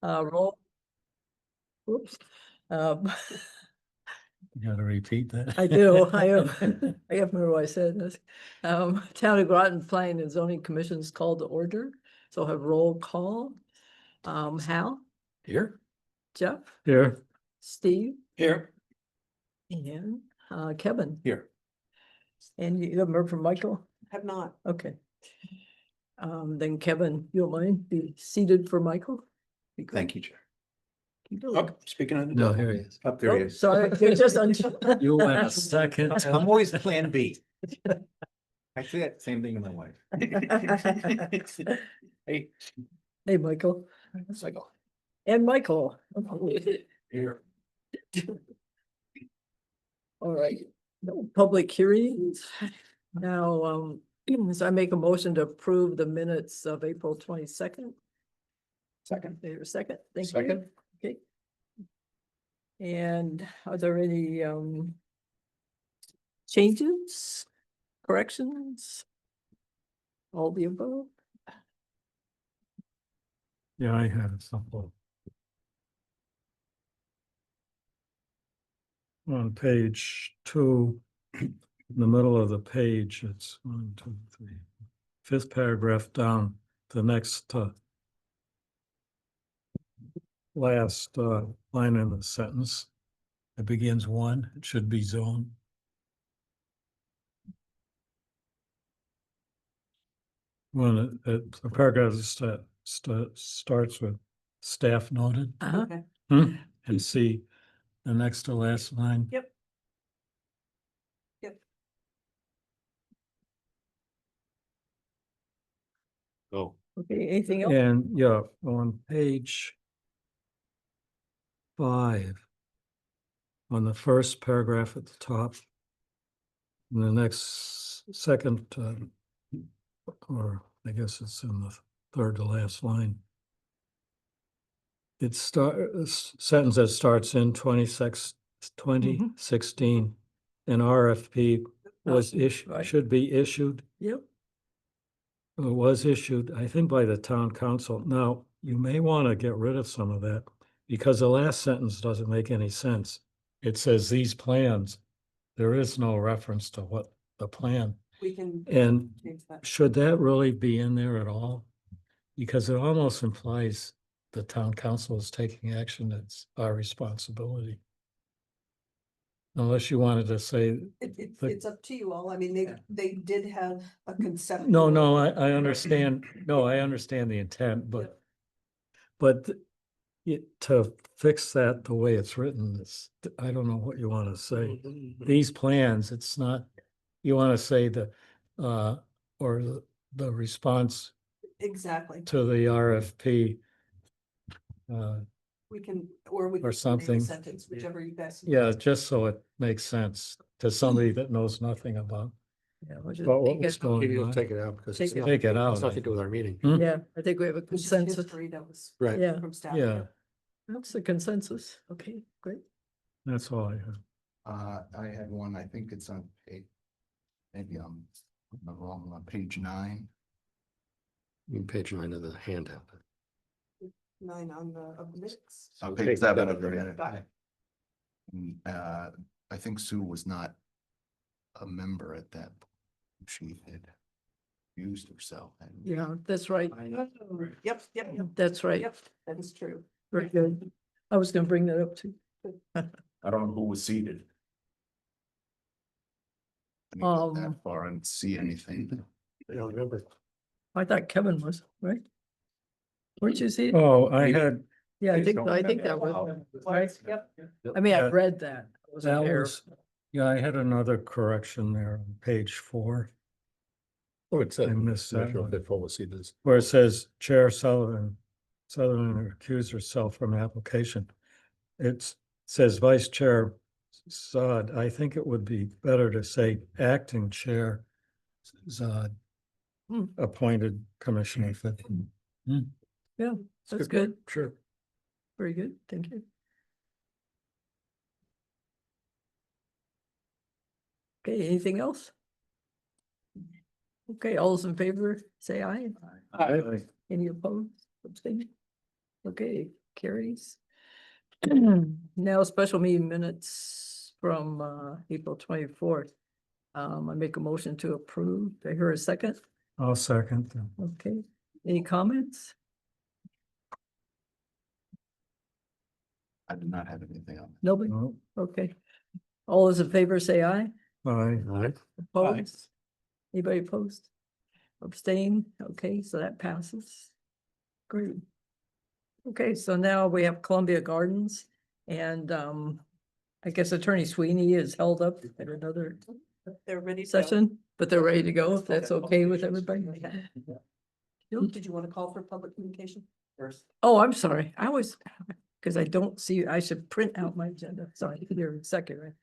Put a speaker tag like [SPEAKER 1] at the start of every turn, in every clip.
[SPEAKER 1] Roll. Oops. Um,
[SPEAKER 2] You gotta repeat that.
[SPEAKER 1] I do, I have to remember what I said this. Town of Groton Planning and Zoning Commission's called to order, so I'll have roll call. Hal,
[SPEAKER 2] Here?
[SPEAKER 1] Jeff,
[SPEAKER 2] Here.
[SPEAKER 1] Steve,
[SPEAKER 2] Here.
[SPEAKER 1] and Kevin.
[SPEAKER 2] Here.
[SPEAKER 1] And you have a member from Michael?
[SPEAKER 3] Have not.
[SPEAKER 1] Okay. Then Kevin, you don't mind be seated for Michael?
[SPEAKER 4] Thank you, Chair.
[SPEAKER 1] Oh,
[SPEAKER 4] Speaking of the
[SPEAKER 2] No,
[SPEAKER 4] devil.
[SPEAKER 2] here he is.
[SPEAKER 4] Up there he is.
[SPEAKER 1] sorry, you're just on.
[SPEAKER 2] You went a second.
[SPEAKER 4] I'm always plan B. I say that same thing to my wife. Hey,
[SPEAKER 1] Hey, Michael.
[SPEAKER 4] it's like, oh,
[SPEAKER 1] And Michael.
[SPEAKER 4] here.
[SPEAKER 1] All right, no public hearings. Now, so I make a motion to approve the minutes of April 22nd.
[SPEAKER 4] Second.
[SPEAKER 1] There's a second, thank you.
[SPEAKER 4] Second.
[SPEAKER 1] Okay. And are there any changes, corrections? All the above?
[SPEAKER 2] Yeah, I had something. On page 2, in the middle of the page, it's 1, 2, 3. Fifth paragraph down, the next last line in the sentence. It begins 1, it should be zone. When the paragraph starts with staff noted.
[SPEAKER 3] Okay.
[SPEAKER 2] And see the next to last line.
[SPEAKER 3] Yep. Yep.
[SPEAKER 4] Oh.
[SPEAKER 1] Okay, anything else?
[SPEAKER 2] And yeah, on page 5, on the first paragraph at the top, and the next second, or I guess it's in the third to last line. It sentence that starts in 2016, an RFP was issued,
[SPEAKER 1] right.
[SPEAKER 2] should be issued.
[SPEAKER 1] Yep.
[SPEAKER 2] Was issued, I think, by the town council. Now, you may want to get rid of some of that because the last sentence doesn't make any sense. It says these plans, there is no reference to what the plan.
[SPEAKER 3] We can
[SPEAKER 2] And
[SPEAKER 3] change that.
[SPEAKER 2] should that really be in there at all? Because it almost implies the town council is taking action. It's our responsibility. Unless you wanted to say,
[SPEAKER 3] It's up to you all. I mean, they did have a concept.
[SPEAKER 2] no, I understand. No, I understand the intent, but to fix that the way it's written, I don't know what you want to say. These plans, it's not, you want to say or the response
[SPEAKER 3] Exactly.
[SPEAKER 2] to the RFP.
[SPEAKER 3] We can, or we
[SPEAKER 2] Or
[SPEAKER 3] can.
[SPEAKER 2] something.
[SPEAKER 3] Sentence, whichever you best.
[SPEAKER 2] Yeah, just so it makes sense to somebody that knows nothing about
[SPEAKER 1] Yeah, we'll just
[SPEAKER 2] what's
[SPEAKER 1] take it.
[SPEAKER 2] going
[SPEAKER 5] Maybe you'll
[SPEAKER 2] on.
[SPEAKER 5] take it out because
[SPEAKER 1] Take
[SPEAKER 5] it's
[SPEAKER 1] it.
[SPEAKER 5] not,
[SPEAKER 2] Take it out.
[SPEAKER 5] it's nothing to do with our meeting.
[SPEAKER 1] Yeah, I think we have a
[SPEAKER 3] It's just
[SPEAKER 1] consensus.
[SPEAKER 3] history that was
[SPEAKER 5] Right.
[SPEAKER 1] Yeah,
[SPEAKER 3] from staff.
[SPEAKER 2] Yeah,
[SPEAKER 1] that's the consensus. Okay, great.
[SPEAKER 2] that's all I have.
[SPEAKER 4] I had one, I think it's on page, maybe I'm wrong, on page 9.
[SPEAKER 5] Page 9 of the handout.
[SPEAKER 3] 9 on the, of the minutes.
[SPEAKER 4] On
[SPEAKER 5] Okay,
[SPEAKER 4] page 7
[SPEAKER 5] got
[SPEAKER 4] of the
[SPEAKER 5] it.
[SPEAKER 4] minute.
[SPEAKER 3] Got it.
[SPEAKER 4] And, I think Sue was not a member at that. She had used herself. And
[SPEAKER 1] Yeah, that's right.
[SPEAKER 3] Yep, yep, yep,
[SPEAKER 1] That's right.
[SPEAKER 3] yep, that is true.
[SPEAKER 1] Very good. I was gonna bring that up too.
[SPEAKER 4] I don't know who was seated. I didn't get
[SPEAKER 1] Um,
[SPEAKER 4] that far and see anything.
[SPEAKER 5] I don't remember.
[SPEAKER 1] I thought Kevin was, right? Weren't you see?
[SPEAKER 2] Oh, I had,
[SPEAKER 1] Yeah, I
[SPEAKER 4] Please
[SPEAKER 1] think
[SPEAKER 4] don't
[SPEAKER 1] that was,
[SPEAKER 4] remember.
[SPEAKER 1] right?
[SPEAKER 3] Yep.
[SPEAKER 1] I mean, I
[SPEAKER 2] Yeah.
[SPEAKER 1] read that. It was an
[SPEAKER 2] that
[SPEAKER 1] error.
[SPEAKER 2] was, yeah, I had another correction there on page 4,
[SPEAKER 5] Oh, it said.
[SPEAKER 2] I missed that
[SPEAKER 5] Commissioner
[SPEAKER 2] one.
[SPEAKER 5] Bidwell will see this.
[SPEAKER 2] where it says Chair Sutherland recused herself from application. It says Vice Chair Zod. I think it would be better to say Acting Chair Zod. Appointed Commissioner Fitton.
[SPEAKER 1] Yeah, that's
[SPEAKER 5] good
[SPEAKER 1] good.
[SPEAKER 5] point. Sure.
[SPEAKER 1] Very good. Thank you. Okay, anything else? Okay, all those in favor, say aye.
[SPEAKER 2] Aye.
[SPEAKER 1] Any opposed, abstaining? Okay, carries. Now, special meeting minutes from April 24th. I make a motion to approve. Do I hear a second?
[SPEAKER 2] I'll second.
[SPEAKER 1] Okay, any comments?
[SPEAKER 4] I do not have anything on
[SPEAKER 1] Nobody?
[SPEAKER 2] No,
[SPEAKER 1] Okay. All those in favor say aye.
[SPEAKER 2] aye.
[SPEAKER 5] All right.
[SPEAKER 1] Opposed? Anybody opposed? Abstain? Okay, so that passes. Great. Okay, so now we have Columbia Gardens and I guess Attorney Sweeney is held up at another
[SPEAKER 3] They're ready to go.
[SPEAKER 1] session, but they're ready to go, if that's okay with everybody.
[SPEAKER 3] Did you want to call for public communication first?
[SPEAKER 1] Oh, I'm sorry. I was, because I don't see, I should print out my agenda. Sorry, you're in second, right?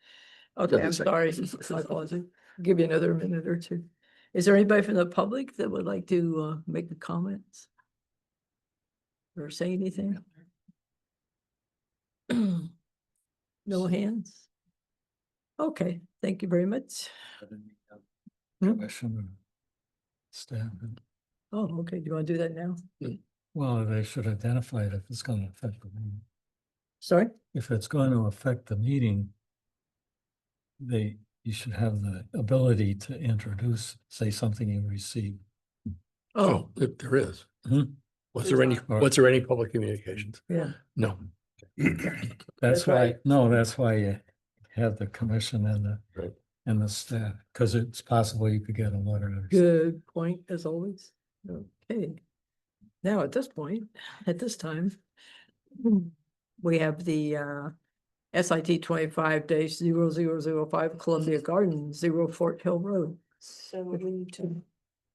[SPEAKER 1] Okay,
[SPEAKER 5] Yeah,
[SPEAKER 1] I'm
[SPEAKER 5] second.
[SPEAKER 1] sorry. My apologies. Give you another minute or two. Is there anybody from the public that would like to make a comment? Or say anything? No hands? Okay, thank you very much. Hmm?
[SPEAKER 2] Commission staff.
[SPEAKER 1] Oh, okay. Do you want to do that now?
[SPEAKER 2] Well, they should identify it if it's going to affect the meeting.
[SPEAKER 1] Sorry?
[SPEAKER 2] If it's going to affect the meeting, you should have the ability to introduce, say something you received.
[SPEAKER 1] Oh,
[SPEAKER 5] There is.
[SPEAKER 2] Hmm?
[SPEAKER 5] Was there any,
[SPEAKER 2] not.
[SPEAKER 5] was there any public communications?
[SPEAKER 1] yeah.
[SPEAKER 5] No.
[SPEAKER 2] That's
[SPEAKER 1] That's
[SPEAKER 2] why,
[SPEAKER 1] right.
[SPEAKER 2] no, that's why you have the commission and
[SPEAKER 5] Right.
[SPEAKER 2] the staff, because it's possible you could get a letter. or
[SPEAKER 1] Good point, as always. Okay. Now, at this point, at this time, we have the SIT 25-0005 Columbia Gardens, 0 Fort Hill Road.
[SPEAKER 3] So we need to,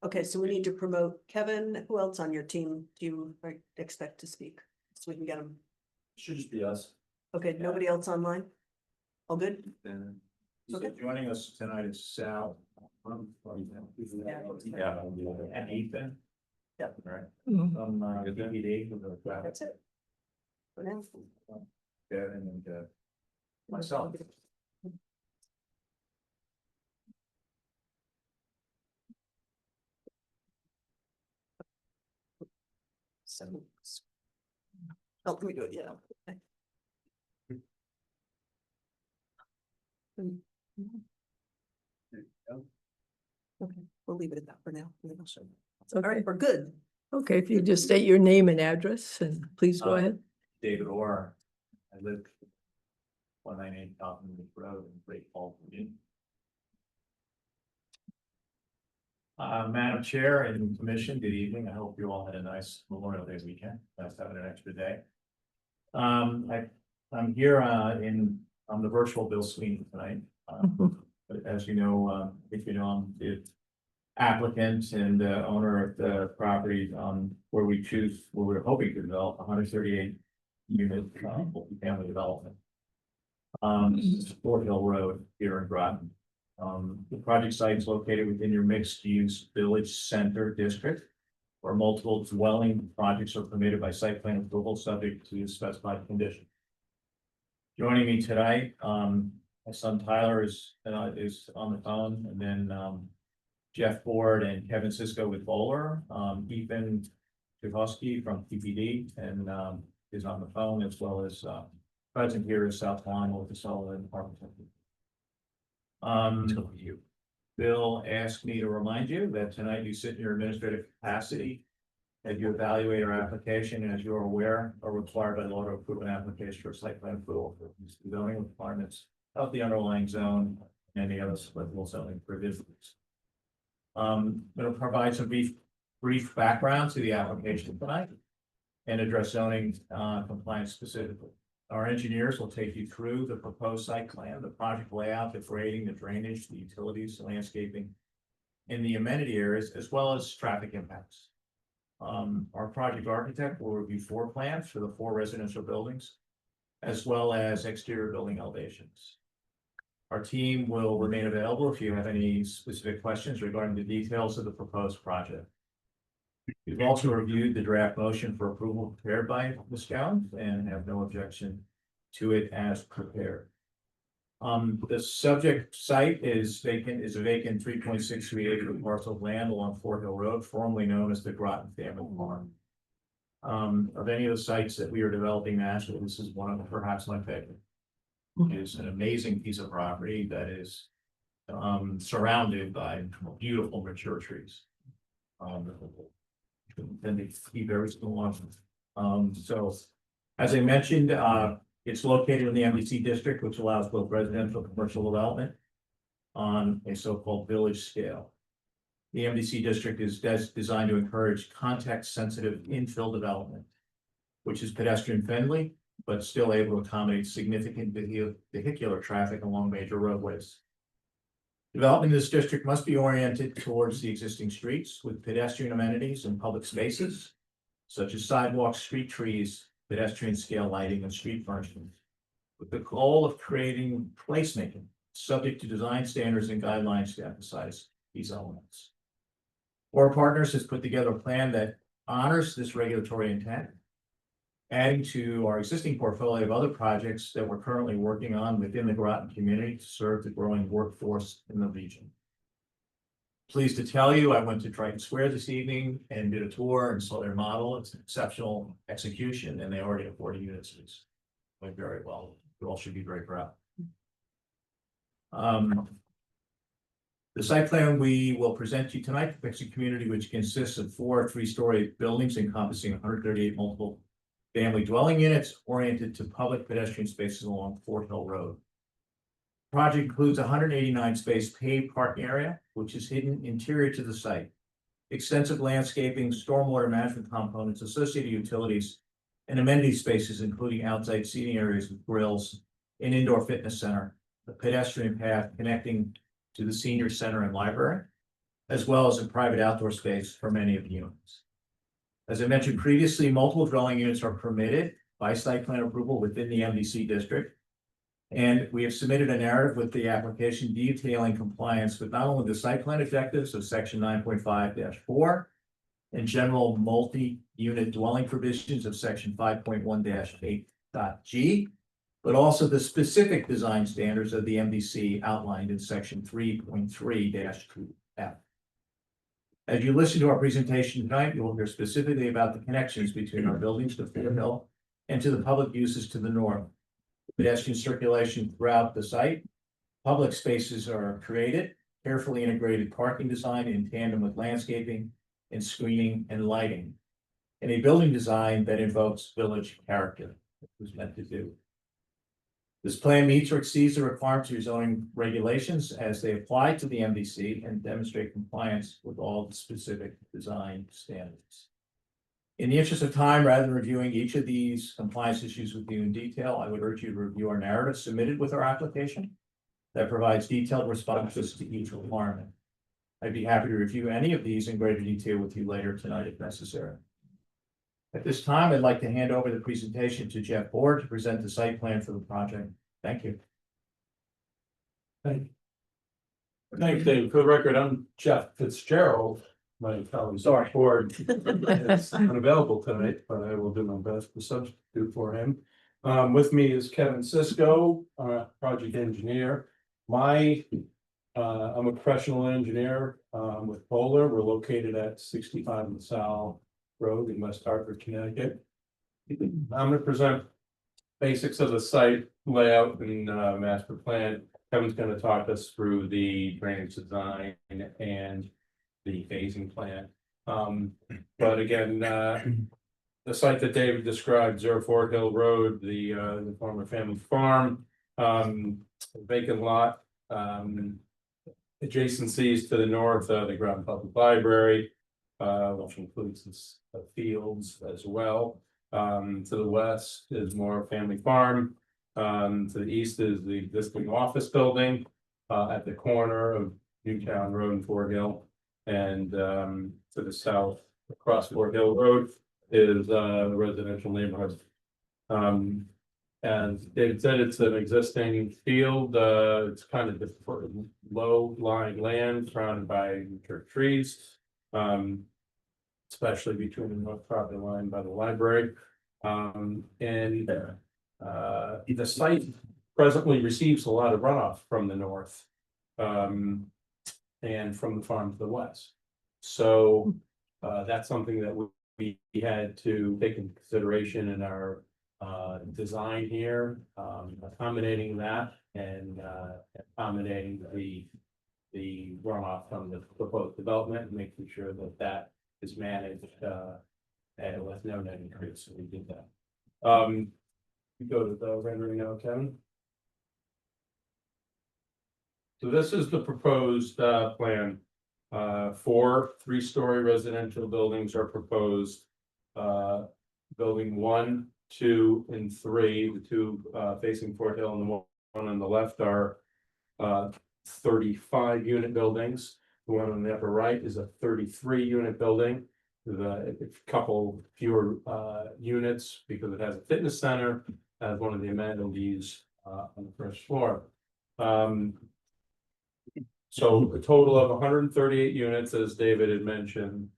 [SPEAKER 3] okay, so we need to promote Kevin. Who else on your team do you expect to speak? So we can get them.
[SPEAKER 6] Should just be us.
[SPEAKER 3] Okay, nobody else online? All good?
[SPEAKER 6] Then,
[SPEAKER 3] Okay.
[SPEAKER 6] joining us tonight is Sal. Yeah, and Ethan.
[SPEAKER 3] Yep.
[SPEAKER 6] Right.
[SPEAKER 1] Mhm.
[SPEAKER 6] DPD for the traffic.
[SPEAKER 3] That's it. For now.
[SPEAKER 6] Kevin and myself.
[SPEAKER 3] So. Oh, let me do it, yeah. Okay. Okay, we'll leave it at that for now. and then I'll show you. All right, we're good.
[SPEAKER 1] Okay, if you just state your name and address and please go
[SPEAKER 6] Uh,
[SPEAKER 1] ahead.
[SPEAKER 6] David Orr. I live 198 Dalton Road in Great Falls, Virginia. Madam Chair and Commission, good evening. I hope you all had a nice Memorial Day weekend. Nice having an extra day. I'm here on the virtual Bill Sweeney tonight. But as you know, if you know, I'm the applicant and owner of the property where we're hoping to develop 138 unit multi-family development. This is Fort Hill Road here in Groton. The project site is located within your mixed-use village center district, where multiple dwelling projects are permitted by site plan approval subject to specified conditions. Joining me tonight, my son Tyler is on the phone, and then Jeff Ford and Kevin Cisco with Bowler, Ethan Tchaikovsky from PPD, and is on the phone, as well as present here is South Lawn with the Sullivan Department. Bill asked me to remind you that tonight you sit in your administrative capacity as you evaluate our application, and as you are aware, are required by law to approve an application for site plan approval for zoning requirements of the underlying zone and any other applicable zoning provisions. I'm going to provide some brief background to the application tonight and address zoning compliance specifically. Our engineers will take you through the proposed site plan, the project layout, the grading, the drainage, the utilities, the landscaping, and the amenity areas, as well as traffic impacts. Our project architect will review floor plans for the 4 residential buildings, as well as exterior building elevations. Our team will remain available if you have any specific questions regarding the details of the proposed project. We've also reviewed the draft motion for approval prepared by Ms. Jones and have no objection to it as prepared. The subject site is a vacant 3.63 acre parcel of land along Fort Hill Road, formerly known as the Groton Family Farm. of any of the sites that we are developing nationally, this is one of them, perhaps my favorite. It's an amazing piece of property that is surrounded by beautiful mature trees. And they keep everything along. So as I mentioned, it's located in the MDC district, which allows both residential and commercial development on a so-called village scale. The MDC district is designed to encourage context-sensitive infill development, which is pedestrian friendly, but still able to accommodate significant vehicular traffic along major roadways. Development in this district must be oriented towards the existing streets with pedestrian amenities and public spaces, such as sidewalks, street trees, pedestrian scale lighting, and street furnishings, with the goal of creating placemaking subject to design standards and guidelines to emphasize these elements. Our Partners has put together a plan that honors this regulatory intent, adding to our existing portfolio of other projects that we're currently working on within the Groton community to serve the growing workforce in the region. Pleased to tell you, I went to Triton Square this evening and did a tour and saw their model. It's an exceptional execution, and they already have 40 units. It's went very well. You all should be very proud. The site plan we will present to you tonight depicts a community which consists of 4 3-story buildings encompassing 138 multiple family dwelling units oriented to public pedestrian spaces along Fort Hill Road. The project includes 189 space paved parking area, which is hidden interior to the site, extensive landscaping, stormwater management components, associated utilities, and amenity spaces, including outside seating areas with grills, an indoor fitness center, a pedestrian path connecting to the senior center and library, as well as a private outdoor space for many of the units. As I mentioned previously, multiple dwelling units are permitted by site plan approval within the MDC district. And we have submitted a narrative with the application detailing compliance with not only the site plan objectives of section 9.5-4 and general multi-unit dwelling provisions of section 5.1-8.g, but also the specific design standards of the MDC outlined in section 3.3-2F. As you listen to our presentation tonight, you will hear specifically about the connections between our buildings to Fort Hill and to the public uses to the north. Pedestrian circulation throughout the site. Public spaces are created, carefully integrated parking design in tandem with landscaping and screening and lighting. And a building design that invokes village character, it was meant to do. This plan meets or exceeds the requirements of zoning regulations as they apply to the MDC and demonstrate compliance with all the specific design standards. In the interest of time, rather than reviewing each of these compliance issues with you in detail, I would urge you to review our narrative submitted with our application that provides detailed responses to each requirement. I'd be happy to review any of these in greater detail with you later tonight if necessary. At this time, I'd like to hand over the presentation to Jeff Board to present the site plan for the project. Thank you.
[SPEAKER 7] Thanks, Dave. For the record, I'm Jeff Fitzgerald. My colleague,
[SPEAKER 6] Sorry.
[SPEAKER 7] Board is unavailable tonight, but I will do my best to substitute for him. With me is Kevin Cisco, project engineer. I'm a professional engineer with Polar. We're located at 65 LaSalle Road in West Hartford, Connecticut. I'm going to present basics of the site layout and master plan. Kevin's going to talk us through the drainage design and the phasing plan. But again, the site that David described, Fort Hill Road, the former family farm, vacant lot, adjacencies to the north, the Groton Public Library, which includes the fields as well. To the west is more family farm. To the east is the existing office building at the corner of Newtown Road and Fort Hill. And to the south, across Fort Hill Road, is the residential neighborhood. As David said, it's an existing field. It's kind of low-lying land surrounded by mature trees, especially between the north property line by the library. The site presently receives a lot of runoff from the north and from the farm to the west. So that's something that we had to take into consideration in our design here, accommodating that and accommodating the runoff from the proposed development, and making sure that that is managed and with no net increase, so we did that. You go to the rendering now, Kevin. So this is the proposed plan. 4 3-story residential buildings are proposed. Building 1, 2, and 3, the 2 facing Fort Hill and the one on the left are 35 unit buildings. The one on the upper right is a 33 unit building. The couple fewer units because it has a fitness center as one of the amenities on the first floor. So a total of 138 units, as David had mentioned.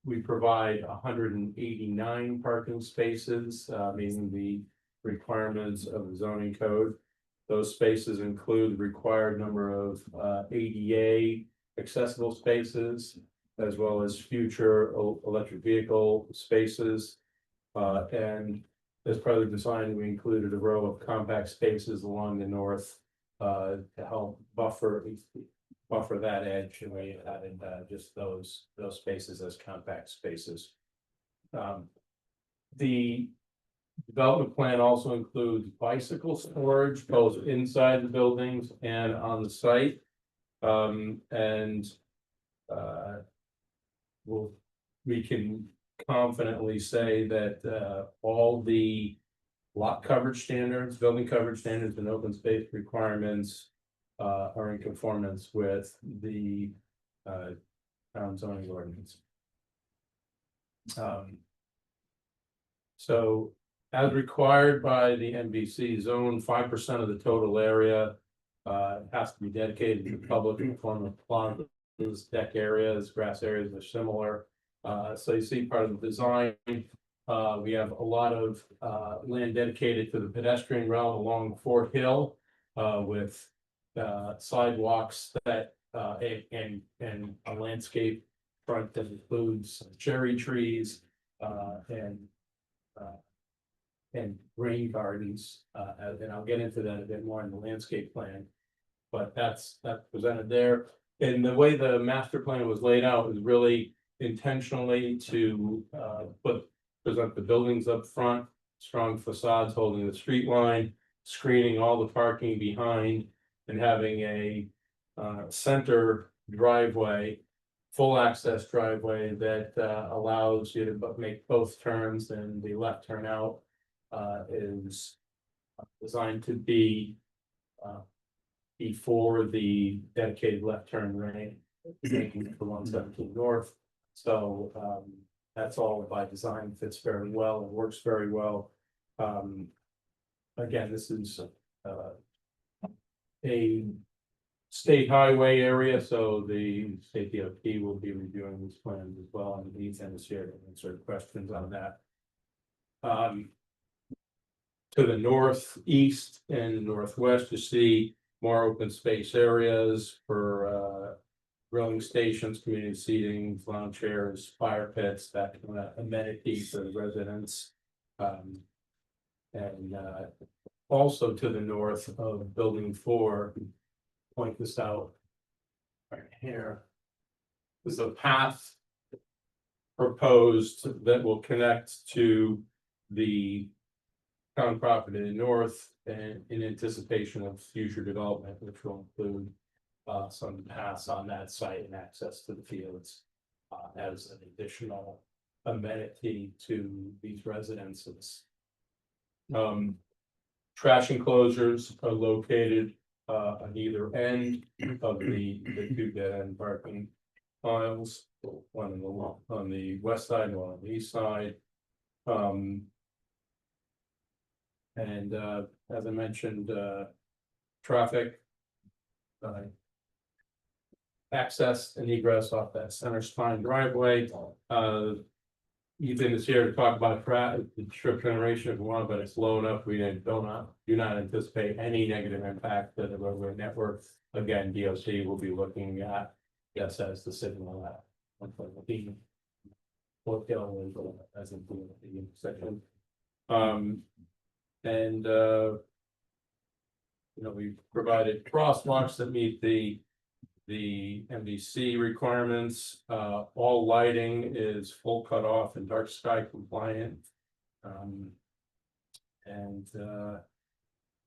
[SPEAKER 7] We provide 189 parking spaces, meeting the requirements of the zoning code. Those spaces include the required number of ADA accessible spaces, as well as future electric vehicle spaces. And as part of the design, we included a row of compact spaces along the north to help buffer that edge, and we added just those spaces as compact spaces. The development plan also includes bicycle storage both inside the buildings and on the site. We can confidently say that all the lot coverage standards, building coverage standards, and open space requirements are in conformance with the town zoning ordinance. So as required by the NBC zone, 5% of the total area has to be dedicated to the public in the form of plazas, deck areas, grass areas are similar. So you see part of the design. We have a lot of land dedicated to the pedestrian realm along Fort Hill with sidewalks that and a landscape front that includes cherry trees and rain gardens. And I'll get into that a bit more in the landscape plan. But that's presented there. And the way the master plan was laid out was really intentionally to present the buildings up front, strong facades holding the street line, screening all the parking behind, and having a center driveway, full access driveway that allows you to make both turns, and the left turn out is designed to be before the dedicated left turn lane, making it for 117 north. So that's all by design, fits very well, and works very well. Again, this is a state highway area, so the state DOT will be reviewing these plans as well, and Ethan is here to answer questions on that. To the northeast and northwest, you see more open space areas for grilling stations, community seating, lounge chairs, fire pits, that kind of amenity for the residents. Also to the north of building 4, point this out right here. There's a path proposed that will connect to the town property to the north, and in anticipation of future development, which will include some paths on that site and access to the fields as an additional amenity to these residences. Trash enclosures are located on either end of the 2 dead-end parking aisles, one on the west side and one on the east side. As I mentioned, traffic access and egress off that center spine driveway. Ethan is here to talk about the trip generation if we want, but it's low enough. We do not anticipate any negative impact to the roadway network. Again, DOC will be looking at, yes, as the signal that. Fort Hill as in the intersection. And you know, we provided crosswalks that meet the MDC requirements. All lighting is full cutoff and dark sky compliant. And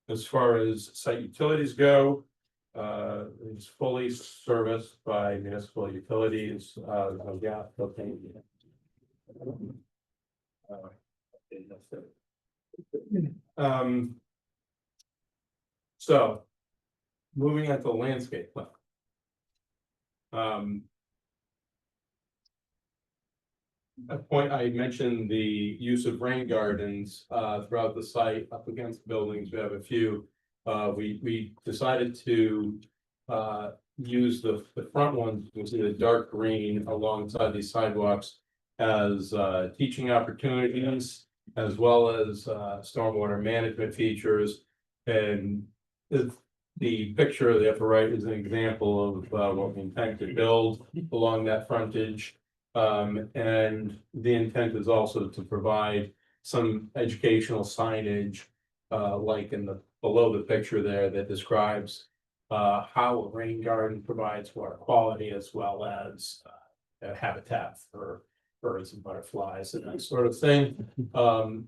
[SPEAKER 7] as far as site utilities go, it's fully serviced by municipal utilities, no gas, propane. So moving on to landscape plan. A point I mentioned the use of rain gardens throughout the site up against buildings. We have a few. We decided to use the front ones, you can see the dark green alongside these sidewalks as teaching opportunities as well as stormwater management features. And the picture of the upper right is an example of what we intend to build along that frontage. And the intent is also to provide some educational signage, like in the below the picture there, that describes how a rain garden provides water quality as well as habitat for birds and butterflies and that sort of thing.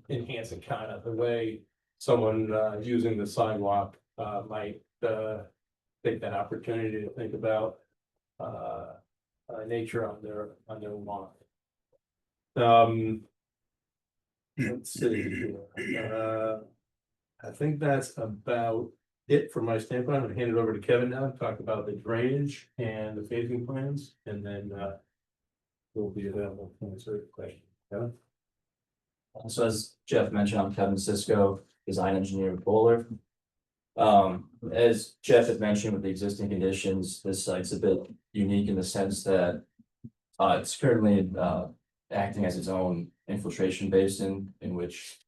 [SPEAKER 7] Enhancing kind of the way someone using the sidewalk might take that opportunity to think about nature on their lawn. Let's see here. I think that's about it from my standpoint. I'm gonna hand it over to Kevin now to talk about the drainage and the phasing plans, and then we'll be available to answer your question. Kevin?
[SPEAKER 8] So as Jeff mentioned, I'm Kevin Cisco, design engineer with Bel-Aire. As Jeff had mentioned with the existing conditions, this site's a bit unique in the sense that it's currently acting as its own infiltration basin in which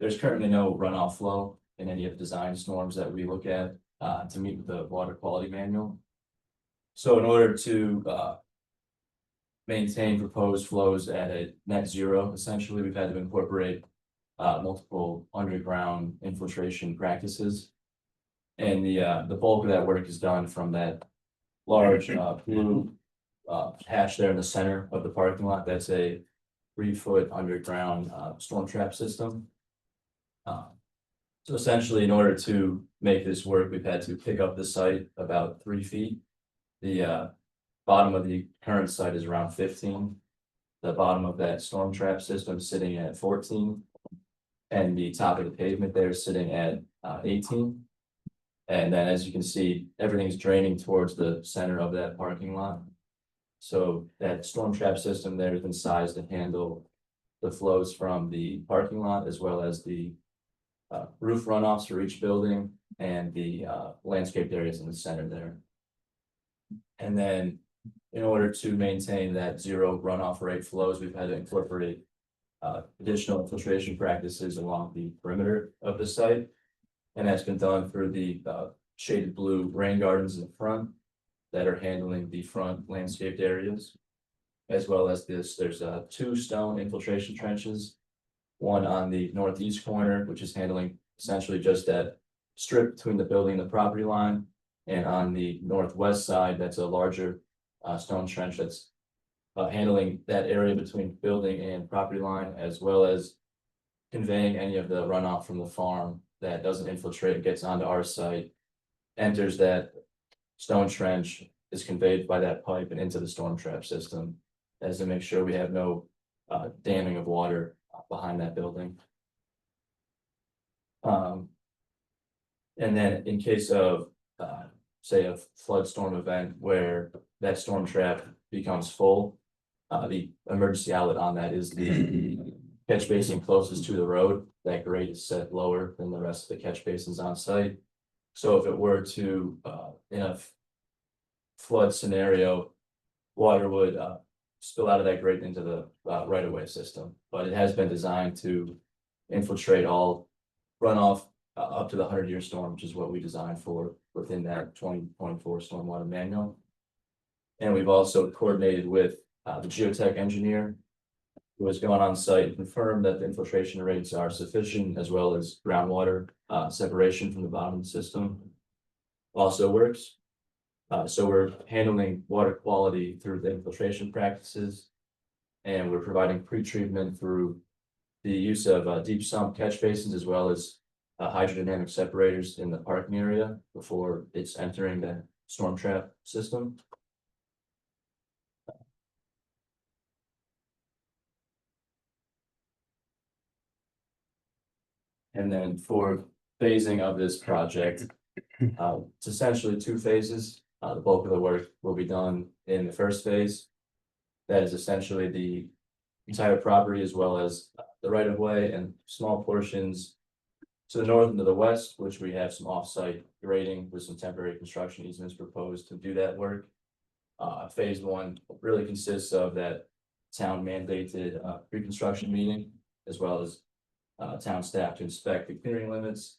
[SPEAKER 8] there's currently no runoff flow in any of the design norms that we look at to meet with the water quality manual. So in order to maintain proposed flows at a net zero, essentially, we've had to incorporate multiple underground infiltration practices. And the bulk of that work is done from that large blue hatch there in the center of the parking lot. That's a 3-foot underground storm trap system. So essentially, in order to make this work, we've had to pick up the site about 3 feet. The bottom of the current site is around 15. The bottom of that storm trap system is sitting at 14. And the top of the pavement there is sitting at 18. And then, as you can see, everything's draining towards the center of that parking lot. So that storm trap system there has been sized to handle the flows from the parking lot as well as the roof runoffs for each building and the landscaped areas in the center there. And then, in order to maintain that zero runoff rate flows, we've had to incorporate additional infiltration practices along the perimeter of the site. And that's been done through the shaded blue rain gardens in the front that are handling the front landscaped areas. As well as this, there's 2 stone infiltration trenches. One on the northeast corner, which is handling essentially just that strip between the building and the property line. And on the northwest side, that's a larger stone trench that's handling that area between building and property line, as well as conveying any of the runoff from the farm that doesn't infiltrate and gets onto our site, enters that stone trench, is conveyed by that pipe and into the storm trap system, as to make sure we have no damming of water behind that building. And then in case of say a flood storm event where that storm trap becomes full, the emergency outlet on that is the catch basin closest to the road. That grade is set lower than the rest of the catch basins on site. So if it were to in a flood scenario, water would spill out of that grate into the right-of-way system. But it has been designed to infiltrate all runoff up to the 100-year storm, which is what we designed for within that 2024 stormwater manual. And we've also coordinated with the geotech engineer was gone on site and confirmed that the infiltration rates are sufficient as well as groundwater separation from the bottom of the system also works. So we're handling water quality through the infiltration practices. And we're providing pre-treatment through the use of deep sump catch basins as well as hydrodynamic separators in the parking area before it's entering the storm trap system. And then for phasing of this project, it's essentially two phases. The bulk of the work will be done in the first phase. That is essentially the entire property as well as the right of way and small portions to the north and to the west, which we have some off-site grading with some temporary construction easements proposed to do that work. Phase one really consists of that town mandated pre-construction meeting as well as town staff to inspect the clearing limits.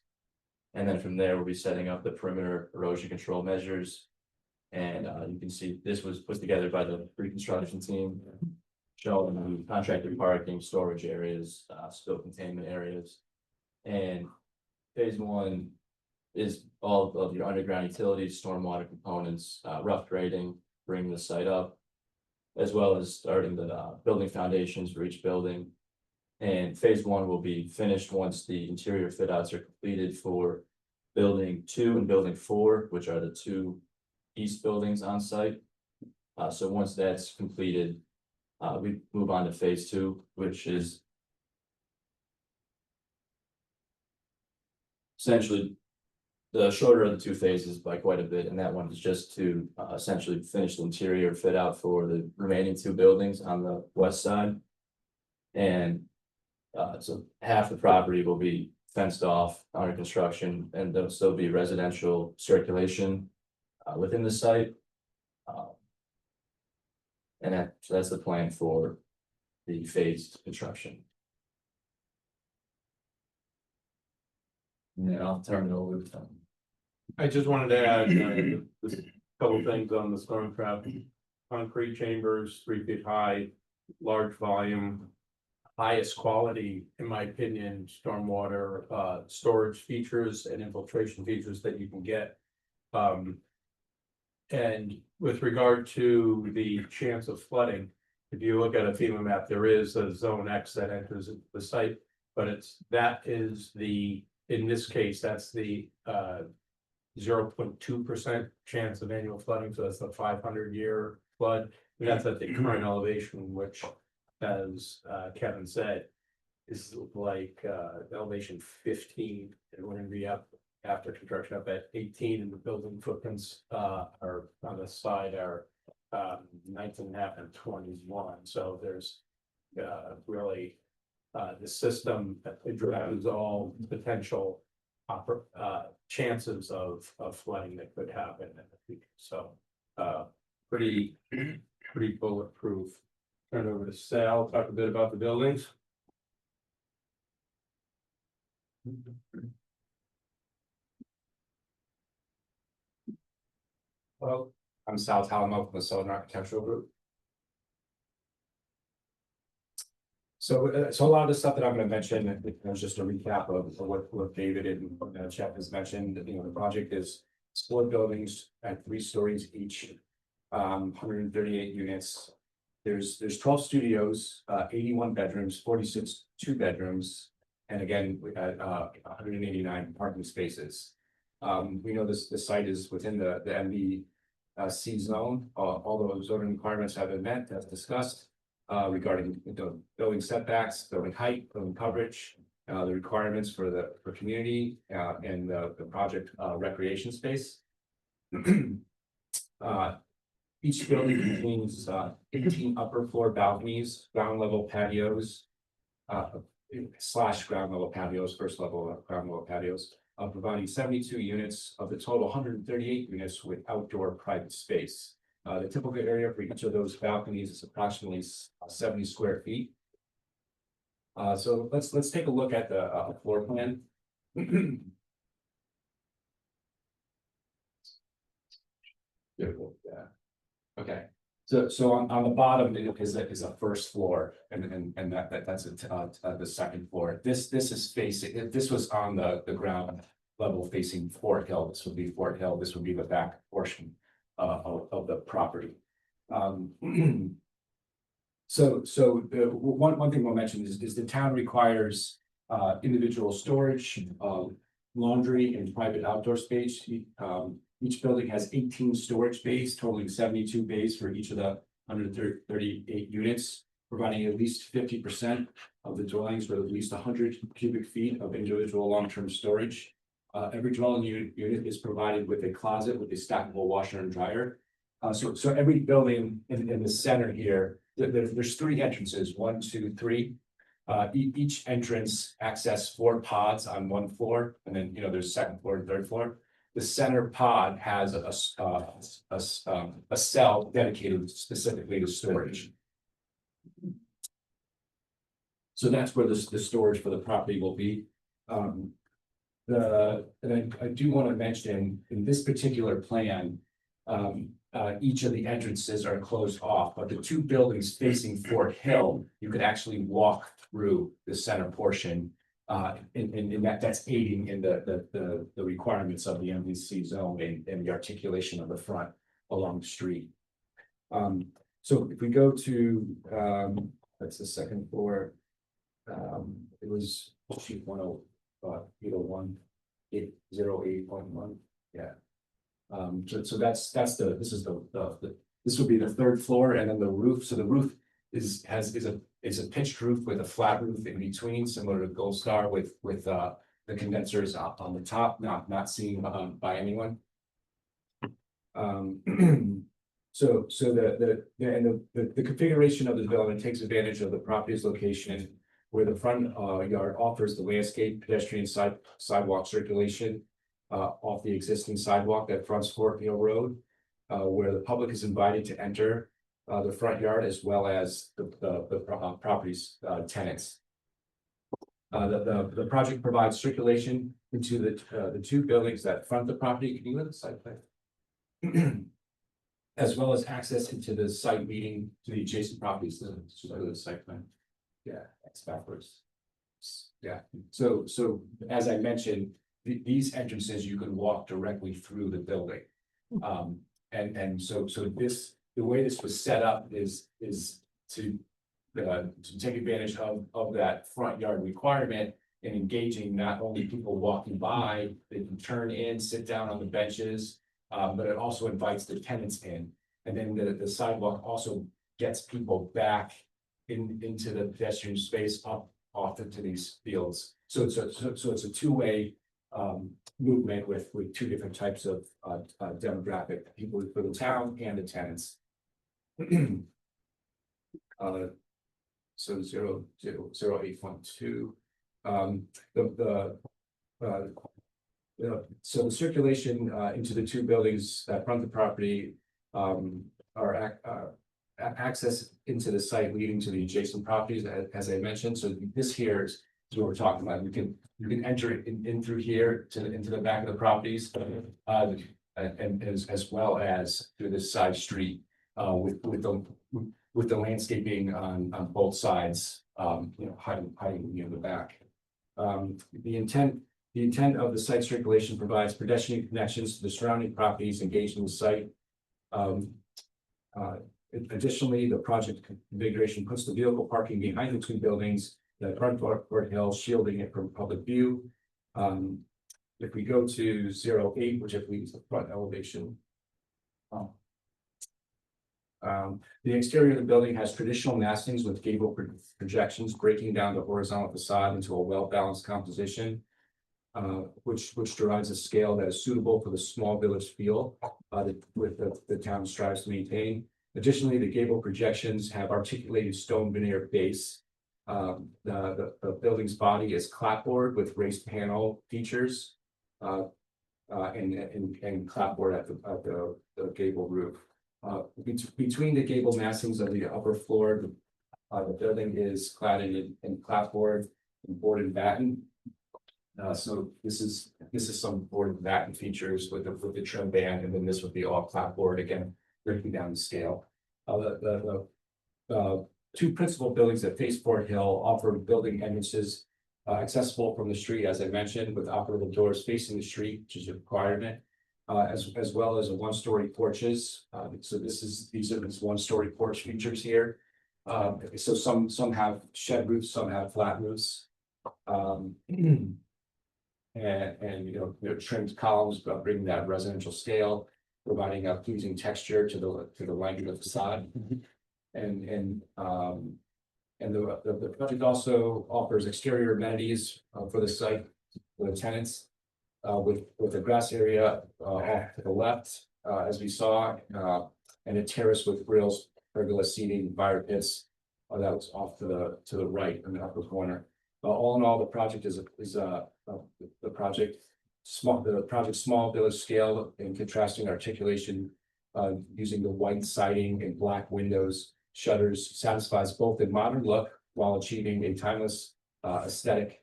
[SPEAKER 8] And then from there, we'll be setting up the perimeter erosion control measures. And you can see this was put together by the pre-construction team, showing the contractor parking, storage areas, spill containment areas. And phase one is all of your underground utilities, stormwater components, rough grading, bringing the site up, as well as starting the building foundations for each building. And phase one will be finished once the interior fit outs are completed for building 2 and building 4, which are the 2 east buildings on site. So once that's completed, we move on to phase 2, which is essentially the shorter of the 2 phases by quite a bit, and that one is just to essentially finish the interior fit out for the remaining 2 buildings on the west side. And so half the property will be fenced off under construction, and there'll still be residential circulation within the site. And so that's the plan for the phased construction. And then I'll turn it over to them.
[SPEAKER 7] I just wanted to add a couple things on the storm trap. Concrete chambers, 3 feet high, large volume, highest quality, in my opinion, stormwater storage features and infiltration features that you can get. And with regard to the chance of flooding, if you look at a FEMA map, there is a zone X that enters the site, but in this case, that's the 0.2% chance of annual flooding, so that's the 500-year flood. And that's at the current elevation, which, as Kevin said, is like elevation 15, and we're gonna be up after construction up at 18, and the building footprints are on the side are 19.5 and 21. So there's really the system addresses all potential chances of flooding that could happen in the future. So pretty bulletproof. Turn it over to Sal, talk a bit about the buildings.
[SPEAKER 9] Well, I'm Sal Talamo from the Southern Architectural Group. So a lot of the stuff that I'm going to mention is just a recap of what David and Jeff has mentioned. You know, the project is 4 buildings at 3 stories each, 138 units. There's 12 studios, 81 bedrooms, 46 2-bedrooms, and again, we had 189 parking spaces. We know the site is within the MBC zone. All those zoning requirements have been met, as discussed, regarding the building setbacks, building height, building coverage, the requirements for community and the project recreation space. Each building contains 18 upper floor balconies, ground level patios, / ground level patios, first level ground level patios, providing 72 units of the total 138 units with outdoor private space. The typical area for each of those balconies is approximately 70 square feet. So let's take a look at the floor plan. Beautiful, yeah. Okay, So on the bottom is a first floor and that's the second floor. This is facing, this was on the ground level facing Fort Hill. This would be Fort Hill. This would be the back portion of the property. So one thing we'll mention is the town requires individual storage, laundry and private outdoor space. Each building has 18 storage bays, totaling 72 bays for each of the 138 units, providing at least 50% of the dwellings with at least 100 cubic feet of individual long-term storage. Every dwelling unit is provided with a closet with a stackable washer and dryer. So every building in the center here, there's 3 entrances, 1, 2, 3. Each entrance access 4 pods on 1 floor, and then, there's second floor and third floor. The center pod has a cell dedicated specifically to storage. So that's where the storage for the property will be. And I do want to mention in this particular plan, each of the entrances are closed off, but the 2 buildings facing Fort Hill, you could actually walk through the center portion. In that's aiding in the requirements of the MVC zone and the articulation of the front along the street. So if we go to, that's the second floor. It was sheet 801, 808.1, yeah. So this would be the 3rd floor, and then the roof. So the roof is a pitched roof with a flat roof in between, similar to Gold Star with the condensers up on the top, not seen by anyone. So the configuration of the development takes advantage of the property's location, where the front yard offers the landscape, pedestrian sidewalk circulation off the existing sidewalk that fronts Fort Hill Road, where the public is invited to enter the front yard as well as the property's tenants. The project provides circulation into the 2 buildings that front the property. Can you go to the site plan? As well as access into the site leading to the adjacent properties. The site plan. Yeah, that's backwards. Yeah. So as I mentioned, these entrances you can walk directly through the building. And so the way this was set up is to take advantage of that front yard requirement and engaging not only people walking by, they can turn in, sit down on the benches, but it also invites the tenants in. And then the sidewalk also gets people back into the pedestrian space off into these fields. So it's a 2-way movement with 2 different types of demographic, people for the town and the tenants. So 008.2. So the circulation into the 2 buildings that front the property are access into the site leading to the adjacent properties, as I mentioned. So this here is what we're talking about. You can enter in through here into the back of the properties, and as well as through this side street with the landscaping on both sides, hiding near the back. The intent of the site circulation provides pedestrian connections to the surrounding properties engaged in the site. Additionally, the project configuration puts the vehicle parking behind the 2 buildings that front Fort Hill, shielding it from public view. If we go to 08, which I believe is the front elevation. The exterior of the building has traditional massings with gable projections breaking down the horizontal facade into a well-balanced composition, which derives a scale that is suitable for the small village feel that the town strives to maintain. Additionally, the gable projections have articulated stone veneer base. The building's body is clapboard with raised panel features and clapboard at the gable roof. Between the gable massings of the upper floor, the building is clad in clapboard and board and batten. So this is some board and batten features with the trim band, and then this would be all clapboard, again breaking down the scale. Two principal buildings that face Fort Hill offer building entrances accessible from the street, as I mentioned, with operable doors facing the street, which is a requirement. As well as a one-story porches. So these are these one-story porch features here. So some have shed roofs, some have flat roofs. And you know, trimmed columns, but bringing that residential scale, providing a pleasing texture to the lining of the facade. And the project also offers exterior amenities for the site for the tenants. With a grass area off to the left, as we saw, and a terrace with grills, pergola seating, fire pits. That was off to the right in the upper corner. All in all, the project is the project small village scale and contrasting articulation using the white siding and black windows, shutters satisfies both a modern look while achieving a timeless aesthetic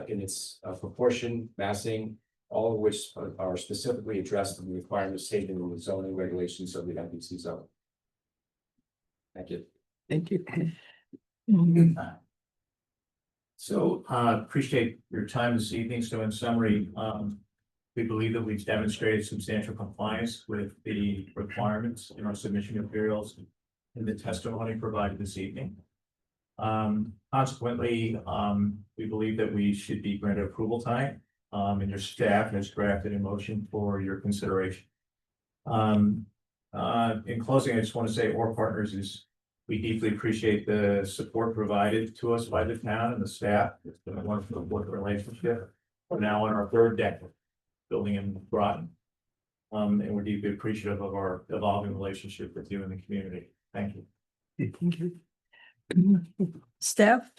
[SPEAKER 9] in its proportion, massing, all of which are specifically addressed in the requirements stated in the zoning regulations of the MPC zone. Thank you.
[SPEAKER 1] Thank you.
[SPEAKER 6] So appreciate your time this evening. So in summary, we believe that we've demonstrated substantial compliance with the requirements in our submission materials and the testimony provided this evening. Consequently, we believe that we should be granted approval tonight, and your staff has drafted a motion for your consideration. In closing, I just want to say Orr Partners we deeply appreciate the support provided to us by the town and the staff. It's been a wonderful working relationship. We're now on our third decade building in Groton. And we're deeply appreciative of our evolving relationship with you and the community. Thank you.
[SPEAKER 1] Thank you. Staff?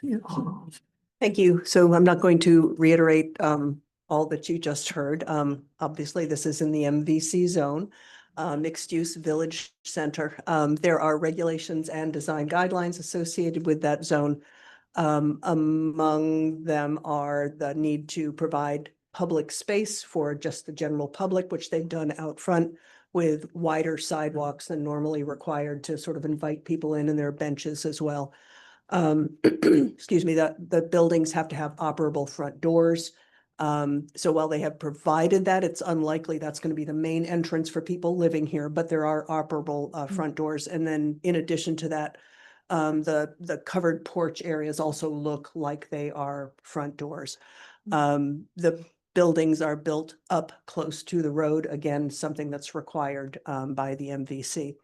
[SPEAKER 3] Thank you. So I'm not going to reiterate all that you just heard. Obviously, this is in the MVC zone, mixed use village center. There are regulations and design guidelines associated with that zone. Among them are the need to provide public space for just the general public, which they've done out front with wider sidewalks than normally required to sort of invite people in and their benches as well. Excuse me, the buildings have to have operable front doors. So while they have provided that, it's unlikely that's going to be the main entrance for people living here, but there are operable front doors. And then in addition to that, the covered porch areas also look like they are front doors. The buildings are built up close to the road, again, something that's required by the MVC.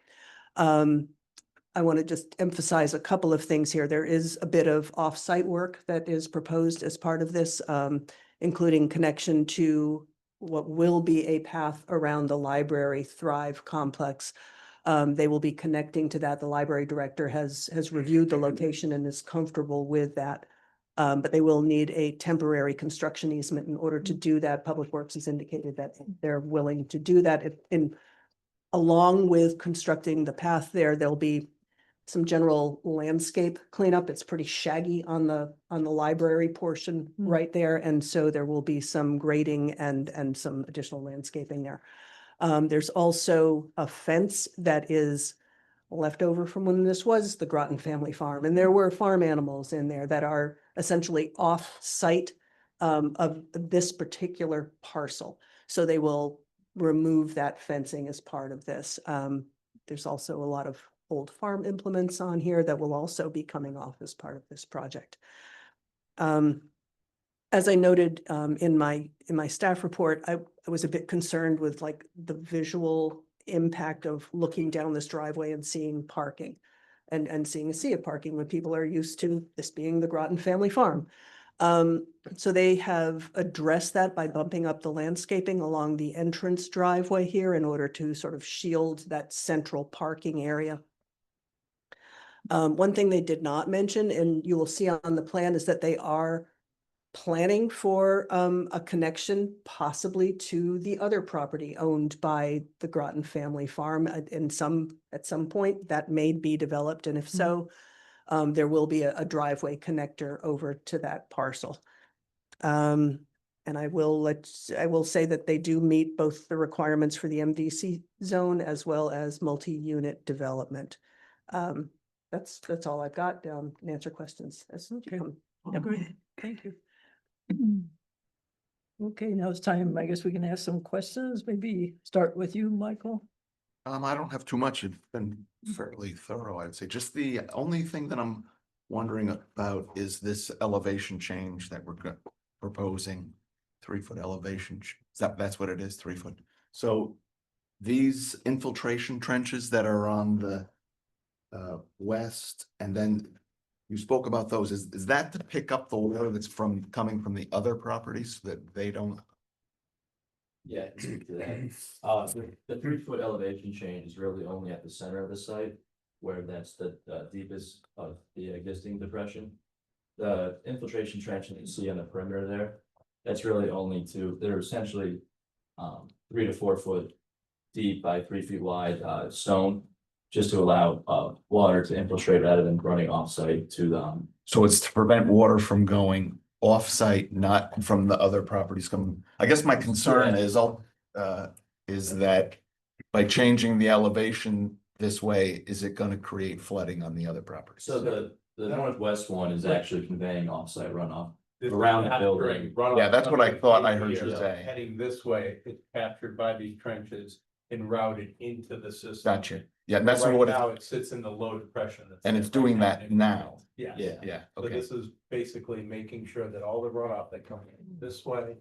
[SPEAKER 3] I want to just emphasize a couple of things here. There is a bit of off-site work that is proposed as part of this, including connection to what will be a path around the library Thrive complex. They will be connecting to that. The library director has reviewed the location and is comfortable with that. But they will need a temporary construction easement in order to do that. Public Works has indicated that they're willing to do that. Along with constructing the path there'll be some general landscape cleanup. It's pretty shaggy on the library portion right there. And so there will be some grading and some additional landscaping there. There's also a fence that is left over from when this was the Groton family farm. And there were farm animals in there that are essentially off-site of this particular parcel. So they will remove that fencing as part of this. There's also a lot of old farm implements on here that will also be coming off as part of this project. As I noted in my staff report, I was a bit concerned with like the visual impact of looking down this driveway and seeing parking and seeing a sea of parking when people are used to this being the Groton family farm. So they have addressed that by bumping up the landscaping along the entrance driveway here in order to sort of shield that central parking area. One thing they did not mention, and you will see on the plan, is that they are planning for a connection possibly to the other property owned by the Groton family farm at some point that may be developed. And if so, there will be a driveway connector over to that parcel. And I will say that they do meet both the requirements for the MVC zone as well as multi-unit development. That's all I've got, and answer questions as they
[SPEAKER 1] Okay.
[SPEAKER 3] come.
[SPEAKER 1] Yeah, great, thank you. Okay, now it's time, I guess we can ask some questions, maybe start with you, Michael.
[SPEAKER 4] I don't have too much. It's been fairly thorough, I'd say. Just the only thing that I'm wondering about is this elevation change that we're proposing. 3-foot elevation. That's what it is, 3-foot. So these infiltration trenches that are on the west, and then you spoke about those. Is that to pick up the water that's coming from the other properties so that they don't?
[SPEAKER 8] Yeah, I can speak to that. The 3-foot elevation change is really only at the center of the site, where that's the deepest of the existing depression. The infiltration trench that you see on the perimeter there, that's really only they're essentially 3 to 4 foot deep by 3 feet wide stone, just to allow water to infiltrate rather than running off site to the.
[SPEAKER 4] So it's to prevent water from going off-site, not from the other properties coming. I guess my concern is that by changing the elevation this way, is it gonna create flooding on the other properties?
[SPEAKER 8] So the northwest one is actually conveying off-site runoff.
[SPEAKER 7] This is
[SPEAKER 8] Around the
[SPEAKER 7] capturing
[SPEAKER 8] building.
[SPEAKER 7] runoff
[SPEAKER 4] Yeah, that's what I
[SPEAKER 7] coming
[SPEAKER 4] thought I
[SPEAKER 7] in
[SPEAKER 4] heard
[SPEAKER 7] here,
[SPEAKER 4] you say.
[SPEAKER 7] Heading this way, it's captured by these trenches and routed into the system.
[SPEAKER 4] Gotcha. Yeah, that's
[SPEAKER 7] Right
[SPEAKER 4] what,
[SPEAKER 7] now, it sits in the low depression. that's
[SPEAKER 4] and
[SPEAKER 7] there
[SPEAKER 4] it's doing
[SPEAKER 7] right
[SPEAKER 4] that now.
[SPEAKER 7] Yes.
[SPEAKER 4] Yeah,
[SPEAKER 7] So
[SPEAKER 4] okay.
[SPEAKER 7] this is basically making sure that all the runoff that comes this way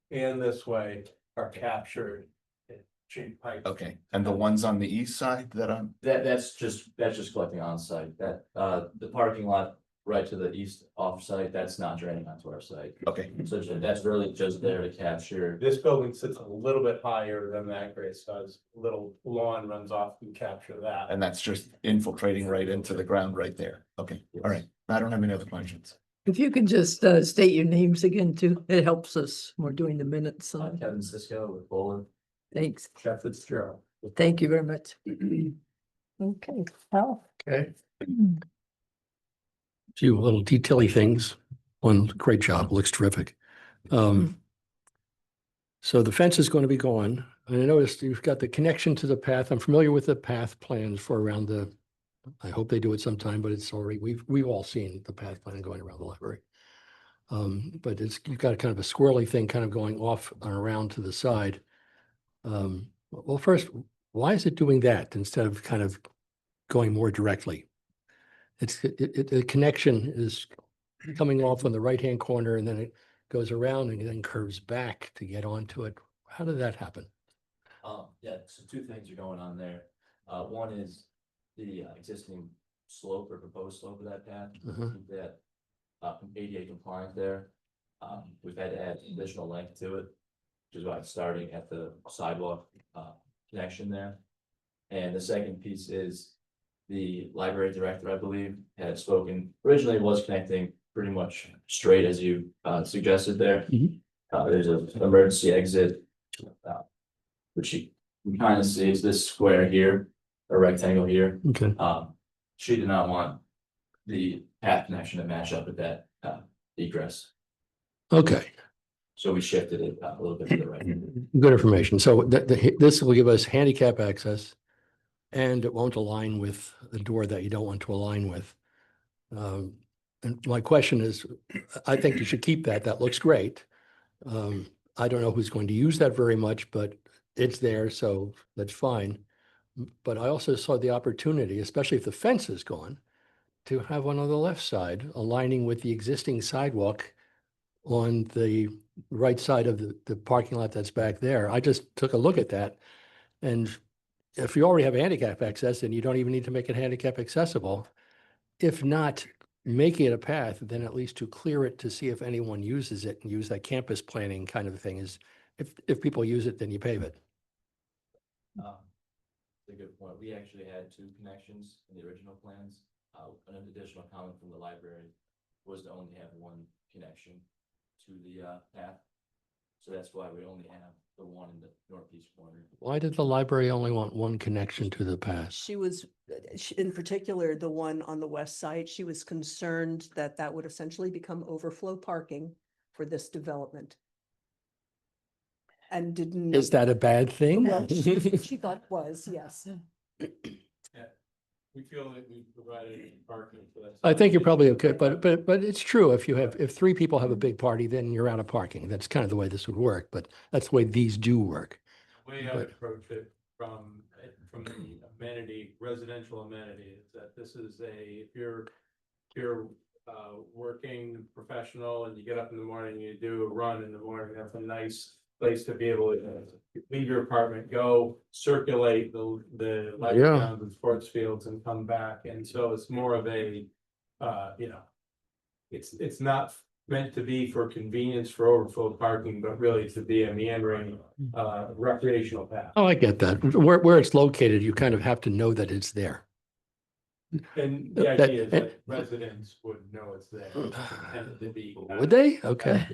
[SPEAKER 7] and this way are captured in chain pipe.
[SPEAKER 4] Okay, and the ones on the east side that I'm,
[SPEAKER 8] That's just collecting on site. That the parking lot right to the east off site, that's not draining onto our site.
[SPEAKER 4] okay,
[SPEAKER 8] So that's really just there to capture.
[SPEAKER 7] This building sits a little bit higher than that grade, so as little lawn runs off and capture that.
[SPEAKER 4] and that's just infiltrating right into the ground right there. Okay, all right. I don't have any other questions.
[SPEAKER 1] If you can just state your names again too, it helps us, we're doing the minutes.
[SPEAKER 8] Kevin Cisco with Bowling.
[SPEAKER 1] Thanks,
[SPEAKER 7] Jeff Fitzgerald.
[SPEAKER 1] thank you very much. Okay, Al?
[SPEAKER 5] Okay. Few little detail-y things. One, great job, looks terrific. So the fence is going to be gone. And I noticed you've got the connection to the path. I'm familiar with the path plans for around I hope they do it sometime, but it's already, we've all seen the path plan going around the library. But you've got kind of a squirrely thing kind of going off and around to the side. Well, first, why is it doing that instead of kind of going more directly? The connection is coming off on the right-hand corner and then it goes around and then curves back to get onto it. How did that happen?
[SPEAKER 8] Yeah, so 2 things are going on there. One is the existing slope or proposed slope of that path. Keep that ADA compliant there. We've had to add additional length to it, which is why it's starting at the sidewalk connection there. And the second piece is the library director, I believe, had spoken, originally was connecting pretty much straight as you suggested there. There's an emergency exit, which you can kind of see is this square here, a rectangle here.
[SPEAKER 5] Okay.
[SPEAKER 8] She did not want the path connection to match up with that egress.
[SPEAKER 5] Okay,
[SPEAKER 8] So we shifted it a little bit to the right.
[SPEAKER 5] good information. So this will give us handicap access and it won't align with the door that you don't want to align with. And my question is, I think you should keep that. That looks great. I don't know who's going to use that very much, but it's there, so that's fine. But I also saw the opportunity, especially if the fence is gone, to have one on the left side aligning with the existing sidewalk on the right side of the parking lot that's back there. I just took a look at that. And if you already have handicap access, then you don't even need to make it handicap accessible. If not making it a path, then at least to clear it to see if anyone uses it and use that campus planning kind of thing is, if people use it, then you pave it.
[SPEAKER 8] A good point. We actually had 2 connections in the original plans. An additional comment from the library was to only have 1 connection to the path. So that's why we only have the one in the northeast corner.
[SPEAKER 5] Why did the library only want 1 connection to the path?
[SPEAKER 3] She was, in particular, the one on the west side, she was concerned that that would essentially become overflow parking for this development. And didn't.
[SPEAKER 5] Is that a bad thing?
[SPEAKER 3] Well, she thought it was, yes.
[SPEAKER 7] We feel that we provided parking for that.
[SPEAKER 5] I think you're probably okay, but it's true. If three people have a big party, then you're out of parking. That's kind of the way this would work, but that's the way these do work.
[SPEAKER 7] The way I
[SPEAKER 5] but-
[SPEAKER 7] approach it from the amenity, residential amenity, is that this is if you're working professional and you get up in the morning, you do a run in the morning, that's a nice place to be able to leave your apartment, go circulate the light
[SPEAKER 5] Yeah.
[SPEAKER 7] grounds and sports fields and come back. And so it's more of a, it's not meant to be for convenience for overflow parking, but really to be a meandering, recreational path.
[SPEAKER 5] Oh, I get that. Where it's located, you kind of have to know that it's there.
[SPEAKER 7] And the
[SPEAKER 5] That-
[SPEAKER 7] idea is that residents would know it's there. It's intended to be,
[SPEAKER 5] Would they? Okay.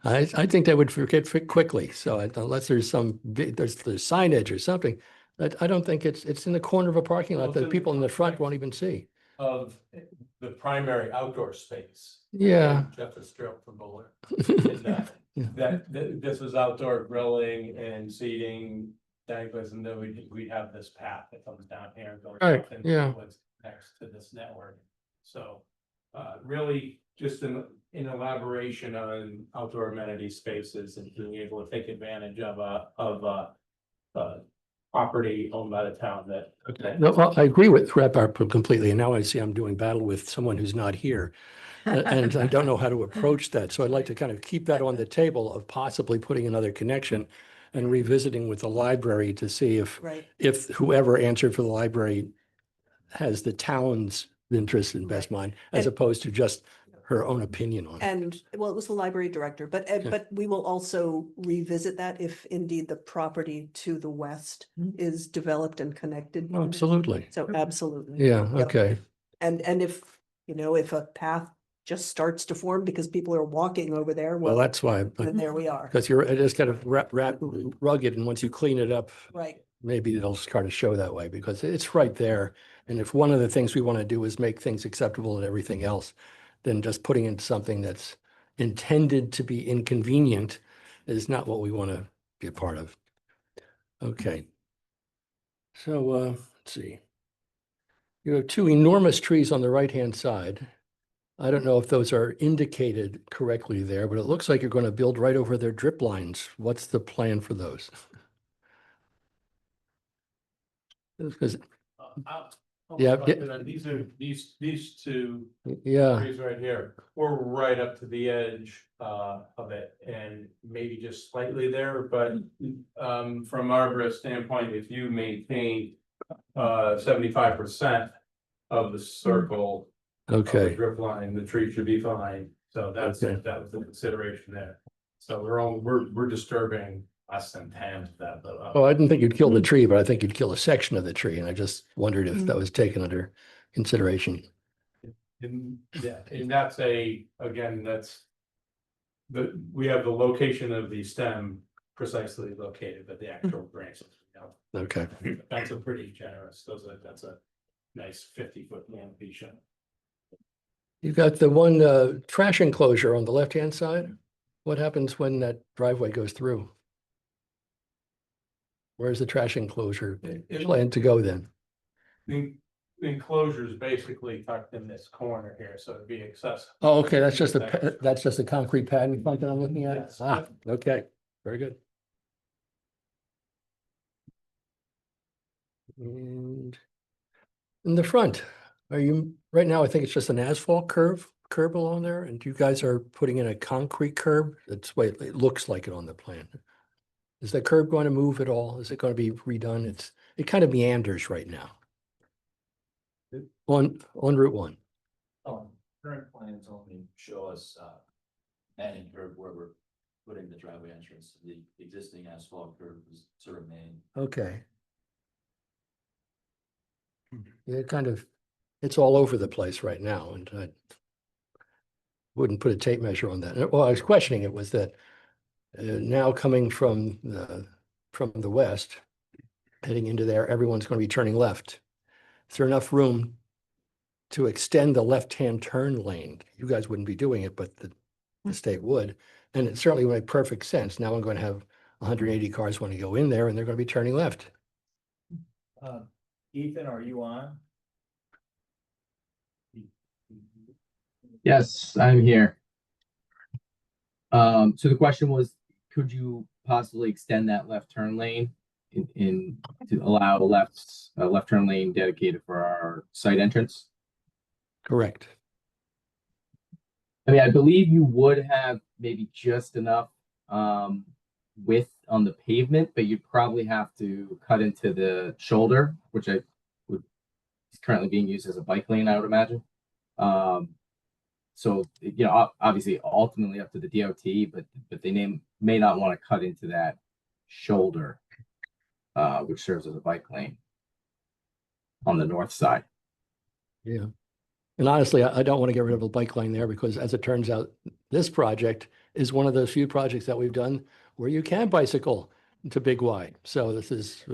[SPEAKER 5] I think they would forget quickly. So unless there's there's signage or something, I don't think it's in the corner of a parking
[SPEAKER 7] Well,
[SPEAKER 5] lot
[SPEAKER 7] it's
[SPEAKER 5] that
[SPEAKER 7] in
[SPEAKER 5] people in the front
[SPEAKER 7] right.
[SPEAKER 5] won't even see.
[SPEAKER 7] of the primary outdoor space.
[SPEAKER 5] Yeah.
[SPEAKER 7] Jeff is straight from Bel-Aire.
[SPEAKER 5] Yeah.
[SPEAKER 7] This was outdoor grilling and seating, danglers, and then we have this path that comes down here and goes
[SPEAKER 5] Right,
[SPEAKER 7] up into
[SPEAKER 5] yeah.
[SPEAKER 7] the woods next to this network. So, really just an elaboration on outdoor amenity spaces and being able to take advantage of a property owned by the town that.
[SPEAKER 5] Okay. No, well, I agree with Rep completely. And now I see I'm doing battle with someone who's not here. And I don't know how to approach that. So I'd like to kind of keep that on the table of possibly putting another connection and revisiting with the library to see
[SPEAKER 3] Right.
[SPEAKER 5] if whoever answered for the library has the town's interest in best mind, as
[SPEAKER 3] And-
[SPEAKER 5] opposed to just her own opinion on it.
[SPEAKER 3] And, well, it was the library director, but we will also revisit that if indeed the property to the west
[SPEAKER 1] Mhm.
[SPEAKER 3] is developed and connected.
[SPEAKER 5] Oh, absolutely.
[SPEAKER 3] So absolutely.
[SPEAKER 5] Yeah,
[SPEAKER 3] Yep.
[SPEAKER 5] okay.
[SPEAKER 3] And if, if a path just starts to form because people are walking over there,
[SPEAKER 5] Well,
[SPEAKER 3] well,
[SPEAKER 5] that's why,
[SPEAKER 3] then there we are.
[SPEAKER 5] because it is kind of rugged, and once you clean it up,
[SPEAKER 3] Right.
[SPEAKER 5] maybe it'll start to show that way, because it's right there. And if one of the things we want to do is make things acceptable and everything else, then just putting in something that's intended to be inconvenient is not what we want to be a part of. Okay. So, let's see. You have two enormous trees on the right-hand side. I don't know if those are indicated correctly there, but it looks like you're going to build right over their drip lines. What's the plan for those? Because, Yeah,
[SPEAKER 7] These are, these two
[SPEAKER 5] yeah,
[SPEAKER 7] trees right here, we're right up to the edge of it and maybe just slightly there, but from arborist standpoint, if you maintain 75% of the circle of the
[SPEAKER 5] okay.
[SPEAKER 7] drip line, the tree should be fine. So that was the consideration there. So we're disturbing less than 10 of that.
[SPEAKER 5] Oh, I didn't think you'd kill the tree, but I think you'd kill a section of the tree, and I just wondered if that was taken under consideration.
[SPEAKER 7] And that's we have the location of the stem precisely located, but the actual branches.
[SPEAKER 5] Okay.
[SPEAKER 7] That's a pretty generous, that's a nice 50-foot alopecia.
[SPEAKER 5] You've got the one trash enclosure on the left-hand side. What happens when that driveway goes through? Where's the trash enclosure planned to go then?
[SPEAKER 7] The enclosure is basically tucked in this corner here, so it'd be accessible.
[SPEAKER 5] Oh, okay, that's just a concrete pad like that I'm looking at?
[SPEAKER 7] Yes.
[SPEAKER 5] Ah, okay, very good. And in the front, right now, I think it's just an asphalt curb along there, and you guys are putting in a concrete curb? That's the way it looks like it on the plan. Is the curb going to move at all? Is it going to be redone? It kind of meanders right now. On Route 1.
[SPEAKER 8] Current plans only show us, adding curb where we're putting the driveway entrance. The existing asphalt curb is to remain.
[SPEAKER 5] Okay. It's all over the place right now, and I wouldn't put a tape measure on that. Well, I was questioning it was that now coming from the west, heading into there, everyone's going to be turning left. Is there enough room to extend the left-hand turn lane? You guys wouldn't be doing it, but the state would. And it certainly would make perfect sense. Now I'm going to have 180 cars want to go in there, and they're going to be turning left.
[SPEAKER 6] Ethan, are you on?
[SPEAKER 10] Yes, I'm here. So the question was, could you possibly extend that left turn lane in to allow a left turn lane dedicated for our site entrance?
[SPEAKER 5] Correct.
[SPEAKER 10] I mean, I believe you would have maybe just enough width on the pavement, but you'd probably have to cut into the shoulder, which is currently being used as a bike lane, I would imagine. So, you know, obviously ultimately up to the DOT, but they may not want to cut into that shoulder, which serves as a bike lane on the north side.
[SPEAKER 5] Yeah. And honestly, I don't want to get rid of a bike lane there because as it turns out, this project is one of those few projects that we've done where you can bicycle to Big Wide. So this is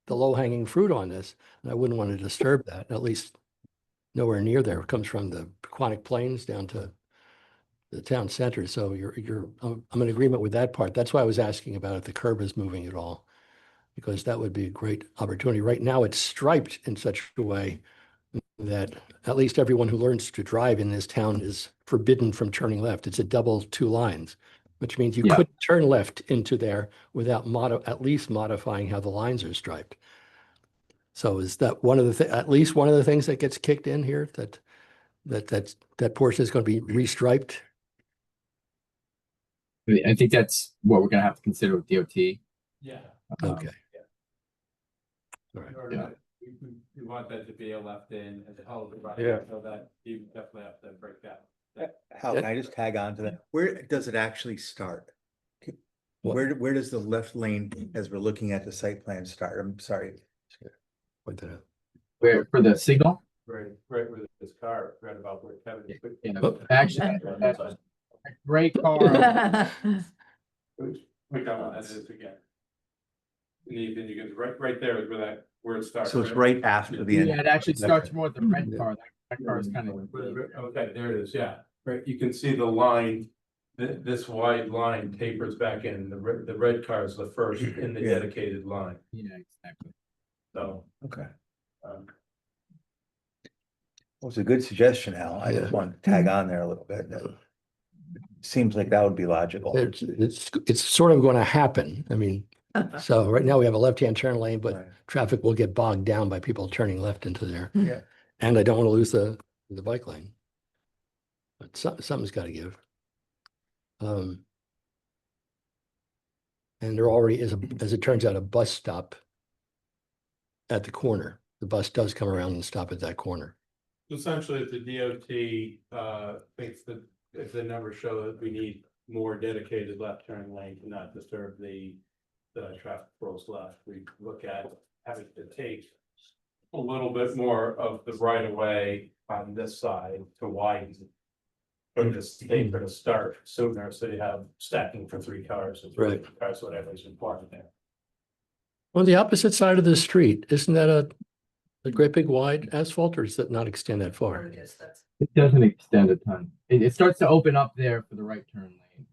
[SPEAKER 5] the low hanging fruit on this. And I wouldn't want to disturb that, at least nowhere near there. It comes from the Quonic Plains down to the town center. So I'm in agreement with that part. That's why I was asking about if the curb is moving at all, because that would be a great opportunity. Right now, it's striped in such a way that at least everyone who learns to drive in this town is forbidden from turning left. It's a double two lines, which means you
[SPEAKER 10] Yeah.
[SPEAKER 5] could turn left into there without at least modifying how the lines are striped. So is that one of the at least one of the things that gets kicked in here that portion is going to be restriped?
[SPEAKER 10] I think that's what we're gonna have to consider with DOT.
[SPEAKER 7] Yeah.
[SPEAKER 5] Okay. All right.
[SPEAKER 10] Yeah.
[SPEAKER 7] We want that to be a left in as a hell of a right,
[SPEAKER 2] Yeah.
[SPEAKER 7] so that you definitely have to break that.
[SPEAKER 11] Hal, can I just tag on to that? Where does it actually start?
[SPEAKER 5] What?
[SPEAKER 11] Where does the left lane, as we're looking at the site plan, start? I'm sorry.
[SPEAKER 5] Point that out.
[SPEAKER 10] Where for the signal?
[SPEAKER 7] Right with this car, right about where Kevin.
[SPEAKER 10] Yeah,
[SPEAKER 5] Oh.
[SPEAKER 10] actually, that's a great car.
[SPEAKER 7] We got one, that is again. And you can, right there is where it starts.
[SPEAKER 11] So it's right after the
[SPEAKER 10] Yeah,
[SPEAKER 11] end.
[SPEAKER 10] it actually starts
[SPEAKER 11] Okay.
[SPEAKER 10] more with the red car. That car is kind of.
[SPEAKER 7] Okay, there it is, yeah, right, you can see the line, this wide line tapers back in, the red car is the first in the
[SPEAKER 11] Yeah.
[SPEAKER 7] dedicated line,
[SPEAKER 10] Yeah, exactly.
[SPEAKER 7] so.
[SPEAKER 11] Okay.
[SPEAKER 7] um,
[SPEAKER 11] Well, it's a good suggestion, Al. I just want to tag on there a little bit. That seems like that would be logical.
[SPEAKER 5] It's sort of going to happen. I mean, so right now we have a left-hand turn lane, but
[SPEAKER 11] Right.
[SPEAKER 5] traffic will get bogged down by people turning left into there.
[SPEAKER 11] Yeah.
[SPEAKER 5] And I don't want to lose the bike lane. But something's got to give. And there already is, as it turns out, a bus stop at the corner. The bus does come around and stop at that corner.
[SPEAKER 7] Essentially, if the DOT thinks that if the numbers show that we need more dedicated left turn lane to not disturb the traffic flows left, we look at having to take a little bit more of the right of way on this side to widen. For this paper to start sooner, so you have stacking for 3 cars or 3
[SPEAKER 5] Right.
[SPEAKER 7] cars, whatever is important there.
[SPEAKER 5] On the opposite side of the street, isn't that a great big wide asphalt, or does that not extend that far?
[SPEAKER 10] It doesn't extend a ton. It starts to open up there for the right turn lane.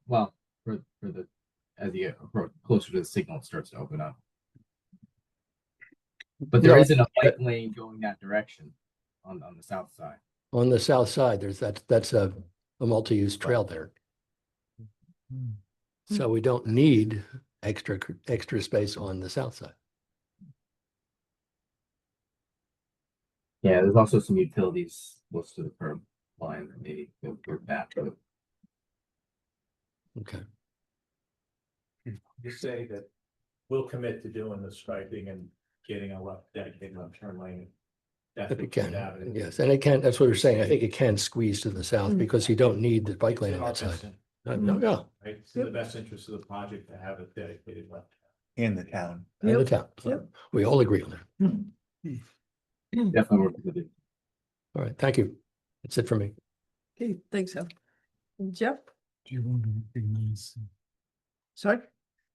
[SPEAKER 10] Well, for the as you get closer to the signal, it starts to open up. But there isn't a bike lane going that direction on the south side.
[SPEAKER 5] On the south side, that's a multi-use trail there. So we don't need extra space on the south side.
[SPEAKER 10] Yeah, there's also some utilities close to the curb line that maybe go back to.
[SPEAKER 5] Okay.
[SPEAKER 6] Just say that we'll commit to doing the striping and getting a dedicated left turn lane.
[SPEAKER 5] If it can, yes, and it can, that's what we're saying. I think it can squeeze to the south because you don't need the bike lane on that side. No, yeah,
[SPEAKER 6] Right, it's in the best interest of the project to have a dedicated left.
[SPEAKER 11] In the town.
[SPEAKER 5] in the town.
[SPEAKER 1] Yep.
[SPEAKER 5] We all agree on that.
[SPEAKER 10] Definitely work with it.
[SPEAKER 5] All right, thank you. That's it for me.
[SPEAKER 1] Okay, thanks, Al. Jeff?
[SPEAKER 2] Do you want to recognize?
[SPEAKER 1] Sorry?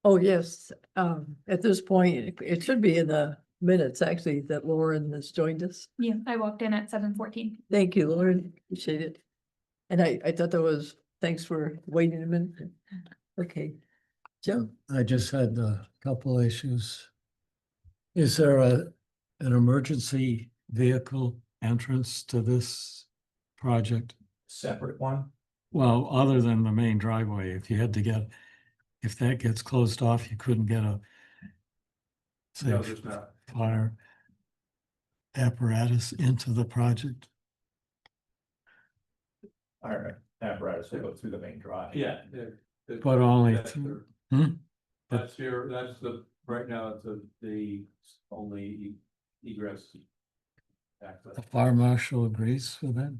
[SPEAKER 1] Oh, yes, at this point, it should be in the minutes, actually, that Lauren has joined us.
[SPEAKER 12] Yeah, I walked in at 7:14.
[SPEAKER 1] Thank you, Lauren, appreciate it. And I thought that was, thanks for waiting a minute. Okay, Joe?
[SPEAKER 2] I just had a couple issues. Is there an emergency vehicle entrance to this project?
[SPEAKER 6] Separate one?
[SPEAKER 2] Well, other than the main driveway, if you had to get, if that gets closed off, you couldn't get a say,
[SPEAKER 7] No, there's not.
[SPEAKER 2] fire apparatus into the project.
[SPEAKER 6] All right, apparatus to go through the main drive.
[SPEAKER 7] Yeah.
[SPEAKER 2] But only
[SPEAKER 7] That's
[SPEAKER 2] through-
[SPEAKER 7] That's right now, it's the only egress. Access.
[SPEAKER 2] The fire marshal agrees with that?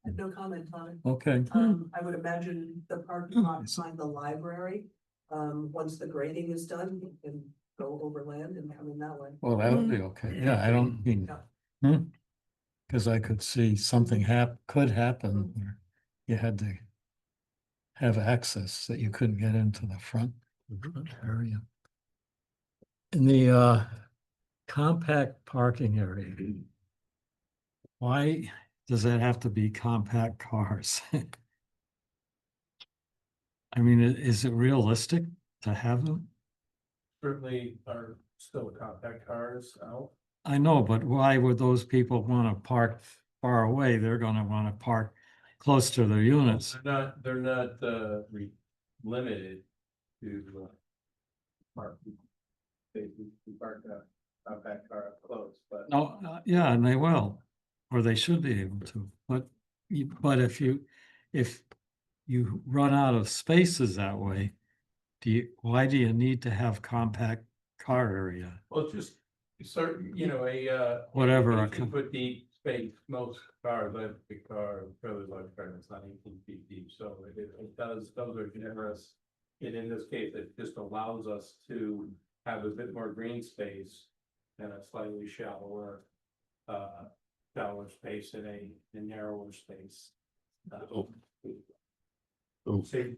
[SPEAKER 3] I have no comment on it.
[SPEAKER 2] Okay.
[SPEAKER 3] I would imagine the parking lot behind the library, once the grading is done, you can go overland and come in that way.
[SPEAKER 2] Well, that would be okay. Yeah, I don't mean. Cause I could see something could happen where you had to have access that you couldn't get into the front area. In the compact parking area, why does that have to be compact cars? I mean, is it realistic to have them?
[SPEAKER 7] Certainly are still compact cars out.
[SPEAKER 2] I know, but why would those people want to park far away? They're gonna want to park close to their units.
[SPEAKER 7] They're not limited to park. They park a compact car up close, but.
[SPEAKER 2] No, yeah, and they will, or they should be able to, but if you run out of spaces that way, why do you need to have compact car area?
[SPEAKER 7] Well, just certain,
[SPEAKER 2] Whatever,
[SPEAKER 7] a 18-foot deep space, most cars, I have a big car, fairly large car, it's not 18 feet deep, so it does, those are generous. And in this case, it just allows us to have a bit more green space and a slightly shallower space in a narrower space. Say,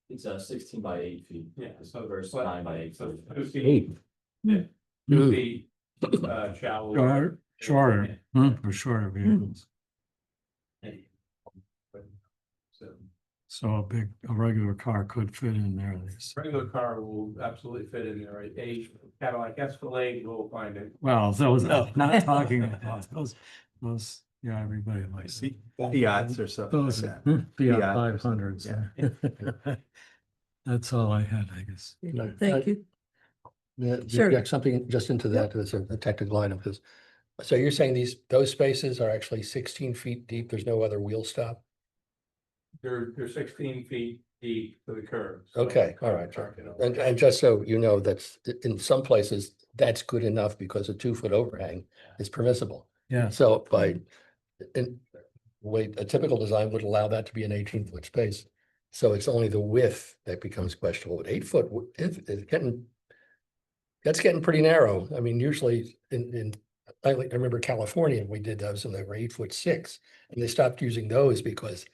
[SPEAKER 8] It's 16 by 8 feet.
[SPEAKER 7] yeah, so
[SPEAKER 8] Versus
[SPEAKER 7] but-
[SPEAKER 8] 9 by 8
[SPEAKER 7] so
[SPEAKER 8] feet.
[SPEAKER 7] 2 feet,
[SPEAKER 2] Eight.
[SPEAKER 7] yeah, 2 feet, shallower.
[SPEAKER 2] Shorter, for shorter vehicles. So a regular car could fit in there.
[SPEAKER 7] Regular car will absolutely fit in there, a Cadillac Escalade will find it.
[SPEAKER 2] Well, those, not talking about those, yeah, everybody likes it.
[SPEAKER 11] Fiats or something like
[SPEAKER 2] Those
[SPEAKER 11] that.
[SPEAKER 2] Fiat
[SPEAKER 11] Fiat.
[SPEAKER 2] 500s. That's all I had, I guess.
[SPEAKER 1] Thank you.
[SPEAKER 5] Yeah,
[SPEAKER 1] Sure.
[SPEAKER 5] yeah, something just into that, there's a technical line of this. So you're saying those spaces are actually 16 feet deep, there's no other wheel stop?
[SPEAKER 7] They're 16 feet deep to the curb. so
[SPEAKER 5] Okay, all right.
[SPEAKER 7] park it over.
[SPEAKER 5] And just so you know, that's, in some places, that's good enough because a 2-foot overhang is permissible.
[SPEAKER 2] Yeah,
[SPEAKER 5] So a typical design would allow that to be an 18-foot space. So it's only the width that becomes questionable. But 8 foot, that's getting pretty narrow. I mean, usually I remember California, we did those and they were 8'6", and they stopped using those because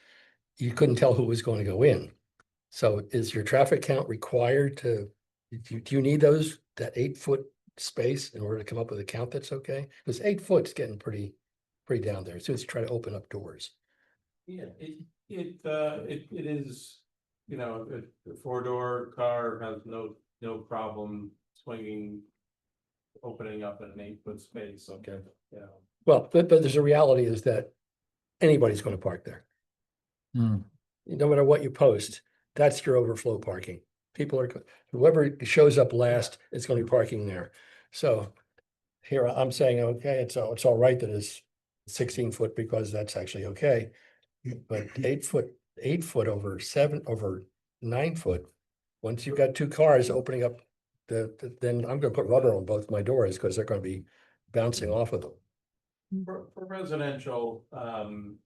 [SPEAKER 5] you couldn't tell who was going to go in. So is your traffic count required do you need that 8-foot space in order to come up with a count that's okay? Because 8 foot's getting pretty down there as soon as you try to open up doors.
[SPEAKER 7] Yeah, it is, a 4-door car has no problem swinging, opening up an 8-foot space.
[SPEAKER 5] Okay.
[SPEAKER 7] Yeah.
[SPEAKER 5] Well, but there's a reality is that anybody's going to park there.
[SPEAKER 2] Hmm.
[SPEAKER 5] No matter what you post, that's your overflow parking. Whoever shows up last is going to be parking there. So here I'm saying, okay, it's all right that it's 16 foot because that's actually okay. But 8 foot over 9 foot, once you've got 2 cars opening up then I'm gonna put rubber on both my doors because they're gonna be bouncing off of them.
[SPEAKER 7] For residential,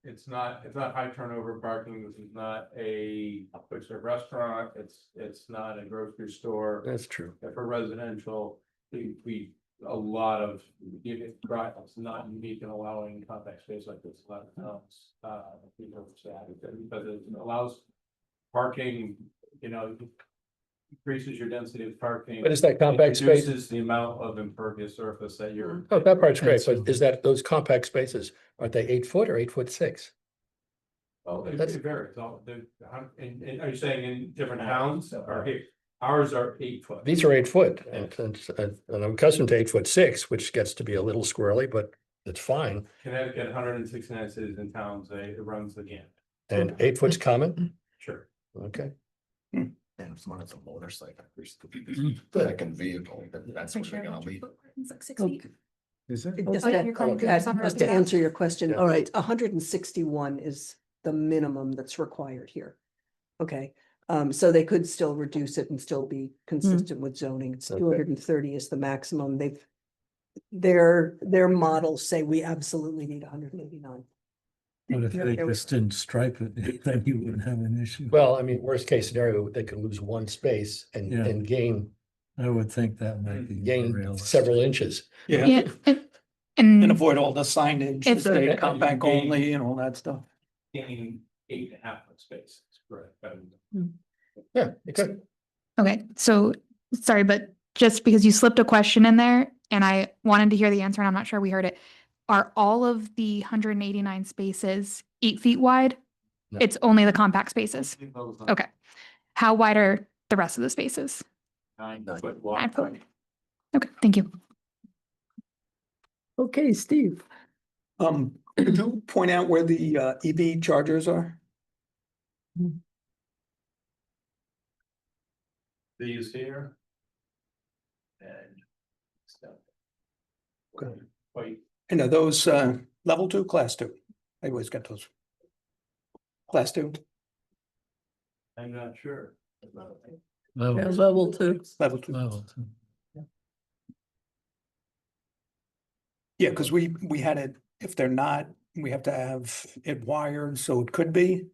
[SPEAKER 7] it's not high turnover parking. This is not a quick serve restaurant. It's not a grocery store.
[SPEAKER 5] That's true.
[SPEAKER 7] For residential, a lot of, it's not unique in allowing compact space like this. A lot of towns, because it allows parking, increases your density of parking.
[SPEAKER 5] But is that compact
[SPEAKER 7] It
[SPEAKER 5] space?
[SPEAKER 7] reduces the amount of impervious surface that you're.
[SPEAKER 5] Oh, that part's great,
[SPEAKER 2] That's-
[SPEAKER 5] but is that those compact spaces, are they 8 foot or 8'6"?
[SPEAKER 7] Oh, it
[SPEAKER 5] That's-
[SPEAKER 7] varies. And are you saying in different towns or here? Ours are 8 foot.
[SPEAKER 5] These are 8 foot and I'm accustomed to 8'6", which gets to be a little squirrely, but it's fine.
[SPEAKER 7] Connecticut, 169 cities and towns, it runs the gamut.
[SPEAKER 5] And 8 foot's common?
[SPEAKER 7] Sure.
[SPEAKER 5] Okay.
[SPEAKER 4] And if one is a motorcycle, there's the second vehicle, that's where they're gonna leave.
[SPEAKER 12] It's like 6
[SPEAKER 3] Okay.
[SPEAKER 12] feet.
[SPEAKER 11] Is it?
[SPEAKER 3] Just
[SPEAKER 12] Oh, yeah,
[SPEAKER 3] to-
[SPEAKER 12] you're calling
[SPEAKER 3] just
[SPEAKER 12] for
[SPEAKER 3] just to answer your question,
[SPEAKER 5] Yeah.
[SPEAKER 3] all right, 161 is the minimum that's required here. Okay, so they could still reduce it and still be consistent with zoning. It's
[SPEAKER 5] Okay.
[SPEAKER 3] 230 is the maximum. Their models say we absolutely need 189.
[SPEAKER 2] But if
[SPEAKER 3] Yeah,
[SPEAKER 2] they
[SPEAKER 3] there we-
[SPEAKER 2] just didn't stripe it, then you wouldn't have an issue.
[SPEAKER 5] Well, I mean, worst case scenario, they could lose one space and,
[SPEAKER 2] Yeah.
[SPEAKER 5] and gain
[SPEAKER 2] I would think that might be realistic.
[SPEAKER 5] several inches.
[SPEAKER 12] Yeah.
[SPEAKER 13] And avoid all the signage,
[SPEAKER 12] If-
[SPEAKER 13] the compact only and all that stuff.
[SPEAKER 7] Gaining 8.5 foot space. Correct.
[SPEAKER 5] Yeah, it could.
[SPEAKER 12] Okay, so sorry, but just because you slipped a question in there and I wanted to hear the answer and I'm not sure we heard it. Are all of the 189 spaces 8 feet wide?
[SPEAKER 5] No.
[SPEAKER 12] It's only the compact spaces. Okay. How wide are the rest of the spaces?
[SPEAKER 7] 9 foot
[SPEAKER 12] 9 foot.
[SPEAKER 7] wide.
[SPEAKER 12] Okay, thank you.
[SPEAKER 1] Okay, Steve.
[SPEAKER 13] Could you point out where the EV chargers are?
[SPEAKER 7] These here. And. stuff.
[SPEAKER 13] Okay.
[SPEAKER 7] Wait,
[SPEAKER 13] And are those level 2, class 2? I always get those. Class 2,
[SPEAKER 7] I'm not sure.
[SPEAKER 1] Yeah,
[SPEAKER 2] Level,
[SPEAKER 1] level 2.
[SPEAKER 13] level 2.
[SPEAKER 2] level two.
[SPEAKER 13] Yeah, because we had it, if they're not, we have to have it wired, so it could be.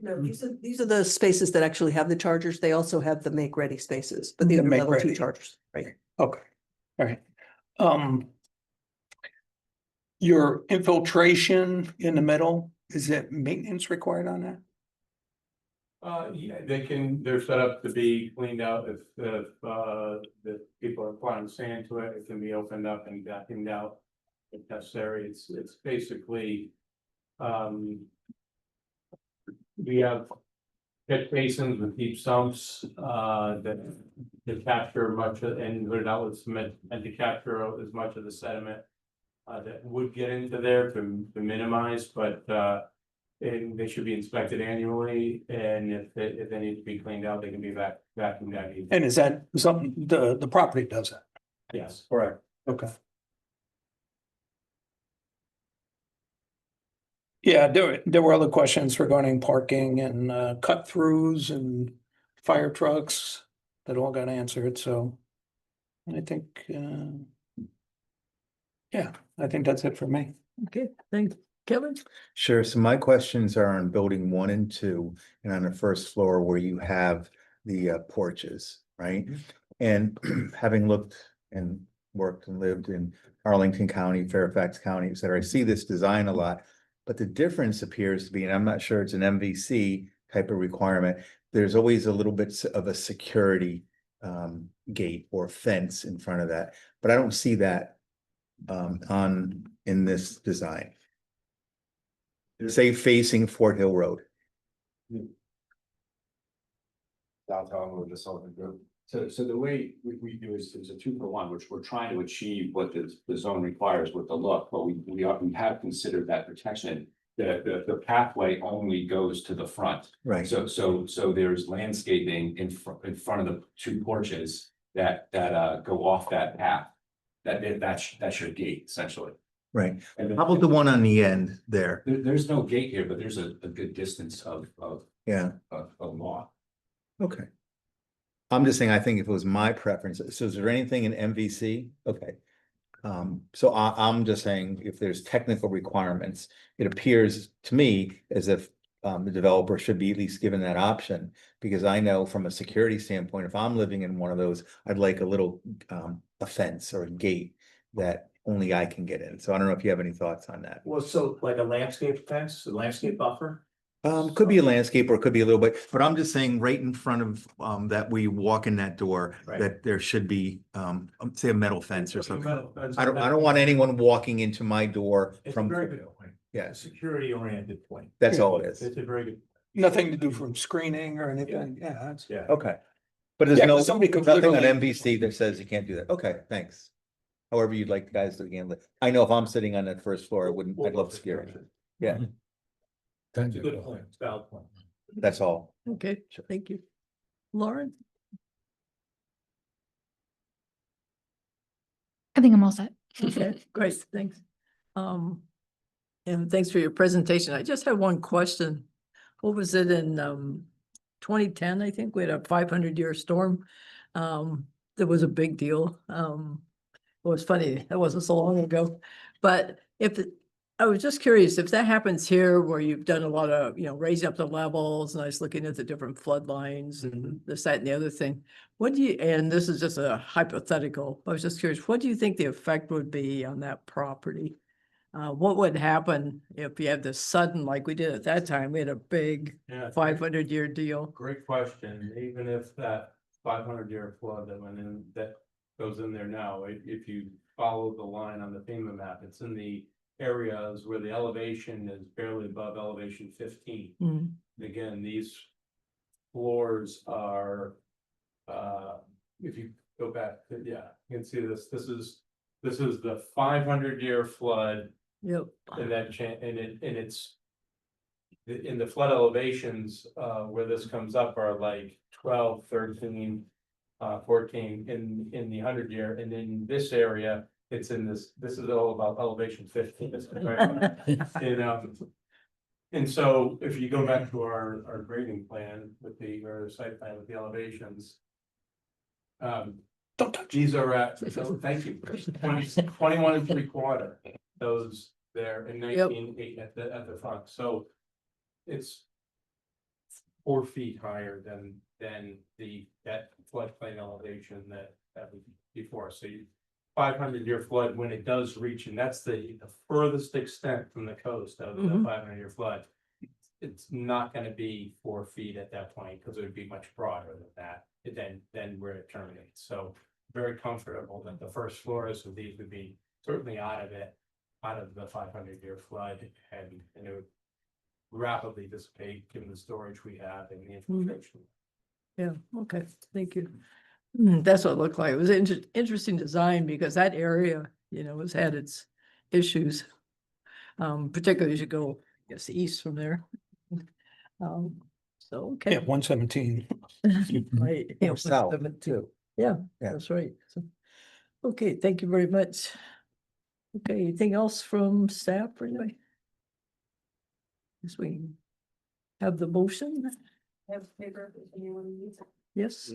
[SPEAKER 3] No, these are the spaces that actually have the chargers. They also have the make-ready spaces, but these
[SPEAKER 13] The
[SPEAKER 3] are level 2
[SPEAKER 13] make-ready.
[SPEAKER 3] chargers, right?
[SPEAKER 13] Okay, all right. Your infiltration in the middle, is it maintenance required on that?
[SPEAKER 7] Yeah, they're set up to be cleaned out if the people are applying sand to it, it can be opened up and vacuumed out. If necessary, it's basically, we have catch basins with deep sumps, that capture much of, and put it out with cement and to capture as much of the sediment. That would get into there to minimize, but, and they should be inspected annually, and if they need to be cleaned out, they can be vacuumed out.
[SPEAKER 13] And is that something, the property does that?
[SPEAKER 7] Yes.
[SPEAKER 13] Correct. Okay. Yeah, there were other questions regarding parking and cut throughs and fire trucks that all got answered, so. I think, yeah, I think that's it for me.
[SPEAKER 1] Okay, thanks. Kevin?
[SPEAKER 11] Sure. So my questions are on building 1 and 2 and on the first floor where you have the porches, right? And having looked and worked and lived in Arlington County, Fairfax County, et cetera, I see this design a lot. But the difference appears to be, and I'm not sure it's an MVC type of requirement, there's always a little bit of a security gate or fence in front of that. But I don't see that in this design. Say facing Fort Hill Road.
[SPEAKER 9] Downtown or the Sullivan Group. So the way we do is a 2-for-1, which we're trying to achieve what the zone requires with the look, but we have considered that protection. The pathway only goes to the front.
[SPEAKER 11] Right.
[SPEAKER 9] So there's landscaping in front of the 2 porches that go off that path. That's your gate essentially.
[SPEAKER 11] Right.
[SPEAKER 9] And
[SPEAKER 11] How about the one on the end there?
[SPEAKER 9] there's no gate here, but there's a good distance of
[SPEAKER 11] Yeah,
[SPEAKER 9] lawn.
[SPEAKER 11] okay. I'm just saying, I think if it was my preference, so is there anything in MVC? Okay. So I'm just saying, if there's technical requirements, it appears to me as if the developer should be at least given that option. Because I know from a security standpoint, if I'm living in one of those, I'd like a little a fence or a gate that only I can get in. So I don't know if you have any thoughts on that.
[SPEAKER 6] Well, so like a landscape fence, a landscape buffer?
[SPEAKER 11] Could be a landscape or it could be a little bit, but I'm just saying right in front of that we walk in that door,
[SPEAKER 6] Right.
[SPEAKER 11] that there should be say a metal fence or something.
[SPEAKER 6] It's
[SPEAKER 11] I don't want anyone walking into my door
[SPEAKER 6] a
[SPEAKER 11] from,
[SPEAKER 6] very good point. A
[SPEAKER 11] yes,
[SPEAKER 6] security oriented point.
[SPEAKER 11] that's all it is.
[SPEAKER 6] It's a very good.
[SPEAKER 13] Nothing to do from screening or anything, yeah, that's.
[SPEAKER 6] Yeah.
[SPEAKER 11] Okay. But there's
[SPEAKER 13] Yeah,
[SPEAKER 11] no,
[SPEAKER 13] 'cause somebody could
[SPEAKER 11] nothing on
[SPEAKER 13] literally-
[SPEAKER 11] MVC that says you can't do that. Okay, thanks. however you'd like guys to handle it. I know if I'm sitting on that first floor, I'd love security. Yeah,
[SPEAKER 6] It's a good point, it's a valid point.
[SPEAKER 11] that's all.
[SPEAKER 1] Okay, thank you. Lauren?
[SPEAKER 12] I think I'm all set.
[SPEAKER 1] Okay, great, thanks. And thanks for your presentation. I just have one question. What was it in 2010, I think, we had a 500-year storm. That was a big deal. It was funny, that wasn't so long ago. But I was just curious, if that happens here where you've done a lot of, raising up the levels, and I was looking at the different flood lines and this, that, and the other thing. And this is just a hypothetical, I was just curious, what do you think the effect would be on that property? What would happen if you had this sudden, like we did at that time, we had a big
[SPEAKER 7] Yeah,
[SPEAKER 1] 500-year deal?
[SPEAKER 7] great question. Even if that 500-year flood that went in, that goes in there now, if you follow the line on the FEMA map, it's in the areas where the elevation is barely above elevation 15.
[SPEAKER 1] Mhm.
[SPEAKER 7] Again, these floors are, if you go back, you can see this is the 500-year flood.
[SPEAKER 1] Yep.
[SPEAKER 7] And that it's in the flood elevations, where this comes up are like 12, 13, 14 in the 100-year, and in this area, it's in this is all about elevation 15. And so if you go back to our grading plan with or site plan with the elevations.
[SPEAKER 13] Don't touch.
[SPEAKER 7] These are at, thank you, 21 3/4, those there in 19.8 at the front, so it's 4 feet higher than that floodplain elevation that was before, so 500-year flood when it does reach, and that's the furthest extent from the coast of the 500-year flood. It's not going to be 4 feet at that point because it would be much broader than that, than where it terminates. So very comfortable that the first floors of these would be certainly out of the 500-year flood, and it would rapidly dissipate given the storage we have and the infiltration.
[SPEAKER 1] Yeah, okay, thank you. That's what it looked like. It was an interesting design because that area, has had its issues. Particularly as you go, I guess, east from there. So, okay.
[SPEAKER 13] Yeah, 117.
[SPEAKER 1] Right. Yeah,
[SPEAKER 11] Or south
[SPEAKER 1] 117.
[SPEAKER 11] too.
[SPEAKER 1] Yeah,
[SPEAKER 11] Yeah.
[SPEAKER 1] that's right. So, okay, thank you very much. Okay, anything else from staff or anybody? Yes, we have the motion. Have paper if anyone needs it. Yes.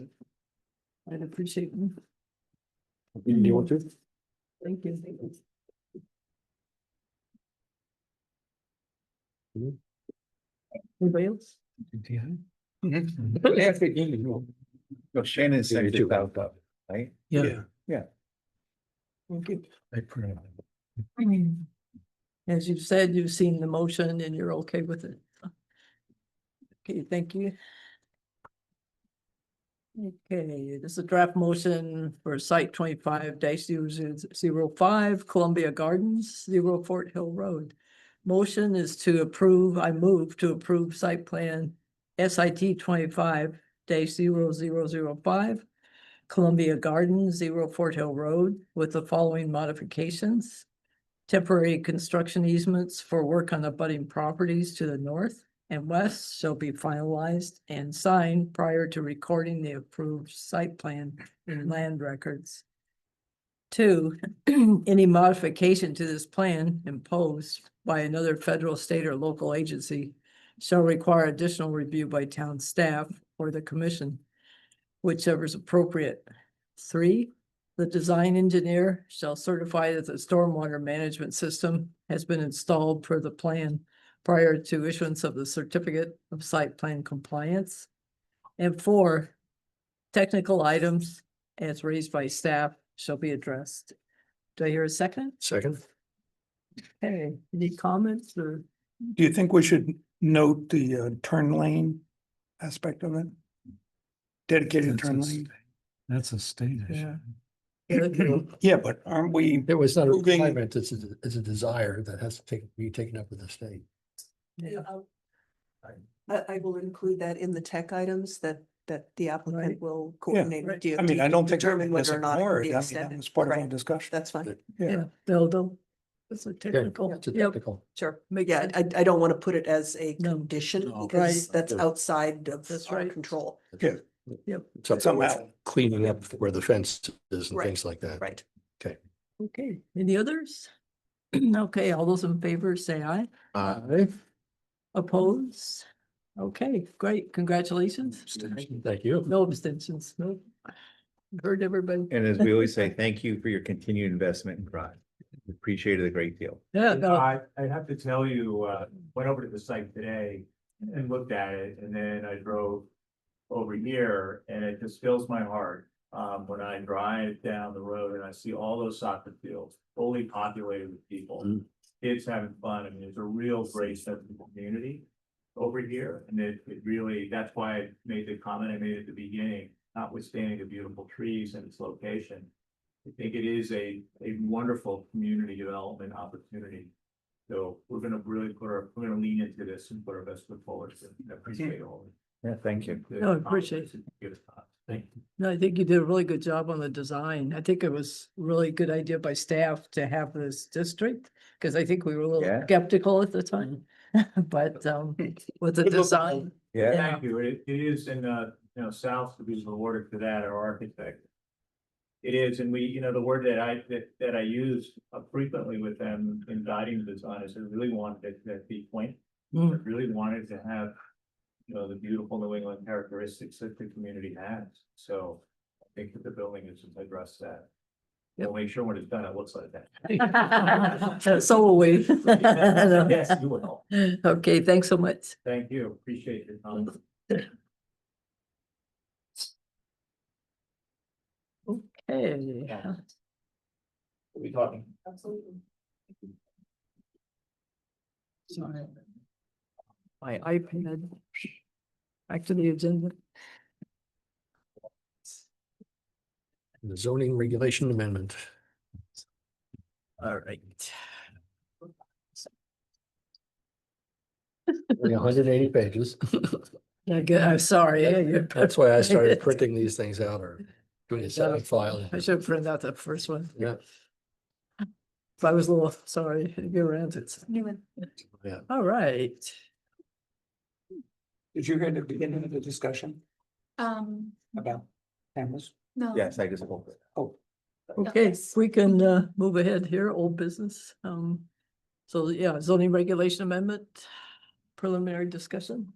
[SPEAKER 1] I'd appreciate it.
[SPEAKER 5] Do you want to?
[SPEAKER 1] Thank you. Anybody else?
[SPEAKER 11] No, Shannon sent it out, right?
[SPEAKER 13] Yeah.
[SPEAKER 1] Thank you.
[SPEAKER 2] They printed
[SPEAKER 1] As you've said, you've seen the motion and you're okay with it. Okay, thank you. Okay, this is a draft motion for site 25-005 Columbia Gardens, 0 Fort Hill Road. Motion is to approve, I move to approve site plan SIT 25-0005 Columbia Gardens, 0 Fort Hill Road with the following modifications. Temporary construction easements for work on abutting properties to the north and west shall be finalized and signed prior to recording the approved site plan in land records. 2, any modification to this plan imposed by another federal, state, or local agency shall require additional review by town staff or the commission, whichever is appropriate. 3, the design engineer shall certify that the stormwater management system has been installed per the plan prior to issuance of the certificate of site plan compliance. And 4, technical items as raised by staff shall be addressed. Do I hear a second?
[SPEAKER 5] Second.
[SPEAKER 1] Okay, any comments or?
[SPEAKER 13] Do you think we should note the turn lane aspect of it? Dedicated turn lane?
[SPEAKER 2] That's a state
[SPEAKER 1] Yeah.
[SPEAKER 2] issue.
[SPEAKER 13] Yeah, but aren't we?
[SPEAKER 5] It was not a
[SPEAKER 13] Moving-
[SPEAKER 5] requirement, it's a desire that has to be taken up with the state.
[SPEAKER 3] I will include that in the tech items that that the
[SPEAKER 1] Right.
[SPEAKER 3] applicant will coordinate with DOT.
[SPEAKER 13] I mean, I don't
[SPEAKER 3] to
[SPEAKER 13] think
[SPEAKER 3] determine
[SPEAKER 13] that's
[SPEAKER 3] whether or not it
[SPEAKER 13] ignored.
[SPEAKER 3] can be
[SPEAKER 13] I mean,
[SPEAKER 3] extended.
[SPEAKER 13] that was part of our
[SPEAKER 3] Right.
[SPEAKER 13] discussion.
[SPEAKER 3] That's fine.
[SPEAKER 1] Yeah, they'll, it's a
[SPEAKER 5] Okay,
[SPEAKER 1] technical,
[SPEAKER 5] it's a
[SPEAKER 1] yep,
[SPEAKER 5] technical.
[SPEAKER 3] Sure. But yeah, I don't want to put it as a
[SPEAKER 1] No.
[SPEAKER 3] condition
[SPEAKER 13] No.
[SPEAKER 3] because
[SPEAKER 1] Right.
[SPEAKER 3] that's
[SPEAKER 5] Yeah.
[SPEAKER 3] outside of
[SPEAKER 1] That's
[SPEAKER 3] our
[SPEAKER 1] right.
[SPEAKER 3] control.
[SPEAKER 13] Yeah.
[SPEAKER 1] yep,
[SPEAKER 5] It's up to
[SPEAKER 13] Somehow.
[SPEAKER 5] cleaning up where the fence is and
[SPEAKER 3] Right,
[SPEAKER 5] things like that.
[SPEAKER 3] Right.
[SPEAKER 1] okay, any others? Okay, all those in favor say aye.
[SPEAKER 5] Aye.
[SPEAKER 1] Opposed? Okay, great, congratulations.
[SPEAKER 5] Thank you.
[SPEAKER 1] No abstentions, no. Heard everybody.
[SPEAKER 11] And as we always say, thank you for your continued investment in Groton. We appreciate it a great deal.
[SPEAKER 1] Yeah, no,
[SPEAKER 6] I have to tell you, went over to the site today and looked at it, and then I drove over here, and it just fills my heart. When I drive down the road and I see all those soccer fields fully populated with people, kids having fun. I mean, there's a real great sense of community over here, and it really, that's why I made the comment I made at the beginning, notwithstanding the beautiful trees and its location. I think it is a wonderful community development opportunity. So we're gonna really we're gonna lean into this and put our best foot forward. I appreciate all
[SPEAKER 11] Yeah, thank you.
[SPEAKER 6] the.
[SPEAKER 1] No, I appreciate
[SPEAKER 6] it. Thank you.
[SPEAKER 1] no, I think you did a really good job on the design. I think it was really good idea by staff to have this district, because I think we were a little
[SPEAKER 11] Yeah.
[SPEAKER 1] skeptical at the time. But with the
[SPEAKER 13] Good looking.
[SPEAKER 1] design,
[SPEAKER 11] Yeah,
[SPEAKER 1] Yeah.
[SPEAKER 6] Thank you. It is in, South to be rewarded for that, our architect. It is, and we, the word that I use frequently with them in guiding the design is I really wanted it to be quaint. I
[SPEAKER 1] Mm.
[SPEAKER 6] really wanted to have, the beautiful New England characteristics that the community has. So I think that the building is addressed that. We'll make sure when it's done, it looks like that.
[SPEAKER 1] So will we.
[SPEAKER 6] Yes, you will.
[SPEAKER 1] Okay, thanks so much.
[SPEAKER 6] Thank you. Appreciate your time.
[SPEAKER 1] Okay.
[SPEAKER 6] We'll be talking.
[SPEAKER 3] Absolutely.
[SPEAKER 1] Sorry. My iPad. Back to the agenda.
[SPEAKER 5] The zoning regulation amendment.
[SPEAKER 1] All right.
[SPEAKER 5] Only 180 pages.
[SPEAKER 1] I'm sorry. Yeah, you're-
[SPEAKER 5] That's why I started printing these things out or doing a separate file.
[SPEAKER 1] I should print out the first one.
[SPEAKER 5] Yeah,
[SPEAKER 1] If I was a little, sorry, to get around it.
[SPEAKER 5] yeah.
[SPEAKER 1] All right.
[SPEAKER 13] Did you hear the beginning of the discussion about cameras?
[SPEAKER 12] No.
[SPEAKER 11] yes, I just hope.
[SPEAKER 13] Oh,
[SPEAKER 1] Okay,
[SPEAKER 12] Yes.
[SPEAKER 1] we can move ahead here, old business. So yeah, zoning regulation amendment, preliminary discussion.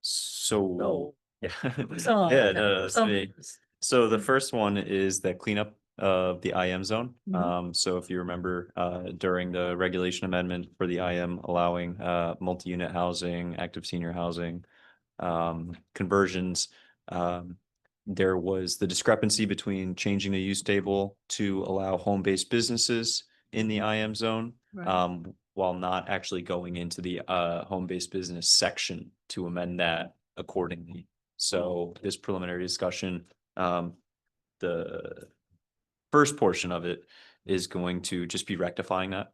[SPEAKER 14] So,
[SPEAKER 1] No.
[SPEAKER 14] yeah,
[SPEAKER 1] Some-
[SPEAKER 14] yeah, no, that's
[SPEAKER 1] some-
[SPEAKER 14] me. So the first one is the cleanup of the IM zone.
[SPEAKER 1] Mhm.
[SPEAKER 14] So if you remember, during the regulation amendment for the IM allowing, multi-unit housing, active senior housing, conversions, there was the discrepancy between changing the use table to allow home-based businesses in the IM zone,
[SPEAKER 1] Right.
[SPEAKER 14] while not actually going into the, home-based business section to amend that accordingly. So this preliminary discussion, the first portion of it is going to just be rectifying that.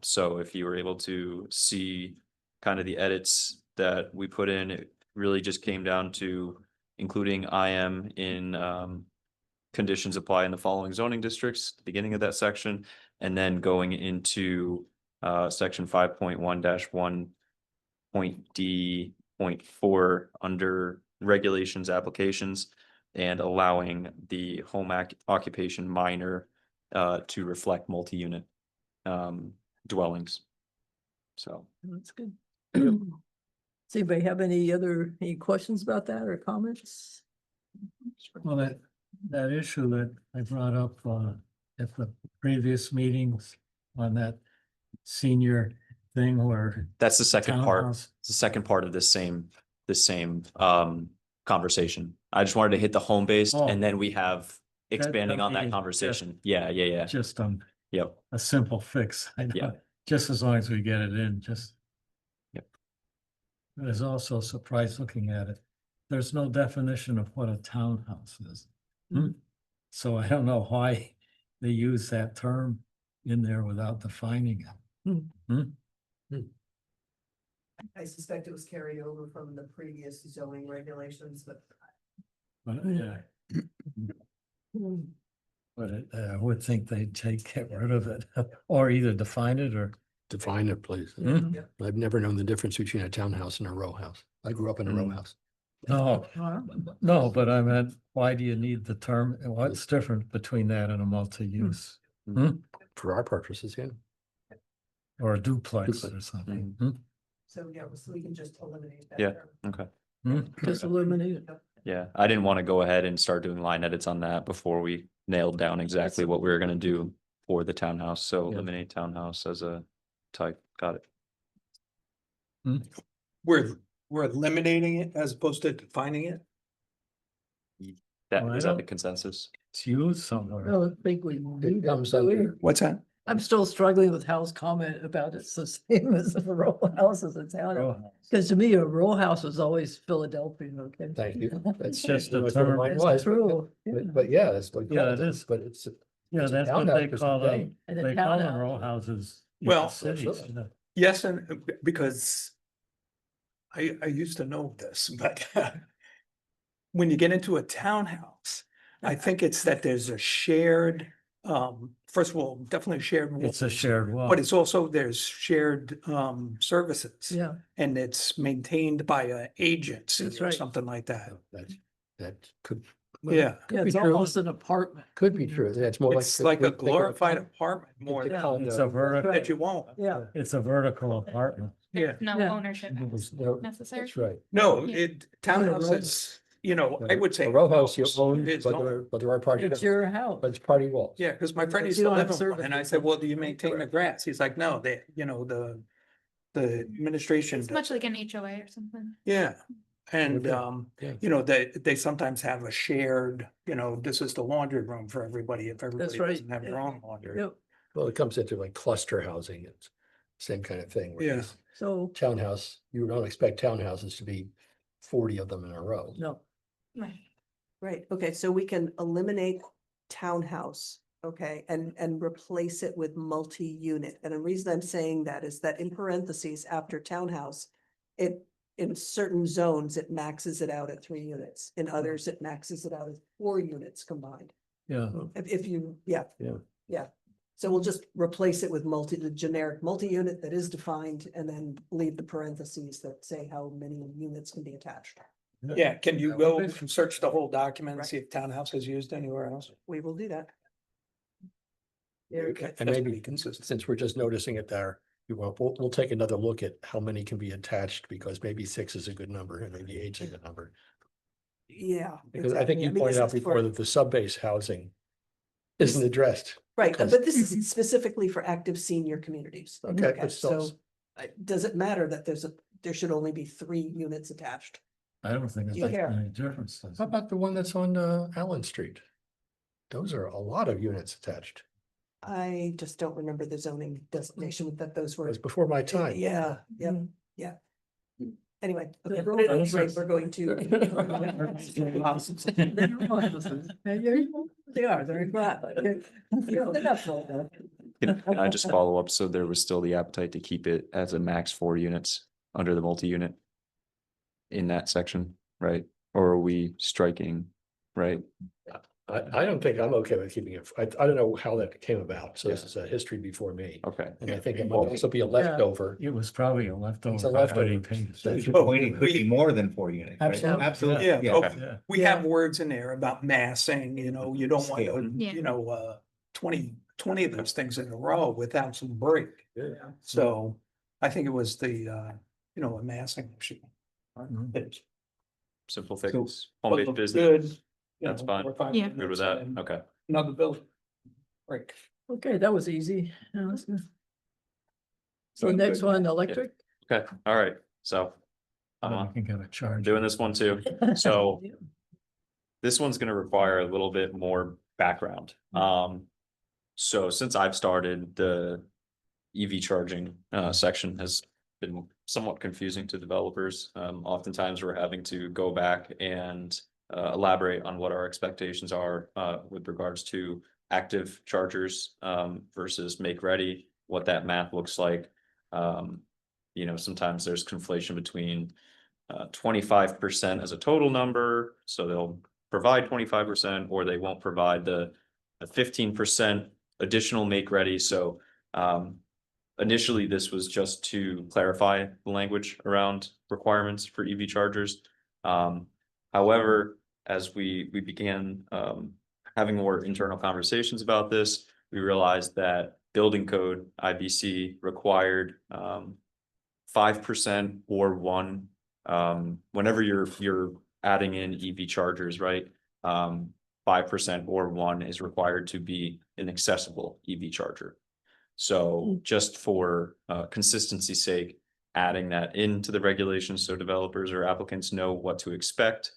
[SPEAKER 14] So if you were able to see kind of the edits that we put in, it really just came down to including IM in conditions apply in the following zoning districts, the beginning of that section, and then going into section 5.1-1.d.4 under regulations applications and allowing the home occupation minor to reflect multi-unit dwellings. So.
[SPEAKER 1] That's good. Does anybody have any questions about that or comments?
[SPEAKER 2] Well, that issue that I brought up at the previous meetings on that senior thing where
[SPEAKER 14] That's the second part.
[SPEAKER 2] townhouse,
[SPEAKER 14] It's the second part of the same conversation. I just wanted to hit the home based
[SPEAKER 2] Oh.
[SPEAKER 14] and then we have expanding
[SPEAKER 2] that
[SPEAKER 14] on that
[SPEAKER 2] means
[SPEAKER 14] conversation. Yeah.
[SPEAKER 2] just
[SPEAKER 14] Yep.
[SPEAKER 2] a simple fix. I know,
[SPEAKER 14] Yeah.
[SPEAKER 2] just as long as we get it in, just.
[SPEAKER 14] Yep.
[SPEAKER 2] I was also surprised looking at it. There's no definition of what a townhouse is. So I don't know why they use that term in there without defining it.
[SPEAKER 3] I suspect it was carried over from the previous zoning regulations, but.
[SPEAKER 2] Yeah. But I would think they'd get rid of it, or either define it or.
[SPEAKER 5] Define it, please.
[SPEAKER 2] Hmm?
[SPEAKER 5] I've never known the difference between a townhouse and a row house. I grew up in a row
[SPEAKER 4] Mm.
[SPEAKER 5] house.
[SPEAKER 2] No, no, but I meant, why do you need the term, what's different between that and a multi-use?
[SPEAKER 5] For our purposes, yeah.
[SPEAKER 2] Or a duplex
[SPEAKER 5] Duplex.
[SPEAKER 2] or something? Hmm?
[SPEAKER 3] So, yeah, so we can just eliminate that.
[SPEAKER 14] Yeah.
[SPEAKER 3] term.
[SPEAKER 14] Okay.
[SPEAKER 2] Hmm?
[SPEAKER 1] Just eliminate it.
[SPEAKER 14] Yeah, I didn't want to go ahead and start doing line edits on that before we nailed down exactly what we were gonna do for the townhouse, so
[SPEAKER 5] Yeah.
[SPEAKER 14] eliminate townhouse as a type, got it.
[SPEAKER 13] We're eliminating it as opposed to defining it?
[SPEAKER 14] That,
[SPEAKER 2] Well, I
[SPEAKER 14] is that the
[SPEAKER 2] don't-
[SPEAKER 14] consensus?
[SPEAKER 2] It's used somewhere.
[SPEAKER 1] I don't think we do
[SPEAKER 5] It
[SPEAKER 1] that,
[SPEAKER 5] comes
[SPEAKER 1] do we?
[SPEAKER 5] under,
[SPEAKER 13] What's that?
[SPEAKER 1] I'm still struggling with Hal's comment about it's the same as a row house as a town.
[SPEAKER 2] Row
[SPEAKER 1] Because to me, a row house was always Philadelphia, okay?
[SPEAKER 5] thank you.
[SPEAKER 2] It's just a
[SPEAKER 5] That's what
[SPEAKER 2] term.
[SPEAKER 5] mine
[SPEAKER 1] It's
[SPEAKER 5] was,
[SPEAKER 1] true.
[SPEAKER 5] but yeah, that's what.
[SPEAKER 2] Yeah,
[SPEAKER 5] called
[SPEAKER 2] it is.
[SPEAKER 5] But it's.
[SPEAKER 2] Yeah,
[SPEAKER 5] it's a
[SPEAKER 2] that's what
[SPEAKER 5] townhouse
[SPEAKER 2] they
[SPEAKER 5] because
[SPEAKER 2] call
[SPEAKER 5] today-
[SPEAKER 2] them.
[SPEAKER 1] And a
[SPEAKER 2] They call them
[SPEAKER 1] townhouse.
[SPEAKER 2] row houses. in
[SPEAKER 13] Well,
[SPEAKER 2] cities,
[SPEAKER 5] absolutely.
[SPEAKER 2] you know.
[SPEAKER 13] Yes, and because I used to know this, but when you get into a townhouse, I think it's that there's a shared, first of all, definitely shared.
[SPEAKER 2] It's a
[SPEAKER 13] walls,
[SPEAKER 2] shared wall.
[SPEAKER 13] But it's also, there's shared services.
[SPEAKER 1] Yeah,
[SPEAKER 13] And it's maintained by an agency
[SPEAKER 1] That's
[SPEAKER 13] or
[SPEAKER 1] right.
[SPEAKER 13] something like that.
[SPEAKER 5] That could. well,
[SPEAKER 13] Yeah,
[SPEAKER 5] could
[SPEAKER 1] yeah,
[SPEAKER 5] be
[SPEAKER 1] it's
[SPEAKER 5] true.
[SPEAKER 1] almost an apartment.
[SPEAKER 5] Could be true. That's more like.
[SPEAKER 13] it's like a glorified apartment more
[SPEAKER 5] It's a
[SPEAKER 13] than
[SPEAKER 5] condo.
[SPEAKER 2] It's a vertical,
[SPEAKER 13] that you won't.
[SPEAKER 1] Yeah,
[SPEAKER 2] it's a vertical apartment.
[SPEAKER 13] Yeah.
[SPEAKER 12] No
[SPEAKER 1] Yeah.
[SPEAKER 12] ownership
[SPEAKER 5] There's no-
[SPEAKER 12] necessary.
[SPEAKER 5] That's right.
[SPEAKER 13] No,
[SPEAKER 12] Yeah.
[SPEAKER 13] it, townhouses, you know, I would say.
[SPEAKER 5] A row house you
[SPEAKER 13] house
[SPEAKER 5] own,
[SPEAKER 13] is
[SPEAKER 5] but
[SPEAKER 13] owned.
[SPEAKER 5] there are party,
[SPEAKER 1] it's your house.
[SPEAKER 5] but it's party walls.
[SPEAKER 13] Yeah, because my friend
[SPEAKER 1] But
[SPEAKER 13] used
[SPEAKER 1] you
[SPEAKER 13] to
[SPEAKER 1] don't have
[SPEAKER 13] live in one, and I
[SPEAKER 1] services.
[SPEAKER 13] said, well, do you maintain the grass? He's like, no, they, you know, the administration.
[SPEAKER 12] It's
[SPEAKER 13] does
[SPEAKER 12] much like
[SPEAKER 13] that."
[SPEAKER 12] an HOA or something.
[SPEAKER 13] Yeah, and,
[SPEAKER 5] Okay. Yeah.
[SPEAKER 13] you know, they sometimes have a shared, you know, this is the laundry room for everybody, if everybody
[SPEAKER 1] right.
[SPEAKER 13] doesn't have their own laundry.
[SPEAKER 1] Yep,
[SPEAKER 5] Well, it comes into like cluster housing. It's same kind of thing.
[SPEAKER 13] Yeah.
[SPEAKER 5] whereas
[SPEAKER 1] so,
[SPEAKER 5] Townhouse, you don't expect townhouses to be 40 of them in a row.
[SPEAKER 1] no,
[SPEAKER 12] Right.
[SPEAKER 3] Right, okay, so we can eliminate townhouse, okay, and replace it with multi-unit. And the reason I'm saying that is that in parentheses after townhouse, it, in certain zones, it maxes it out at 3 units. In others, it maxes it out at 4 units combined.
[SPEAKER 2] Yeah,
[SPEAKER 3] If you, yeah.
[SPEAKER 5] Yeah.
[SPEAKER 3] Yeah, so we'll just replace it with the generic multi-unit that is defined, and then leave the parentheses that say how many units can be attached.
[SPEAKER 13] Yeah, can you go and search the whole document and see if townhouse is used anywhere else?
[SPEAKER 3] We will do that.
[SPEAKER 13] Okay,
[SPEAKER 5] And
[SPEAKER 13] that's
[SPEAKER 5] maybe
[SPEAKER 13] pretty consistent.
[SPEAKER 5] since we're just noticing it there, we'll take another look at how many can be attached because maybe 6 is a good number and maybe 8 is a good number.
[SPEAKER 3] Yeah.
[SPEAKER 5] Because I think
[SPEAKER 3] exactly.
[SPEAKER 5] you
[SPEAKER 3] mean,
[SPEAKER 5] pointed
[SPEAKER 3] this
[SPEAKER 5] out
[SPEAKER 3] is
[SPEAKER 5] before
[SPEAKER 3] for-
[SPEAKER 5] that the sub-base housing isn't addressed.
[SPEAKER 3] Right,
[SPEAKER 5] because-
[SPEAKER 3] but this is specifically for active senior communities.
[SPEAKER 5] Okay, but still-
[SPEAKER 3] So does it matter that there should only be 3 units attached?
[SPEAKER 2] I don't think it
[SPEAKER 3] You
[SPEAKER 2] makes
[SPEAKER 3] care.
[SPEAKER 2] any difference. does
[SPEAKER 5] How
[SPEAKER 2] it?
[SPEAKER 5] about the one that's on Allen Street? Those are a lot of units attached.
[SPEAKER 3] I just don't remember the zoning designation that those
[SPEAKER 5] It
[SPEAKER 3] were.
[SPEAKER 5] was before my time.
[SPEAKER 3] Yeah, yeah,
[SPEAKER 1] Mhm.
[SPEAKER 3] yeah. Anyway,
[SPEAKER 1] The
[SPEAKER 3] okay,
[SPEAKER 1] row
[SPEAKER 3] great,
[SPEAKER 1] houses.
[SPEAKER 3] we're going to.
[SPEAKER 1] They are, they're flat.
[SPEAKER 14] Can I just follow up? So there was still the appetite to keep it as a max 4 units under the multi-unit in that section, right? Or are we striking, right?
[SPEAKER 5] I don't think I'm okay with keeping it. I don't know how that came about. So this is a history before me.
[SPEAKER 14] Okay.
[SPEAKER 5] And I think it might also be a leftover.
[SPEAKER 2] It was probably a leftover.
[SPEAKER 5] It's a
[SPEAKER 2] by
[SPEAKER 5] leftover.
[SPEAKER 2] Eileen Page.
[SPEAKER 11] That's your point, it could be more than 4 units. right?
[SPEAKER 1] Absolutely.
[SPEAKER 11] Absolutely.
[SPEAKER 13] Yeah,
[SPEAKER 11] Yeah.
[SPEAKER 13] oh,
[SPEAKER 2] Yeah.
[SPEAKER 13] we have words in there about massing, you know, you don't want,
[SPEAKER 11] Scale.
[SPEAKER 12] Yeah.
[SPEAKER 13] you know, 20 of those things in a row without some break.
[SPEAKER 5] Yeah.
[SPEAKER 13] So I think it was the, you know, a massing issue.
[SPEAKER 14] Simple
[SPEAKER 13] So,
[SPEAKER 14] things,
[SPEAKER 13] but
[SPEAKER 14] home-based
[SPEAKER 13] looked
[SPEAKER 14] business.
[SPEAKER 13] good, you
[SPEAKER 14] That's
[SPEAKER 13] know,
[SPEAKER 14] fine.
[SPEAKER 13] 4 or 5
[SPEAKER 12] Yeah.
[SPEAKER 14] Good with
[SPEAKER 13] units
[SPEAKER 14] that?
[SPEAKER 13] and
[SPEAKER 14] Okay.
[SPEAKER 13] Another building. Break.
[SPEAKER 1] Okay, that was easy. Yeah, that's good. So next one, electric.
[SPEAKER 14] Okay, all right. So I'm
[SPEAKER 2] You can get a charge.
[SPEAKER 14] doing this one too. So this one's gonna require a little bit more background. So since I've started, the EV charging section has been somewhat confusing to developers. Oftentimes we're having to go back and elaborate on what our expectations are with regards to active chargers versus make ready, what that math looks like. sometimes there's conflation between 25% as a total number, so they'll provide 25%, or they won't provide the 15% additional make ready. So initially, this was just to clarify the language around requirements for EV chargers. However, as we began having more internal conversations about this, we realized that building code IBC required 5% or 1 whenever you're adding in EV chargers, right? 5% or 1 is required to be an accessible EV charger. So just for consistency's sake, adding that into the regulations so developers or applicants know what to expect.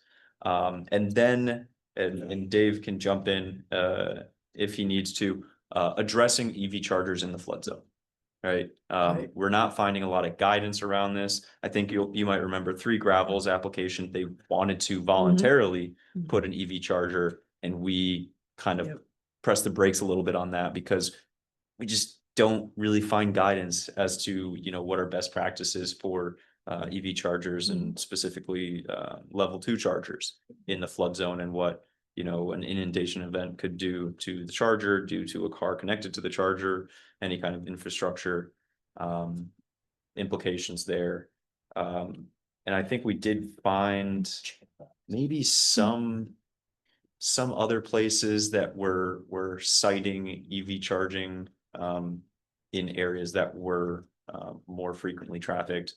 [SPEAKER 14] And then, and Dave can jump in if he needs to, addressing EV chargers in the flood zone. Right. We're not finding a lot of guidance around this. I think you might remember 3 Gravels application. They wanted to voluntarily put an EV charger, and we kind of pressed the brakes a little bit on that because we just don't really find guidance as to, what our best practices for EV chargers and specifically level 2 chargers in the flood zone, and what, an inundation event could do to the charger, due to a car connected to the charger, any kind of infrastructure implications there. And I think we did find maybe some other places that were citing EV charging in areas that were more frequently trafficked,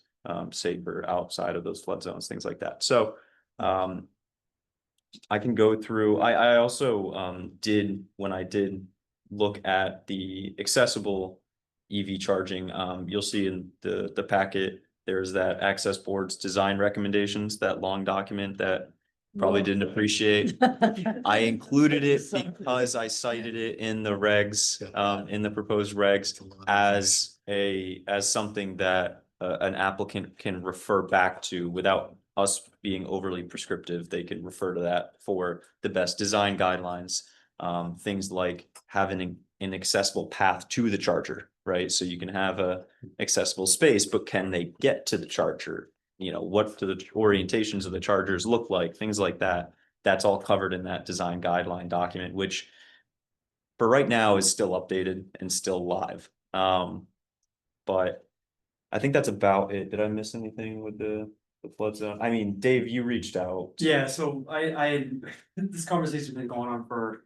[SPEAKER 14] say for outside of those flood zones, things like that. So I can go through. I also did, when I did look at the accessible EV charging, you'll see in the packet, there's that access board's design recommendations, that long document that probably didn't appreciate. I included it because I cited it in the regs, in the proposed regs, as something that an applicant can refer back to without us being overly prescriptive. They can refer to that for the best design guidelines. Things like having an accessible path to the charger, right? So you can have a accessible space, but can they get to the charger? What do the orientations of the chargers look like? Things like that. That's all covered in that design guideline document, which for right now is still updated and still live. But I think that's about it. Did I miss anything with the flood zone? I mean, Dave, you reached out.
[SPEAKER 15] Yeah, so I this conversation's been going on for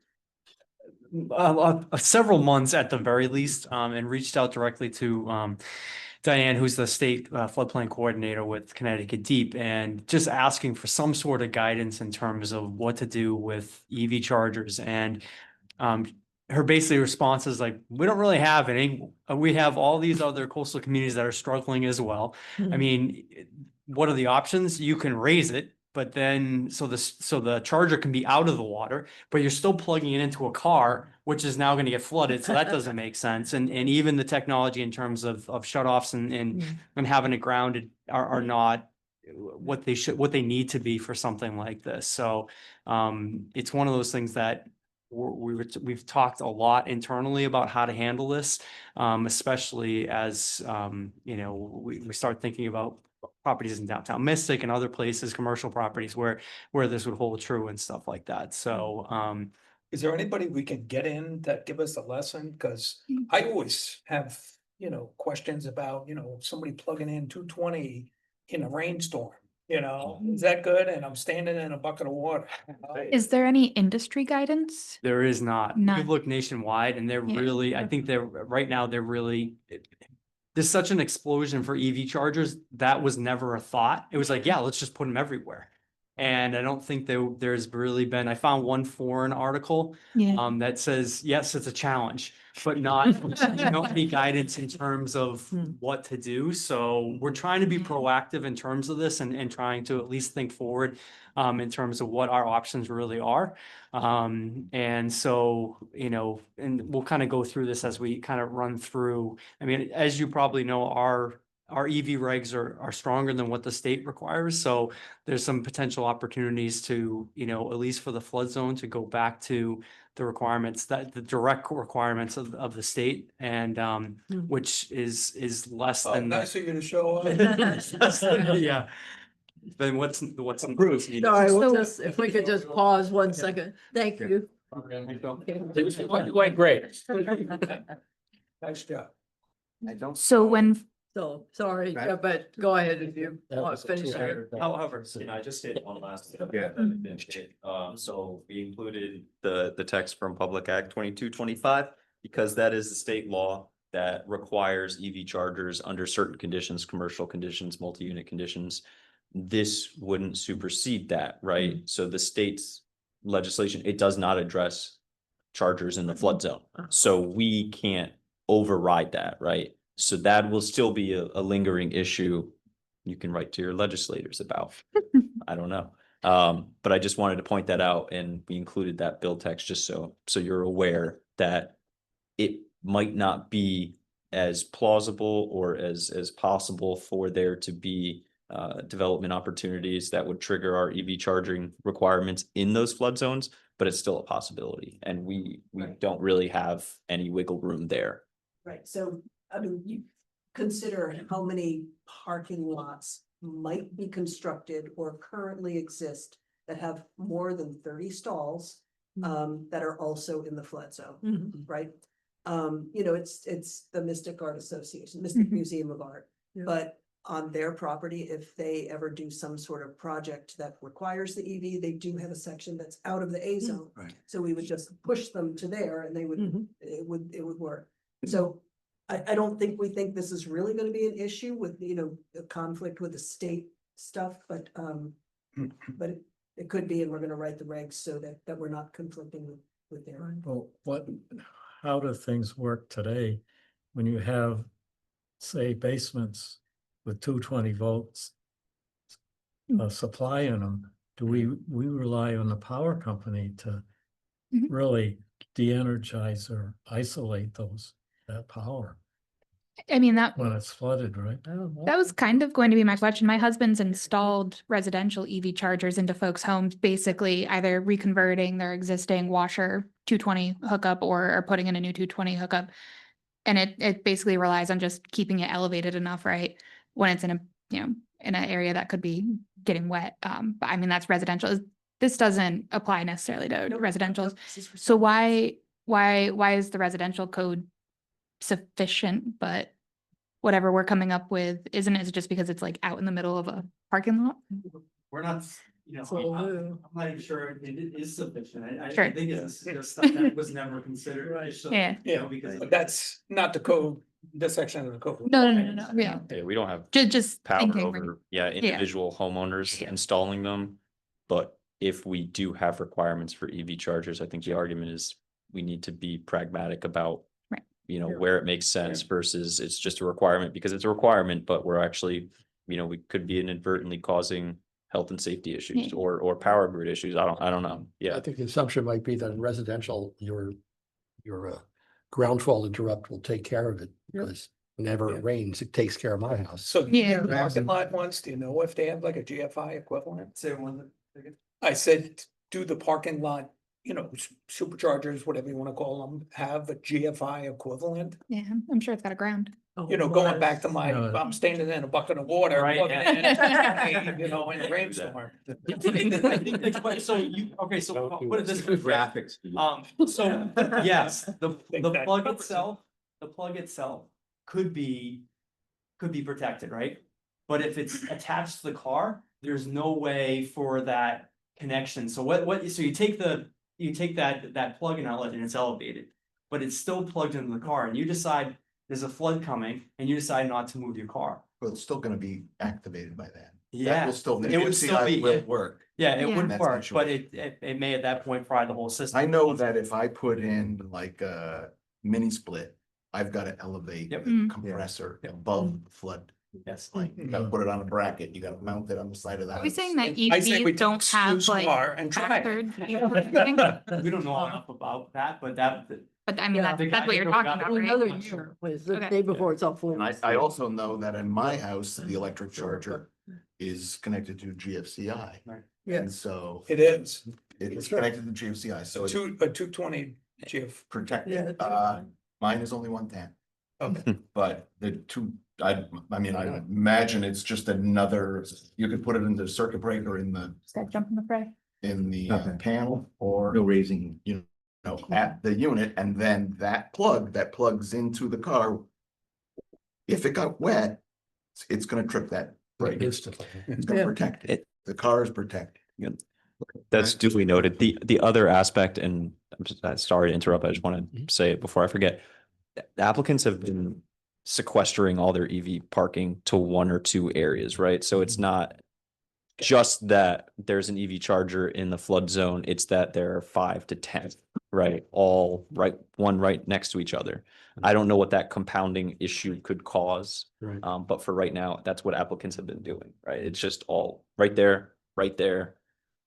[SPEAKER 15] several months at the very least, and reached out directly to Diane, who's the state floodplain coordinator with Connecticut Deep, and just asking for some sort of guidance in terms of what to do with EV chargers. And her basically response is like, we don't really have any. We have all these other coastal communities that are struggling as well. I mean, what are the options? You can raise it, but then so the charger can be out of the water, but you're still plugging it into a car, which is now going to get flooded. So that doesn't make sense. And even the technology in terms of shutoffs and having it grounded are not what they need to be for something like this. So it's one of those things that we've talked a lot internally about how to handle this, especially as we start thinking about properties in downtown Mystic and other places, commercial properties where this would hold true and stuff like that. So
[SPEAKER 13] is there anybody we can get in that give us a lesson? Because I always have, questions about, somebody plugging in 220 in a rainstorm, is that good? And I'm standing in a bucket of water.
[SPEAKER 12] Is there any industry guidance?
[SPEAKER 15] there is not.
[SPEAKER 12] None.
[SPEAKER 15] We've looked nationwide, and they're
[SPEAKER 12] Yeah.
[SPEAKER 15] really, I think right now they're really, there's such an explosion for EV chargers. That was never a thought. It was like, yeah, let's just put them everywhere. And I don't think there's really been, I found one foreign article
[SPEAKER 12] Yeah.
[SPEAKER 15] that says, yes, it's a challenge, but not any guidance in terms of what to do. So we're trying to be proactive in terms of this and trying to at least think forward in terms of what our options really are. And so, and we'll kind of go through this as we kind of run through. I mean, as you probably know, our our EV regs are stronger than what the state requires. So there's some potential opportunities to, at least for the flood zone, to go back to the requirements, that the direct requirements of the state, and which is less
[SPEAKER 13] Oh,
[SPEAKER 15] than.
[SPEAKER 13] nice of you to show up.
[SPEAKER 15] Yeah. Then what's needed.
[SPEAKER 1] Sorry, we'll
[SPEAKER 12] So-
[SPEAKER 1] just, if we could just pause 1 second. Thank you.
[SPEAKER 5] Quite great.
[SPEAKER 13] Nice job.
[SPEAKER 4] I don't.
[SPEAKER 12] So when,
[SPEAKER 1] So, sorry, yeah, but go ahead if you want to finish it.
[SPEAKER 14] However, I just did one last. So we included the text from Public Act 2225 because that is the state law that requires EV chargers under certain conditions, commercial conditions, multi-unit conditions. This wouldn't supersede that, right? So the state's legislation, it does not address chargers in the flood zone. So we can't override that, right? So that will still be a lingering issue you can write to your legislators about. I don't know. But I just wanted to point that out, and we included that bill text just so you're aware that it might not be as plausible or as possible for there to be development opportunities that would trigger our EV charging requirements in those flood zones, but it's still a possibility. And we don't really have any wiggle room there.
[SPEAKER 3] Right, so, I mean, you consider how many parking lots might be constructed or currently exist that have more than 30 stalls that are also in the flood zone,
[SPEAKER 1] Mhm.
[SPEAKER 3] right? It's the Mystic Art Association, Mystic
[SPEAKER 12] Mhm.
[SPEAKER 3] Museum of Art,
[SPEAKER 1] Yeah.
[SPEAKER 3] but on their property, if they ever do some sort of project that requires the EV, they do have a section that's out of the A zone.
[SPEAKER 4] Right.
[SPEAKER 3] So we would just push them to there and they would,
[SPEAKER 1] Mhm.
[SPEAKER 3] it would work. So I don't think we think this is really gonna be an issue with, a conflict with the state stuff, but it could be, and we're gonna write the regs so that we're not conflicting with their.
[SPEAKER 2] Well, how do things work today when you have, say, basements with 220 volts supply in them? Do we rely on the power company to
[SPEAKER 12] Mhm.
[SPEAKER 2] really de-energize or isolate that power
[SPEAKER 12] I mean, that
[SPEAKER 2] when it's flooded, right?
[SPEAKER 12] That was kind of going to be my question. My husband's installed residential EV chargers into folks' homes, basically either reconverting their existing washer 220 hookup or putting in a new 220 hookup. And it basically relies on just keeping it elevated enough, right? When it's in in an area that could be getting wet. But I mean, that's residential. This doesn't apply necessarily to residential. So why is the residential code sufficient, but whatever we're coming up with isn't it just because it's like out in the middle of a parking lot?
[SPEAKER 15] We're not,
[SPEAKER 1] So,
[SPEAKER 15] I'm not even sure it is sufficient. I
[SPEAKER 12] Sure.
[SPEAKER 15] think it's just stuff that was never considered.
[SPEAKER 1] Right.
[SPEAKER 15] So,
[SPEAKER 12] Yeah.
[SPEAKER 15] because.
[SPEAKER 13] But that's not the code, this section of the code.
[SPEAKER 12] No. Yeah.
[SPEAKER 14] Yeah, we don't have
[SPEAKER 12] Just
[SPEAKER 14] power
[SPEAKER 12] thinking.
[SPEAKER 14] over, individual homeowners installing them. But if we do have requirements for EV chargers, I think the argument is we need to be pragmatic about,
[SPEAKER 12] Right.
[SPEAKER 14] where it makes sense versus it's just a requirement because it's a requirement, but we're actually, we could be inadvertently causing health and safety issues
[SPEAKER 12] Yeah.
[SPEAKER 14] or power grid issues. I don't know.
[SPEAKER 5] I
[SPEAKER 14] Yeah.
[SPEAKER 5] think the assumption might be that in residential, your ground fault interrupt will take care of it because whenever
[SPEAKER 13] Yeah.
[SPEAKER 5] it rains, it takes care of my house.
[SPEAKER 13] So
[SPEAKER 12] Yeah.
[SPEAKER 13] the parking lot ones, do you know if they have like a GFI equivalent?
[SPEAKER 15] Say one.
[SPEAKER 13] I said, do the parking lot, superchargers, whatever you wanna call them, have a GFI equivalent?
[SPEAKER 12] Yeah, I'm sure it's got a ground.
[SPEAKER 13] Going back to my,
[SPEAKER 2] No.
[SPEAKER 13] I'm standing in a bucket of water,
[SPEAKER 15] Right,
[SPEAKER 13] plugging
[SPEAKER 15] yeah.
[SPEAKER 13] in, in a rainstorm.
[SPEAKER 15] So put it this way.
[SPEAKER 8] Graphics.
[SPEAKER 15] So, yes, the
[SPEAKER 13] Think that
[SPEAKER 15] plug
[SPEAKER 13] covers it.
[SPEAKER 15] itself could be protected, right? But if it's attached to the car, there's no way for that connection. So so you take that plug-in outlet and it's elevated, but it's still plugged into the car and you decide there's a flood coming and you decide not to move your car.
[SPEAKER 4] Well, it's still gonna be activated by then. That
[SPEAKER 15] Yeah,
[SPEAKER 4] will still,
[SPEAKER 15] it would still be,
[SPEAKER 4] will work.
[SPEAKER 15] yeah, it
[SPEAKER 12] Yeah.
[SPEAKER 15] would
[SPEAKER 4] That's
[SPEAKER 15] work,
[SPEAKER 4] not sure.
[SPEAKER 15] but it may at that point fry the whole system.
[SPEAKER 4] I know that if I put in like a mini split, I've gotta elevate
[SPEAKER 15] Yep.
[SPEAKER 4] the
[SPEAKER 12] Mm.
[SPEAKER 4] compressor
[SPEAKER 15] Yep.
[SPEAKER 4] above the flood.
[SPEAKER 15] Yes.
[SPEAKER 4] Like, you gotta put it on a bracket, you gotta mount it on the side of the
[SPEAKER 12] Are we
[SPEAKER 4] house.
[SPEAKER 12] saying that
[SPEAKER 13] I say we
[SPEAKER 12] EVs don't have
[SPEAKER 13] use
[SPEAKER 12] like
[SPEAKER 13] car and try it.
[SPEAKER 12] factored?
[SPEAKER 15] We don't know enough about that, but
[SPEAKER 12] But I mean,
[SPEAKER 1] Yeah.
[SPEAKER 12] that's what you're talking about,
[SPEAKER 1] Another
[SPEAKER 12] right?
[SPEAKER 1] year was the
[SPEAKER 12] Okay.
[SPEAKER 1] day before it's all full.
[SPEAKER 4] And I also know that in my house, the electric charger is connected to GFCI.
[SPEAKER 1] Yeah.
[SPEAKER 4] And so
[SPEAKER 13] It is,
[SPEAKER 4] it is connected to GFCI, so it's
[SPEAKER 13] a 220 GF.
[SPEAKER 4] protected.
[SPEAKER 1] Yeah.
[SPEAKER 4] Mine is only 110.
[SPEAKER 13] Okay.
[SPEAKER 4] But the two, I mean, I imagine it's just another, you could put it in the circuit breaker in the,
[SPEAKER 12] Just gotta jump in the fray.
[SPEAKER 11] Okay.
[SPEAKER 4] panel or,
[SPEAKER 11] No raising.
[SPEAKER 4] you know, at the unit, and then that plug that plugs into the car. If it got wet, it's gonna trip that breaker.
[SPEAKER 5] Instantly.
[SPEAKER 4] It's gonna
[SPEAKER 1] Yeah.
[SPEAKER 4] protect it. The car is protected.
[SPEAKER 14] That's duly noted. The other aspect, and I'm just, sorry to interrupt, I just want to say it before I forget. The applicants have been sequestering all their EV parking to one or two areas, right? So it's not just that there's an EV charger in the flood zone, it's that there are 5 to 10, right? All right, one right next to each other. I don't know what that compounding issue could cause.
[SPEAKER 5] Right.
[SPEAKER 14] But for right now, that's what applicants have been doing, right? It's just all right there,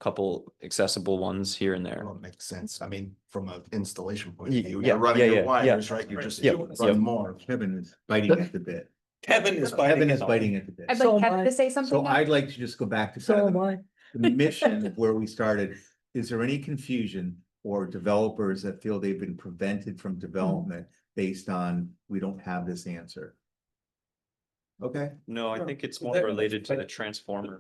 [SPEAKER 14] couple accessible ones here and there.
[SPEAKER 4] Well, it makes sense. I mean, from an installation point
[SPEAKER 14] Ye-
[SPEAKER 4] of view,
[SPEAKER 14] yeah,
[SPEAKER 4] you're running
[SPEAKER 14] yeah,
[SPEAKER 4] your
[SPEAKER 14] yeah,
[SPEAKER 4] wires, right? You just
[SPEAKER 14] Yep,
[SPEAKER 4] run
[SPEAKER 14] yep.
[SPEAKER 4] more.
[SPEAKER 11] Kevin is biting at the bit.
[SPEAKER 13] Kevin is
[SPEAKER 11] Kevin is
[SPEAKER 13] biting.
[SPEAKER 11] biting at the bit.
[SPEAKER 12] I'd
[SPEAKER 1] So
[SPEAKER 12] like
[SPEAKER 1] am
[SPEAKER 12] Kevin
[SPEAKER 1] I.
[SPEAKER 12] to say something.
[SPEAKER 11] So
[SPEAKER 12] now.
[SPEAKER 11] I'd like to just go back to
[SPEAKER 1] So
[SPEAKER 11] kind
[SPEAKER 1] am
[SPEAKER 11] of
[SPEAKER 1] I.
[SPEAKER 11] the mission of where we started. Is there any confusion or developers that feel they've been prevented from development based on, we don't have this answer? Okay.
[SPEAKER 14] No, I think it's more
[SPEAKER 13] That-
[SPEAKER 14] related to the transformer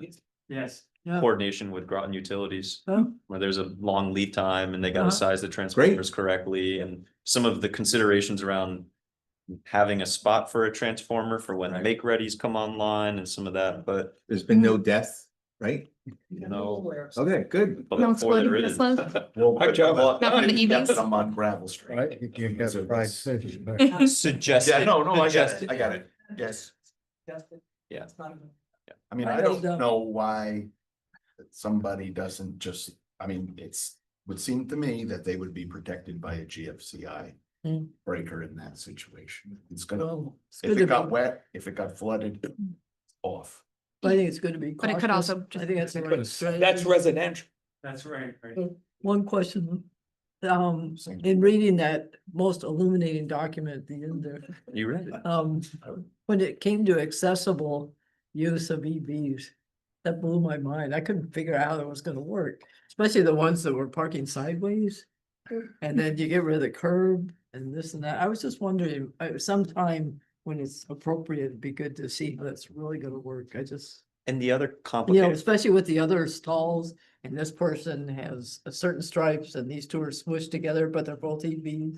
[SPEAKER 15] Yes.
[SPEAKER 1] Yeah.
[SPEAKER 14] coordination with Groton Utilities.
[SPEAKER 1] Oh.
[SPEAKER 14] Where there's a long lead time and they gotta
[SPEAKER 1] Uh-huh.
[SPEAKER 14] size the transformers correctly, and some of the considerations around having a spot for a transformer for when make readies come online and some of that, but
[SPEAKER 11] There's been no death, right?
[SPEAKER 14] no.
[SPEAKER 11] Okay, good.
[SPEAKER 14] but
[SPEAKER 12] No
[SPEAKER 14] before there
[SPEAKER 12] exploding
[SPEAKER 14] is.
[SPEAKER 12] Teslas?
[SPEAKER 13] Good job.
[SPEAKER 14] Well,
[SPEAKER 12] Not from the
[SPEAKER 4] Yeah,
[SPEAKER 12] EVs.
[SPEAKER 4] but I'm on gravel street.
[SPEAKER 2] Right, you got
[SPEAKER 4] So
[SPEAKER 2] fried
[SPEAKER 4] this-
[SPEAKER 2] fish. but-
[SPEAKER 14] Suggested.
[SPEAKER 4] Yeah, no, I got
[SPEAKER 14] suggested.
[SPEAKER 4] it. I got it. Yes.
[SPEAKER 14] Yeah.
[SPEAKER 4] I mean,
[SPEAKER 1] I
[SPEAKER 4] I don't
[SPEAKER 1] don't
[SPEAKER 4] know why somebody doesn't just, I mean, would seem to me that they would be protected by a GFCI
[SPEAKER 1] Hmm.
[SPEAKER 4] breaker in that situation. It's gonna,
[SPEAKER 1] Well, it's
[SPEAKER 4] if
[SPEAKER 1] good
[SPEAKER 4] it
[SPEAKER 1] to
[SPEAKER 4] got
[SPEAKER 1] be,
[SPEAKER 4] wet, if it got flooded, off.
[SPEAKER 1] I think it's good to be.
[SPEAKER 12] But it could
[SPEAKER 1] cautious.
[SPEAKER 12] also just-
[SPEAKER 1] I think that's the right strategy.
[SPEAKER 13] That's residential.
[SPEAKER 15] That's right.
[SPEAKER 1] One question. In reading that most illuminating document at the end there,
[SPEAKER 14] You read it.
[SPEAKER 1] when it came to accessible use of EVs, that blew my mind. I couldn't figure out how it was gonna work, especially the ones that were parking sideways. And then you get rid of the curb and this and that. I was just wondering, sometime when it's appropriate, it'd be good to see how that's really gonna work. I just,
[SPEAKER 14] And the other
[SPEAKER 1] you know,
[SPEAKER 14] complicated,
[SPEAKER 1] especially with the other stalls, and this person has a certain stripes and these two are smushed together, but they're both EVs.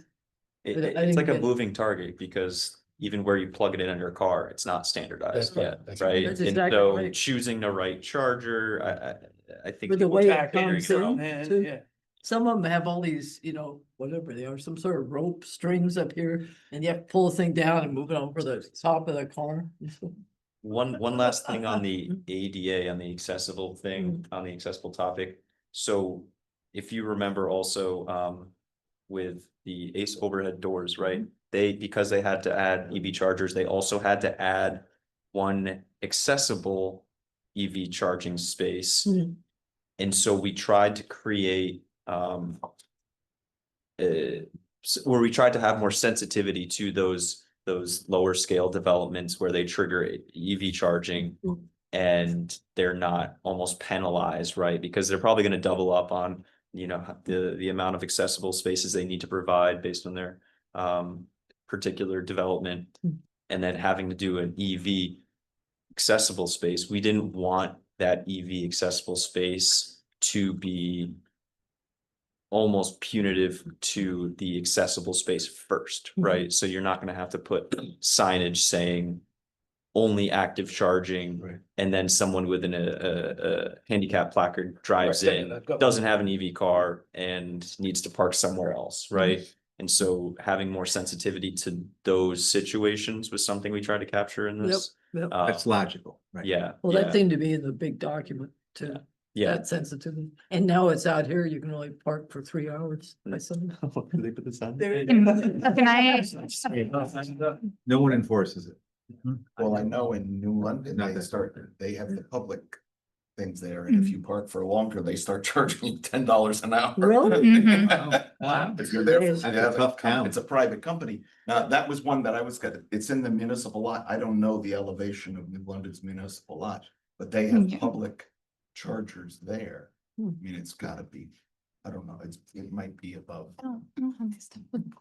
[SPEAKER 1] I
[SPEAKER 14] it's
[SPEAKER 1] didn't
[SPEAKER 14] like a
[SPEAKER 1] get it.
[SPEAKER 14] moving target because even where you plug it in your car, it's not standardized
[SPEAKER 5] That's right,
[SPEAKER 14] yet,
[SPEAKER 5] that's
[SPEAKER 14] right?
[SPEAKER 1] That's
[SPEAKER 14] And
[SPEAKER 1] exactly
[SPEAKER 14] so
[SPEAKER 1] right.
[SPEAKER 14] choosing the right charger, I think.
[SPEAKER 1] With the
[SPEAKER 14] people
[SPEAKER 1] way
[SPEAKER 14] take
[SPEAKER 1] it
[SPEAKER 14] care of
[SPEAKER 1] comes
[SPEAKER 14] their
[SPEAKER 1] in,
[SPEAKER 14] own.
[SPEAKER 1] too.
[SPEAKER 13] Yeah.
[SPEAKER 1] Some of them have all these, you know, whatever they are, some sort of rope strings up here, and you have to pull the thing down and move it over the top of the car.
[SPEAKER 14] One last thing on the ADA, on the accessible thing, on the accessible topic. So if you remember also, with the ACE overhead doors, right? Because they had to add EV chargers, they also had to add one accessible EV charging space.
[SPEAKER 1] Mhm.
[SPEAKER 14] And so we tried to create, where we tried to have more sensitivity to those lower scale developments where they trigger EV charging.
[SPEAKER 1] Mhm.
[SPEAKER 14] And they're not almost penalized, right? Because they're probably gonna double up on, you know, the amount of accessible spaces they need to provide based on their particular development.
[SPEAKER 1] Mhm.
[SPEAKER 14] And then having to do an EV accessible space, we didn't want that EV accessible space to be almost punitive to the accessible space first, right? So you're not gonna have to put signage saying only active charging,
[SPEAKER 5] Right.
[SPEAKER 14] and then someone with a handicap placard drives
[SPEAKER 13] Right,
[SPEAKER 14] in,
[SPEAKER 13] that-
[SPEAKER 14] doesn't have an EV car and needs to park somewhere else, right? And so having more sensitivity to those situations was something we tried to capture in this.
[SPEAKER 1] Yep.
[SPEAKER 11] That's logical, right?
[SPEAKER 14] Yeah.
[SPEAKER 1] Well,
[SPEAKER 14] yeah,
[SPEAKER 1] that seemed to be in the big document too,
[SPEAKER 14] Yeah.
[SPEAKER 1] that sensitivity. And now it's out here, you can only park for 3 hours. by some-
[SPEAKER 14] They put this on?
[SPEAKER 12] Can I,
[SPEAKER 11] No one enforces it.
[SPEAKER 4] Well, I know in New London,
[SPEAKER 11] Not that-
[SPEAKER 4] they have the public things there, and if you park for longer, they start charging you $10 an hour.
[SPEAKER 1] Really?
[SPEAKER 12] Mhm.
[SPEAKER 1] Wow.
[SPEAKER 4] If you're there,
[SPEAKER 1] That's
[SPEAKER 4] for-
[SPEAKER 11] a tough town.
[SPEAKER 4] it's a private company. Now, that was one that I was gonna, it's in the municipal lot. I don't know the elevation of New London's municipal lot, but they have
[SPEAKER 12] Yeah.
[SPEAKER 4] public chargers there.
[SPEAKER 1] Hmm.
[SPEAKER 4] I mean, it's gotta be, I don't know, it might be above.
[SPEAKER 12] I don't have my stuff with-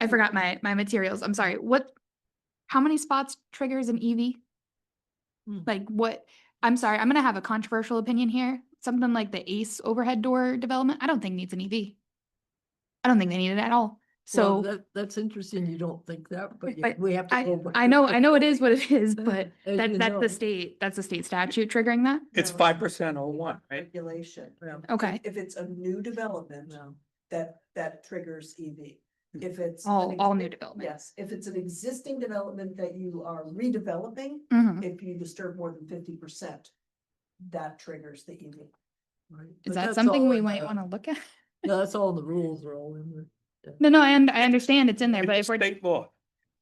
[SPEAKER 12] I forgot my materials. I'm sorry. How many spots triggers an EV?
[SPEAKER 1] Hmm.
[SPEAKER 12] Like what, I'm sorry, I'm gonna have a controversial opinion here. Something like the ACE overhead door development, I don't think needs an EV. I don't think they need it at all.
[SPEAKER 1] Well,
[SPEAKER 12] So
[SPEAKER 1] that's interesting. You don't think that, but
[SPEAKER 12] But
[SPEAKER 1] we have to. go by-
[SPEAKER 12] I know it is what it is, but
[SPEAKER 1] As you
[SPEAKER 12] that's
[SPEAKER 1] know.
[SPEAKER 12] the state statute triggering that.
[SPEAKER 13] It's 5% or one, right?
[SPEAKER 3] Regulation.
[SPEAKER 1] Yeah.
[SPEAKER 12] Okay.
[SPEAKER 3] If it's a new development, that triggers EV. If it's.
[SPEAKER 12] All new development.
[SPEAKER 3] Yes, if it's an existing development that you are redeveloping,
[SPEAKER 12] Mhm.
[SPEAKER 3] if you disturb more than 50%, that triggers the EV.
[SPEAKER 1] Right.
[SPEAKER 12] Is
[SPEAKER 1] But
[SPEAKER 12] that
[SPEAKER 1] that's
[SPEAKER 12] something
[SPEAKER 1] all
[SPEAKER 12] we
[SPEAKER 1] in
[SPEAKER 12] might
[SPEAKER 1] the-
[SPEAKER 12] want to look at?
[SPEAKER 1] No, that's all the rules are all in there.
[SPEAKER 12] No, I understand it's in there, but if
[SPEAKER 13] It's
[SPEAKER 12] we're,
[SPEAKER 13] state law.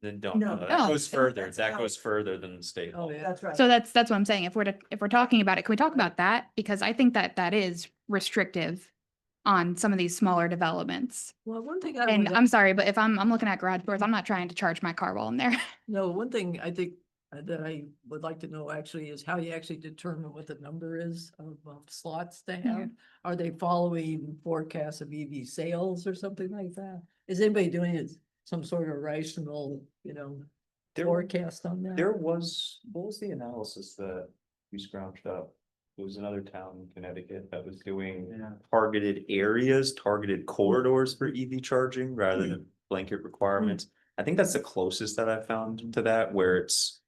[SPEAKER 14] Then don't,
[SPEAKER 3] No.
[SPEAKER 14] that
[SPEAKER 12] Oh.
[SPEAKER 14] goes further,
[SPEAKER 3] That's
[SPEAKER 14] that
[SPEAKER 3] out.
[SPEAKER 14] goes further than the state law.
[SPEAKER 1] Oh, yeah.
[SPEAKER 3] That's right.
[SPEAKER 12] so that's what I'm saying. If we're talking about it, can we talk about that? Because I think that is restrictive on some of these smaller developments.
[SPEAKER 1] Well, one thing I
[SPEAKER 12] And
[SPEAKER 1] would,
[SPEAKER 12] I'm sorry, but if I'm looking at garage doors, I'm not trying to charge my car while I'm there.
[SPEAKER 1] no, one thing I think that I would like to know actually is how you actually determine what the number is of slots to
[SPEAKER 12] Yeah.
[SPEAKER 1] have. Are they following forecasts of EV sales or something like that? Is anybody doing it, some sort of rational,
[SPEAKER 14] There-
[SPEAKER 1] forecast on that?
[SPEAKER 14] There was, what was the analysis that we scrounged up? It was another town in Connecticut that was doing targeted areas, targeted corridors for EV charging rather than blanket requirements. I think that's the closest that I've found to that, where it's,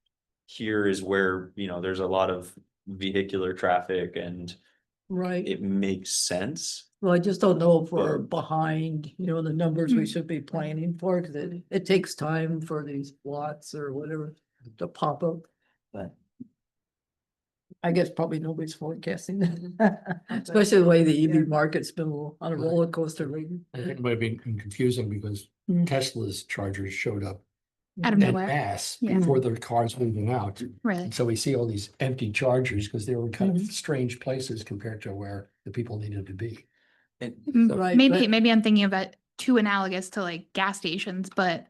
[SPEAKER 14] here is where, there's a lot of vehicular traffic and
[SPEAKER 1] Right.
[SPEAKER 14] it makes sense.
[SPEAKER 1] Well, I just don't know if we're
[SPEAKER 14] But-
[SPEAKER 1] behind, the numbers we
[SPEAKER 12] Hmm.
[SPEAKER 1] should be planning for, because it takes time for these lots or whatever to pop up, but. I guess probably nobody's forecasting that, especially the way the EV market's been on a roller coaster lately.
[SPEAKER 5] I think it might be confusing because
[SPEAKER 1] Mm.
[SPEAKER 5] Tesla's chargers showed up
[SPEAKER 12] Out of
[SPEAKER 5] en
[SPEAKER 12] nowhere.
[SPEAKER 5] masse
[SPEAKER 12] Yeah.
[SPEAKER 5] before the cars moving out.
[SPEAKER 12] Really?
[SPEAKER 5] And so we see all these empty chargers because they were kind of
[SPEAKER 1] Mhm.
[SPEAKER 5] strange places compared to where the people needed to be.
[SPEAKER 1] Right,
[SPEAKER 12] Maybe
[SPEAKER 1] but-
[SPEAKER 12] I'm thinking of it too analogous to like gas stations, but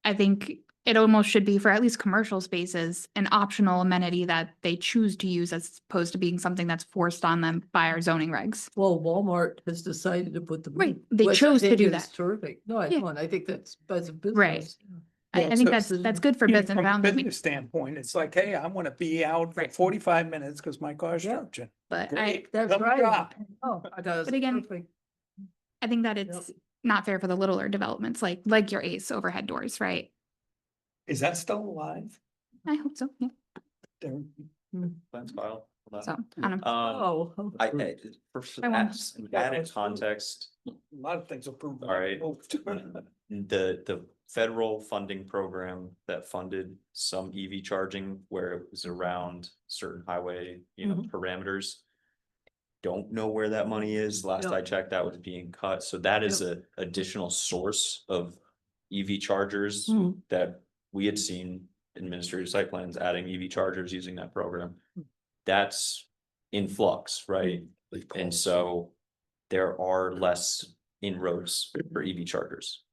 [SPEAKER 12] I think it almost should be for at least commercial spaces, an optional amenity that they choose to use as opposed to being something that's forced on them by our zoning regs.
[SPEAKER 1] Well, Walmart has decided to put the.
[SPEAKER 12] Right, they
[SPEAKER 1] which I
[SPEAKER 12] chose to
[SPEAKER 1] think
[SPEAKER 12] do
[SPEAKER 1] is
[SPEAKER 12] that.
[SPEAKER 1] Terrific. No, I
[SPEAKER 12] Yeah.
[SPEAKER 1] don't. I think that's a business.
[SPEAKER 12] Right.
[SPEAKER 1] Yeah,
[SPEAKER 12] I think
[SPEAKER 1] so-
[SPEAKER 12] that's good for business.
[SPEAKER 13] From
[SPEAKER 12] but I
[SPEAKER 13] a
[SPEAKER 12] don't think we-
[SPEAKER 13] business standpoint, it's like, hey, I want to be out for
[SPEAKER 12] Right.
[SPEAKER 13] 45 minutes because my car's
[SPEAKER 1] Yeah.
[SPEAKER 13] charging.
[SPEAKER 12] But
[SPEAKER 13] Great,
[SPEAKER 1] That's
[SPEAKER 13] come
[SPEAKER 1] right.
[SPEAKER 13] drop.
[SPEAKER 1] Oh, that's
[SPEAKER 12] But again,
[SPEAKER 1] perfect.
[SPEAKER 12] I think that it's not fair for the littler developments, like your ACE overhead doors, right?
[SPEAKER 13] Is that still alive?
[SPEAKER 12] I hope so, yeah.
[SPEAKER 13] They're-
[SPEAKER 14] Plans file. Hold on.
[SPEAKER 12] So, I don't know.
[SPEAKER 1] Oh.
[SPEAKER 14] For
[SPEAKER 12] I won't.
[SPEAKER 14] some added context,
[SPEAKER 13] A lot of things approved.
[SPEAKER 14] All right. the federal funding program that funded some EV charging where it was around certain highway, parameters. Don't know where that money is. Last I
[SPEAKER 1] Yeah.
[SPEAKER 14] checked, that was being cut. So that is a additional source of EV chargers
[SPEAKER 1] Hmm.
[SPEAKER 14] that we had seen administrative site plans adding EV chargers using that program. That's in flux, right? And so there are less inroads for EV chargers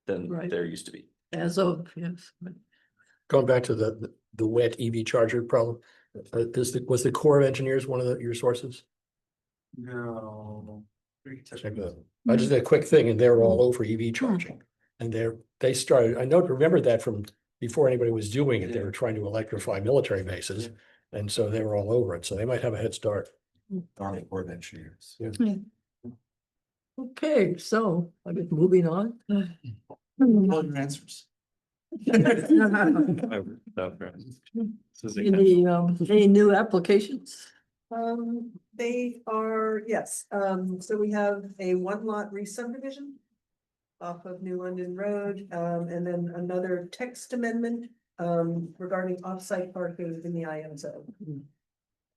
[SPEAKER 14] than
[SPEAKER 1] Right.
[SPEAKER 14] there used to be.
[SPEAKER 1] As of, yes.
[SPEAKER 5] Going back to the wet EV charger problem, was the Corps of Engineers one of your sources?
[SPEAKER 7] No.
[SPEAKER 5] Check that. I just did a quick thing and they're all over EV charging. And they started, remember that from before anybody was doing it, they were trying to electrify military bases. And so they were all over it. So they might have a head start.
[SPEAKER 4] Army Corps of Engineers.
[SPEAKER 1] Okay, so I guess moving on.
[SPEAKER 4] All your answers.
[SPEAKER 1] Any new applications?
[SPEAKER 3] They are, yes, so we have a one lot re-subdivision off of New London Road, and then another text amendment, regarding off-site parking in the IM zone.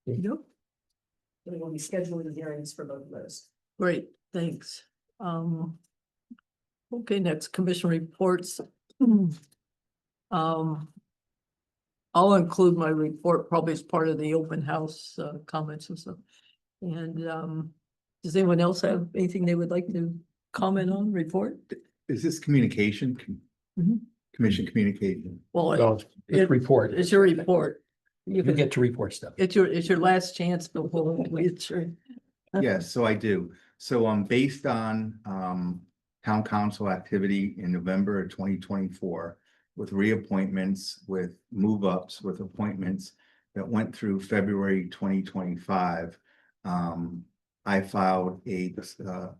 [SPEAKER 1] Yep.
[SPEAKER 3] We will be scheduling hearings for both of those.
[SPEAKER 1] Great, thanks. Okay, next commission reports. Um, I'll include my report probably as part of the open house comments and stuff. And does anyone else have anything they would like to comment on, report?
[SPEAKER 11] Is this communication?
[SPEAKER 1] Mhm.
[SPEAKER 11] Commission communication?
[SPEAKER 1] Well,
[SPEAKER 5] Well, it's report.
[SPEAKER 1] it's your report.
[SPEAKER 5] You can get to report stuff.
[SPEAKER 1] It's your last chance before we adjourn.
[SPEAKER 11] Yes, so I do. So based on town council activity in November of 2024, with reappointments, with move ups, with appointments that went through February 2025, I filed a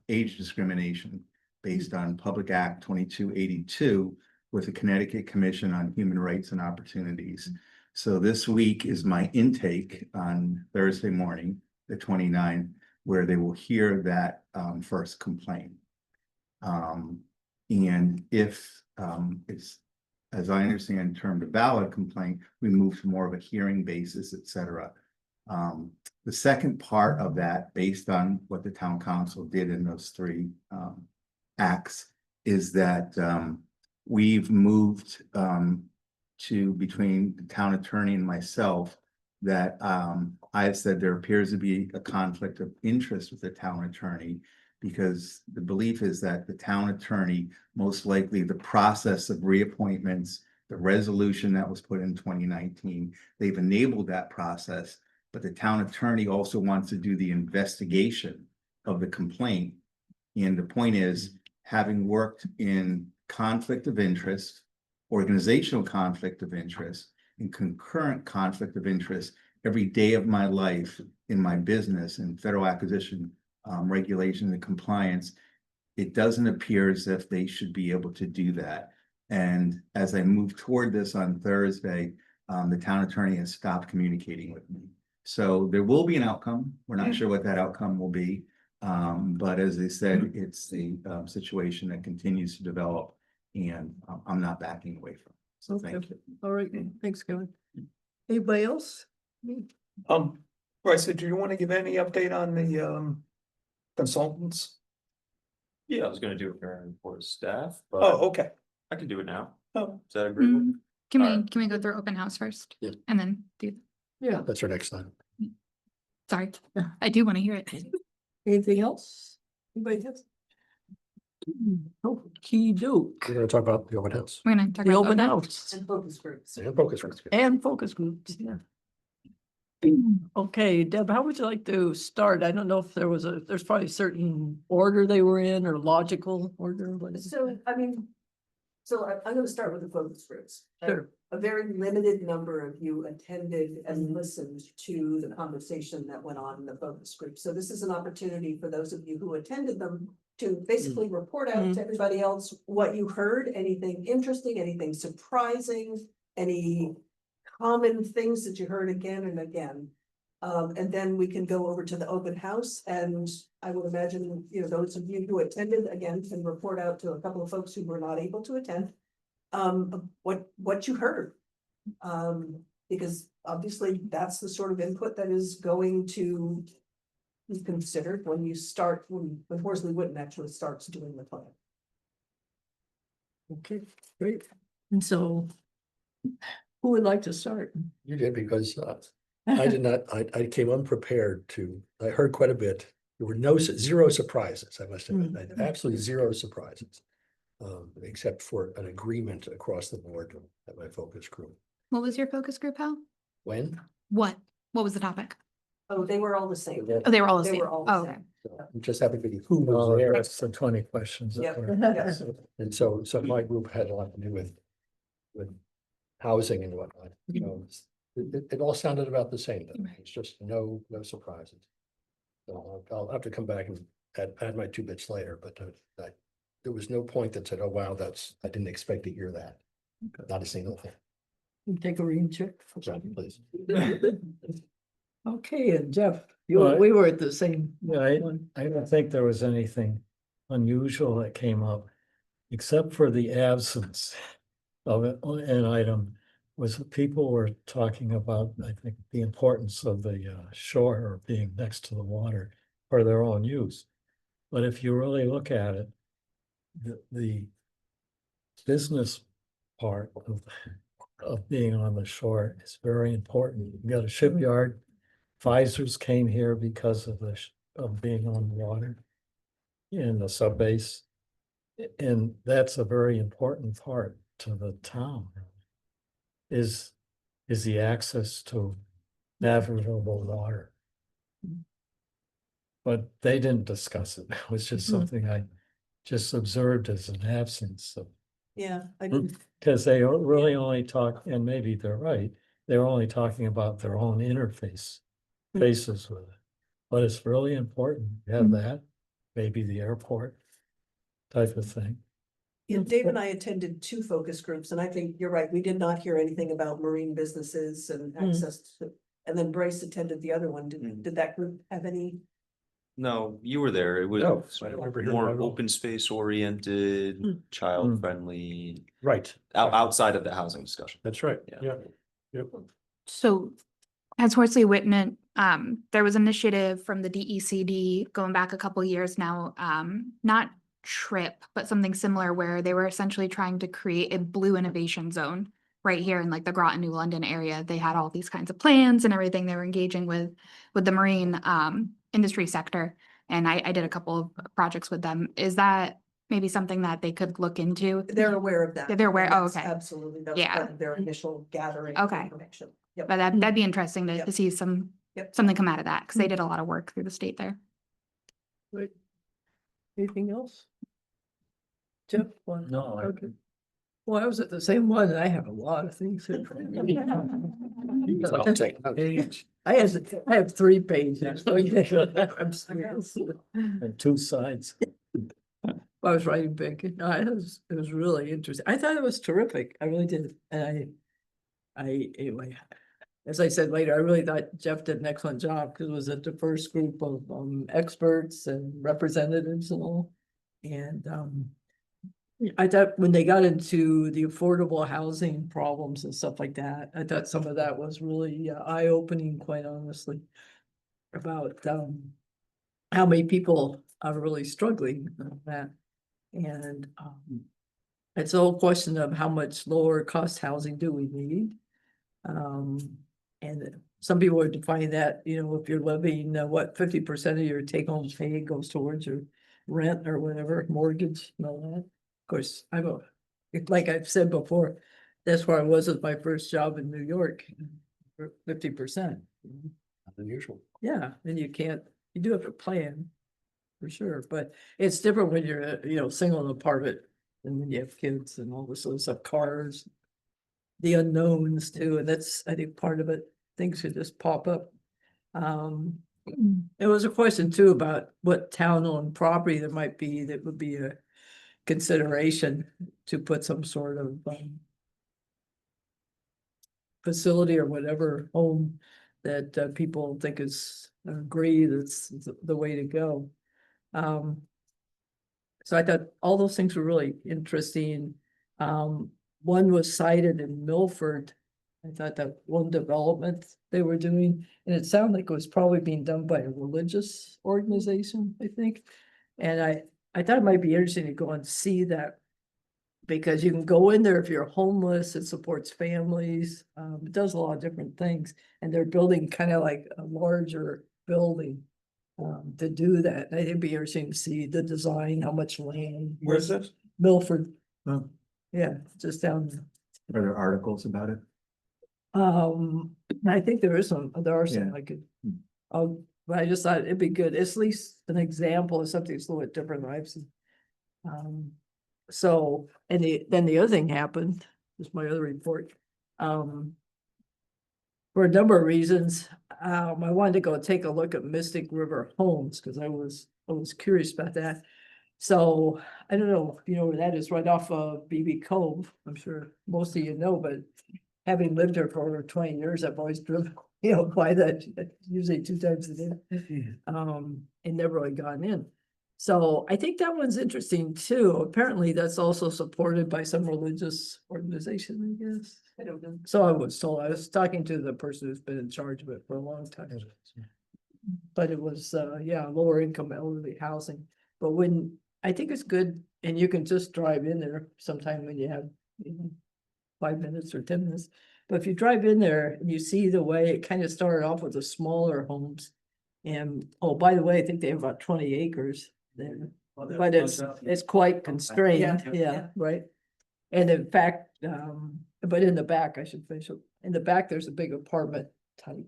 [SPEAKER 11] age discrimination based on Public Act 2282 with the Connecticut Commission on Human Rights and Opportunities. So this week is my intake on Thursday morning, the 29th, where they will hear that first complaint. And if it's, as I understand, termed a valid complaint, we move to more of a hearing basis, et cetera. The second part of that, based on what the town council did in those three acts, is that we've moved to between the town attorney and myself that I've said there appears to be a conflict of interest with the town attorney, because the belief is that the town attorney, most likely the process of reappointments, the resolution that was put in 2019, they've enabled that process, but the town attorney also wants to do the investigation of the complaint. And the point is, having worked in conflict of interest, organizational conflict of interest, and concurrent conflict of interest every day of my life in my business and federal acquisition regulation and compliance, it doesn't appear as if they should be able to do that. And as I move toward this on Thursday, the town attorney has stopped communicating with me. So there will be an outcome. We're not sure what that outcome will be. But as I said, it's the situation that continues to develop, and I'm not backing away from it. So thank you.
[SPEAKER 1] All right, thanks, Kevin. Anybody else?
[SPEAKER 13] Bryce, do you want to give any update on the consultants?
[SPEAKER 14] Yeah, I was gonna do it during report staff,
[SPEAKER 13] Oh,
[SPEAKER 14] but
[SPEAKER 13] okay.
[SPEAKER 14] I can do it now.
[SPEAKER 13] Oh,
[SPEAKER 14] Is that agreeable?
[SPEAKER 12] Can
[SPEAKER 14] Alright.
[SPEAKER 12] we go through open house first?
[SPEAKER 5] Yeah.
[SPEAKER 12] And then do,
[SPEAKER 1] Yeah,
[SPEAKER 5] That's our next time.
[SPEAKER 12] sorry, I do want to hear it.
[SPEAKER 1] anything else? Anybody else? Okey doke.
[SPEAKER 5] We're gonna talk about the open house
[SPEAKER 12] We're gonna talk
[SPEAKER 1] The
[SPEAKER 12] about
[SPEAKER 1] open
[SPEAKER 12] that.
[SPEAKER 1] house
[SPEAKER 3] And focus groups.
[SPEAKER 5] and focus groups.
[SPEAKER 1] and focus groups, yeah. Okay, Deb, how would you like to start? I don't know if there's probably a certain order they were in or logical order, what is it?
[SPEAKER 3] So, I mean, I'm gonna start with the focus groups.
[SPEAKER 1] Sure.
[SPEAKER 3] A very limited number of you attended and listened to the conversation that went on in the focus group. So this is an opportunity for those of you who attended them to basically report out to everybody else what you heard, anything interesting, anything surprising, any common things that you heard again and again. And then we can go over to the open house, and I would imagine, those of you who attended again can report out to a couple of folks who were not able to attend. What you heard. Because obviously that's the sort of input that is going to be considered when you start, when Horsley Witten actually starts doing the plan.
[SPEAKER 1] Okay, great. And so who would like to start?
[SPEAKER 5] You did, because I did not, I came unprepared I heard quite a bit. There were zero surprises, I must admit. I had absolutely zero surprises. Except for an agreement across the board at my focus group.
[SPEAKER 12] What was your focus group, Hal?
[SPEAKER 5] When?
[SPEAKER 12] What was the topic?
[SPEAKER 3] Oh, they were all the same.
[SPEAKER 12] Oh, they were all the
[SPEAKER 3] They
[SPEAKER 12] same.
[SPEAKER 3] were all the
[SPEAKER 12] Oh,
[SPEAKER 3] same.
[SPEAKER 12] okay.
[SPEAKER 5] So I'm just happy to be who
[SPEAKER 2] Oh,
[SPEAKER 5] was there.
[SPEAKER 2] that's the 20 questions. that
[SPEAKER 3] Yep.
[SPEAKER 2] were-
[SPEAKER 3] Yes.
[SPEAKER 5] And so my group had a lot to do with housing and whatnot. So it all sounded about the same. To me. It's just no surprises. So I'll have to come back and add my 2 bits later, but there was no point that said, oh, wow, I didn't expect to hear that. Not a single thing.
[SPEAKER 1] You Take a reading check.
[SPEAKER 5] So, please.
[SPEAKER 1] Okay, and Jeff,
[SPEAKER 2] Well,
[SPEAKER 1] we were at the same.
[SPEAKER 2] Yeah,
[SPEAKER 1] one.
[SPEAKER 2] I don't think there was anything unusual that came up, except for the absence of an item, was that people were talking about, I think, the importance of the shore or being next to the water for their own use. But if you really look at it, the business part of of being on the shore is very important. You got a shipyard. Pfizer's came here because of of being on the water in the sub base. And that's a very important part to the town. Is the access to navigable water. But they didn't discuss it. It was just something I just observed as an absence of.
[SPEAKER 3] Yeah, I mean,
[SPEAKER 2] Because they really only talk, and maybe they're right, they're only talking about their own faces with it. But it's really important, to have that, maybe the airport type of thing.
[SPEAKER 3] and Dave and I attended 2 focus groups, and I think you're right, we did not hear anything about marine businesses and access to. And then Bryce attended the other one. Did that group have any?
[SPEAKER 14] No, you were there. It was
[SPEAKER 2] No, I don't remember hearing
[SPEAKER 14] more
[SPEAKER 2] about it at all.
[SPEAKER 14] open space oriented, child friendly,
[SPEAKER 7] Right,
[SPEAKER 14] outside of the housing discussion.
[SPEAKER 7] that's right,
[SPEAKER 14] Yeah.
[SPEAKER 7] yeah. Yep.
[SPEAKER 12] So as Horsley Whitman, there was initiative from the DECD going back a couple years now, not TRIP, but something similar where they were essentially trying to create a blue innovation zone right here in like the Groton, New London area. They had all these kinds of plans and everything. They were engaging with the marine industry sector. And I did a couple of projects with them. Is that maybe something that they could look into?
[SPEAKER 3] They're aware of that.
[SPEAKER 12] Yeah, they're aware. Oh,
[SPEAKER 3] Yes,
[SPEAKER 12] okay.
[SPEAKER 3] Absolutely, that was
[SPEAKER 12] Yeah.
[SPEAKER 3] part of their initial gathering.
[SPEAKER 12] Okay.
[SPEAKER 3] Information. Yep.
[SPEAKER 12] But that'd be interesting to
[SPEAKER 3] Yep.
[SPEAKER 12] see
[SPEAKER 3] Yep.
[SPEAKER 12] something come out of that, because they did a lot of work through the state there.
[SPEAKER 1] Right. Anything else? Jeff?
[SPEAKER 2] No,
[SPEAKER 1] Okay. Well, I was at the same one, and I have a lot of things. here. I have 3 pages. So yeah, I'm serious.
[SPEAKER 2] and 2 sides.
[SPEAKER 1] I was writing big. No, it was really interesting. I thought it was terrific. I really did. And anyway, as I said later, I really thought Jeff did an excellent job because it was a diverse group of experts and representatives and all. And I thought when they got into the affordable housing problems and stuff like that, I thought some of that was really eye-opening, quite honestly, about how many people are really struggling with that. And it's a whole question of how much lower cost housing do we need? And some people are defining that, if you're living, 50% of your take-home pay goes towards your rent or whatever, mortgage and all that. Of course, like I've said before, that's where I was with my first job in New York, 50%.
[SPEAKER 5] Unusual.
[SPEAKER 1] Yeah, and you do have a plan, for sure, but it's different when you're, single in an apartment and when you have kids and all this other stuff, cars, the unknowns too, and that's, I think, part of it, things could just pop up. There was a question too about what town-owned property there might be that would be a consideration to put some sort of facility or whatever home that people think is agree that's the way to go. So I thought all those things were really interesting. One was cited in Milford. I thought that one development they were doing, and it sounded like it was probably being done by a religious organization, I think. And I thought it might be interesting to go and see that, because you can go in there if you're homeless, it supports families, it does a lot of different things. And they're building kind of like a larger building to do that. I think it'd be interesting to see the design, how much land.
[SPEAKER 7] Where's this?
[SPEAKER 1] Milford.
[SPEAKER 11] Oh.
[SPEAKER 1] Yeah, just down there.
[SPEAKER 11] Are there articles about it?
[SPEAKER 1] I think there are some
[SPEAKER 11] Yeah.
[SPEAKER 1] I could, but I just thought it'd be good, at least an example of something that's a little bit different than I've seen. So, and then the other thing happened, this is my other report. For a number of reasons, I wanted to go take a look at Mystic River Homes, because I was curious about that. So I don't know if you know where that is, right off of BB Cove. I'm sure most of you know, but having lived there for over 20 years, I've always driven, by that usually 2 times a day. And never really gone in. So I think that one's interesting too. Apparently that's also supported by some religious organization, I guess. I don't know. So I was told. I was talking to the person who's been in charge of it for a long time. But it was, lower income elderly housing. But I think it's good, and you can just drive in there sometime when you have, 5 minutes or 10 minutes. But if you drive in there and you see the way it kind of started off with the smaller homes. And, oh, by the way, I think they have about 20 acres there, but it's quite constrained, yeah, right. And in fact, but in the back, I should finish, in the back, there's a big apartment type.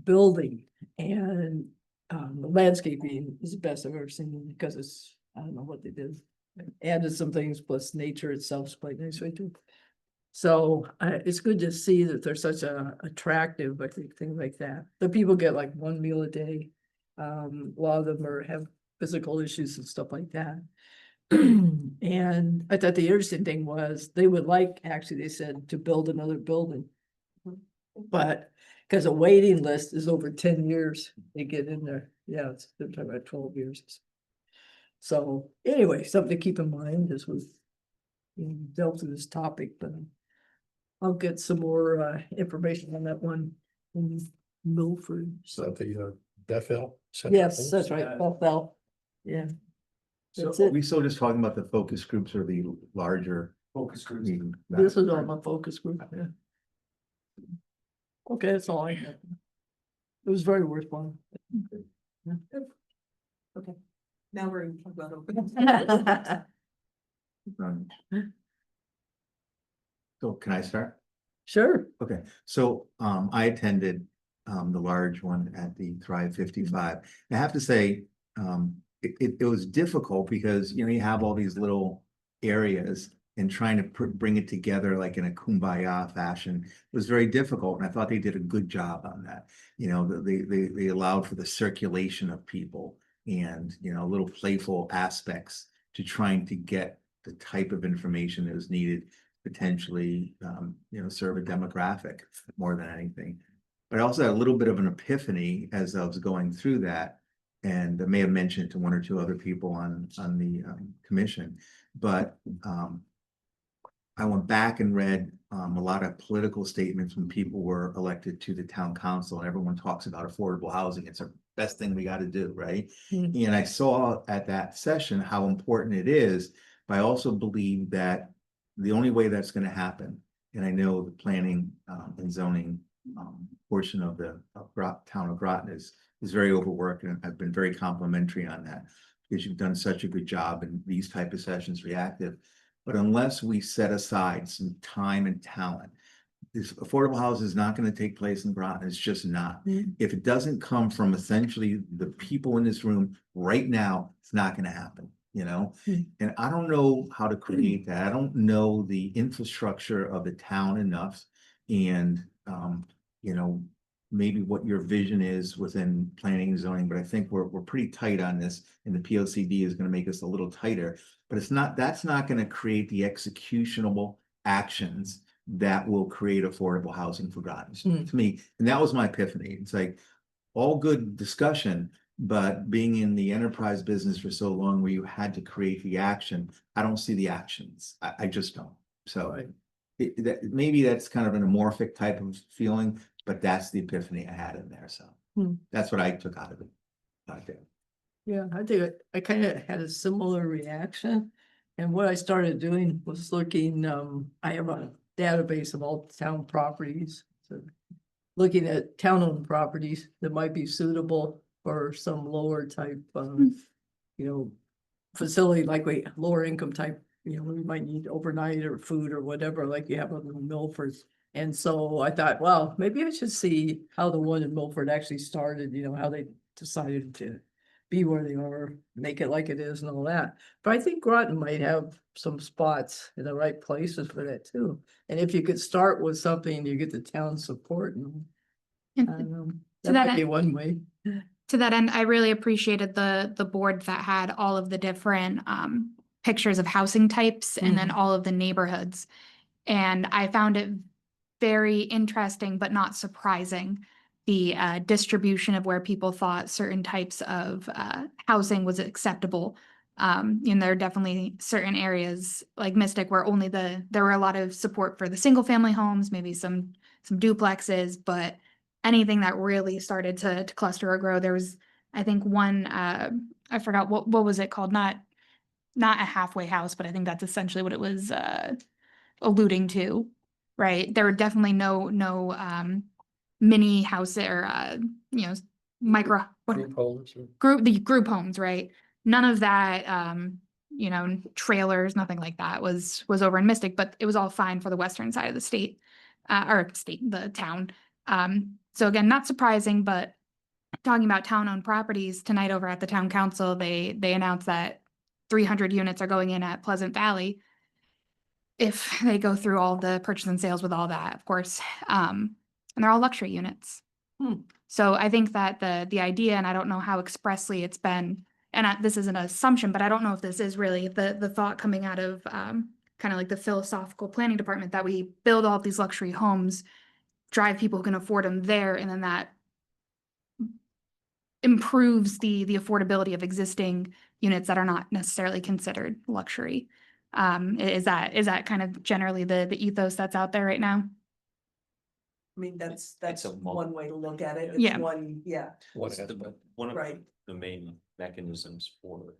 [SPEAKER 1] Building, and the landscaping is the best I've ever seen because it's, I don't know what they did. Added some things, plus nature itself is quite nice right too. So it's good to see that there's such a attractive, I think, thing like that. The people get like 1 meal a day. A lot of them have physical issues and stuff like that. And I thought the interesting thing was they would like, actually, they said, to build another building. But because a waiting list is over 10 years, they get in there. Yeah, they're talking about 12 years. So anyway, something to keep in mind as we delve through this topic, but I'll get some more information on that one in Milford.
[SPEAKER 5] So the Bethel.
[SPEAKER 1] Yes, that's right, Bel-Aire. Yeah.
[SPEAKER 11] So
[SPEAKER 1] That's
[SPEAKER 11] are
[SPEAKER 1] it.
[SPEAKER 11] we still just talking about the focus groups or the larger?
[SPEAKER 7] Focus groups.
[SPEAKER 11] meeting?
[SPEAKER 1] This is all my focus group, yeah. Okay, that's all I have. It was very worthwhile. Yeah.
[SPEAKER 3] Okay. Now we're going to talk about
[SPEAKER 11] Um, So can I start?
[SPEAKER 1] Sure.
[SPEAKER 11] Okay, so I attended the large one at the Thrive 55. I have to say, it was difficult because, you know, you have all these little areas and trying to bring it together like in a kumbaya fashion was very difficult. And I thought they did a good job on that. You know, they allowed for the circulation of people and, you know, little playful aspects to trying to get the type of information that was needed, potentially, you know, serve a demographic more than anything. But I also had a little bit of an epiphany as I was going through that. And I may have mentioned it to one or two other people on the commission, but I went back and read a lot of political statements when people were elected to the town council, and everyone talks about affordable housing. It's the best thing we got to do, right?
[SPEAKER 1] Mm.
[SPEAKER 11] And I saw at that session how important it is, but I also believe that the only way that's going to happen, and I know the planning and zoning portion of the town of Groton is very overworked, and I've been very complimentary on that because you've done such a good job in these type of sessions, reactive. But unless we set aside some time and talent, this affordable housing is not going to take place in Groton. It's just not.
[SPEAKER 1] Mm.
[SPEAKER 11] If it doesn't come from essentially the people in this room right now, it's not going to happen, you know?
[SPEAKER 1] Mm.
[SPEAKER 11] And I don't know how to create that. I don't know the infrastructure of the town enough. And, you know, maybe what your vision is within planning and zoning, but I think we're pretty tight on this, and the POCD is going to make us a little tighter. But it's not, that's not going to create the executionable actions that will create affordable housing for Groton, to me. And that was my epiphany. It's like all good discussion, but being in the enterprise business for so long where you had to create the action, I don't see the actions. I just don't. So maybe that's kind of an amorphic type of feeling, but that's the epiphany I had in there. So that's what I took out of it.
[SPEAKER 1] Yeah, I think I kind of had a similar reaction. And what I started doing was looking, I have a database of all town properties. So looking at town-owned properties that might be suitable for some lower type, you know, facility, like lower income type, you know, we might need overnight or food or whatever, like you have in Milford. And so I thought, well, maybe I should see how the one in Milford actually started, you know, how they decided to be where they are, make it like it is and all that. But I think Groton might have some spots in the right places for that too. And if you could start with something, you get the town support, and I don't know,
[SPEAKER 12] So
[SPEAKER 1] that might be one way.
[SPEAKER 12] To that end, I really appreciated the board that had all of the different pictures of housing types and then all of the neighborhoods. And I found it very interesting, but not surprising, the distribution of where people thought certain types of housing was acceptable. And there are definitely certain areas like Mystic where only there were a lot of support for the single family homes, maybe some duplexes, but anything that really started to cluster or grow. There was, I think, one, I forgot what was it called? Not a halfway house, but I think that's essentially what it was. alluding to, right? There were definitely no mini house or micro
[SPEAKER 5] Group homes or-
[SPEAKER 12] the group homes, right? None of that trailers, nothing like that was over in Mystic, but it was all fine for the western side of the state, the town. So again, not surprising, but talking about town-owned properties tonight over at the town council, they announced that 300 units are going in at Pleasant Valley if they go through all the purchase and sales with all that, of course. And they're all luxury units. So I think that the idea, and I don't know how expressly it's been, and this is an assumption, but I don't know if this is really the thought coming out of kind of like the philosophical planning department, that we build all these luxury homes, drive people who can afford them there, and then that improves the affordability of existing units that are not necessarily considered luxury. Is that kind of generally the ethos that's out there right now?
[SPEAKER 3] I mean, that's
[SPEAKER 14] a
[SPEAKER 3] one way to look at it.
[SPEAKER 12] Yeah.
[SPEAKER 3] It's one, yeah,
[SPEAKER 5] What
[SPEAKER 14] It's the-
[SPEAKER 5] aspect?
[SPEAKER 14] One of
[SPEAKER 3] right.
[SPEAKER 14] the main mechanisms for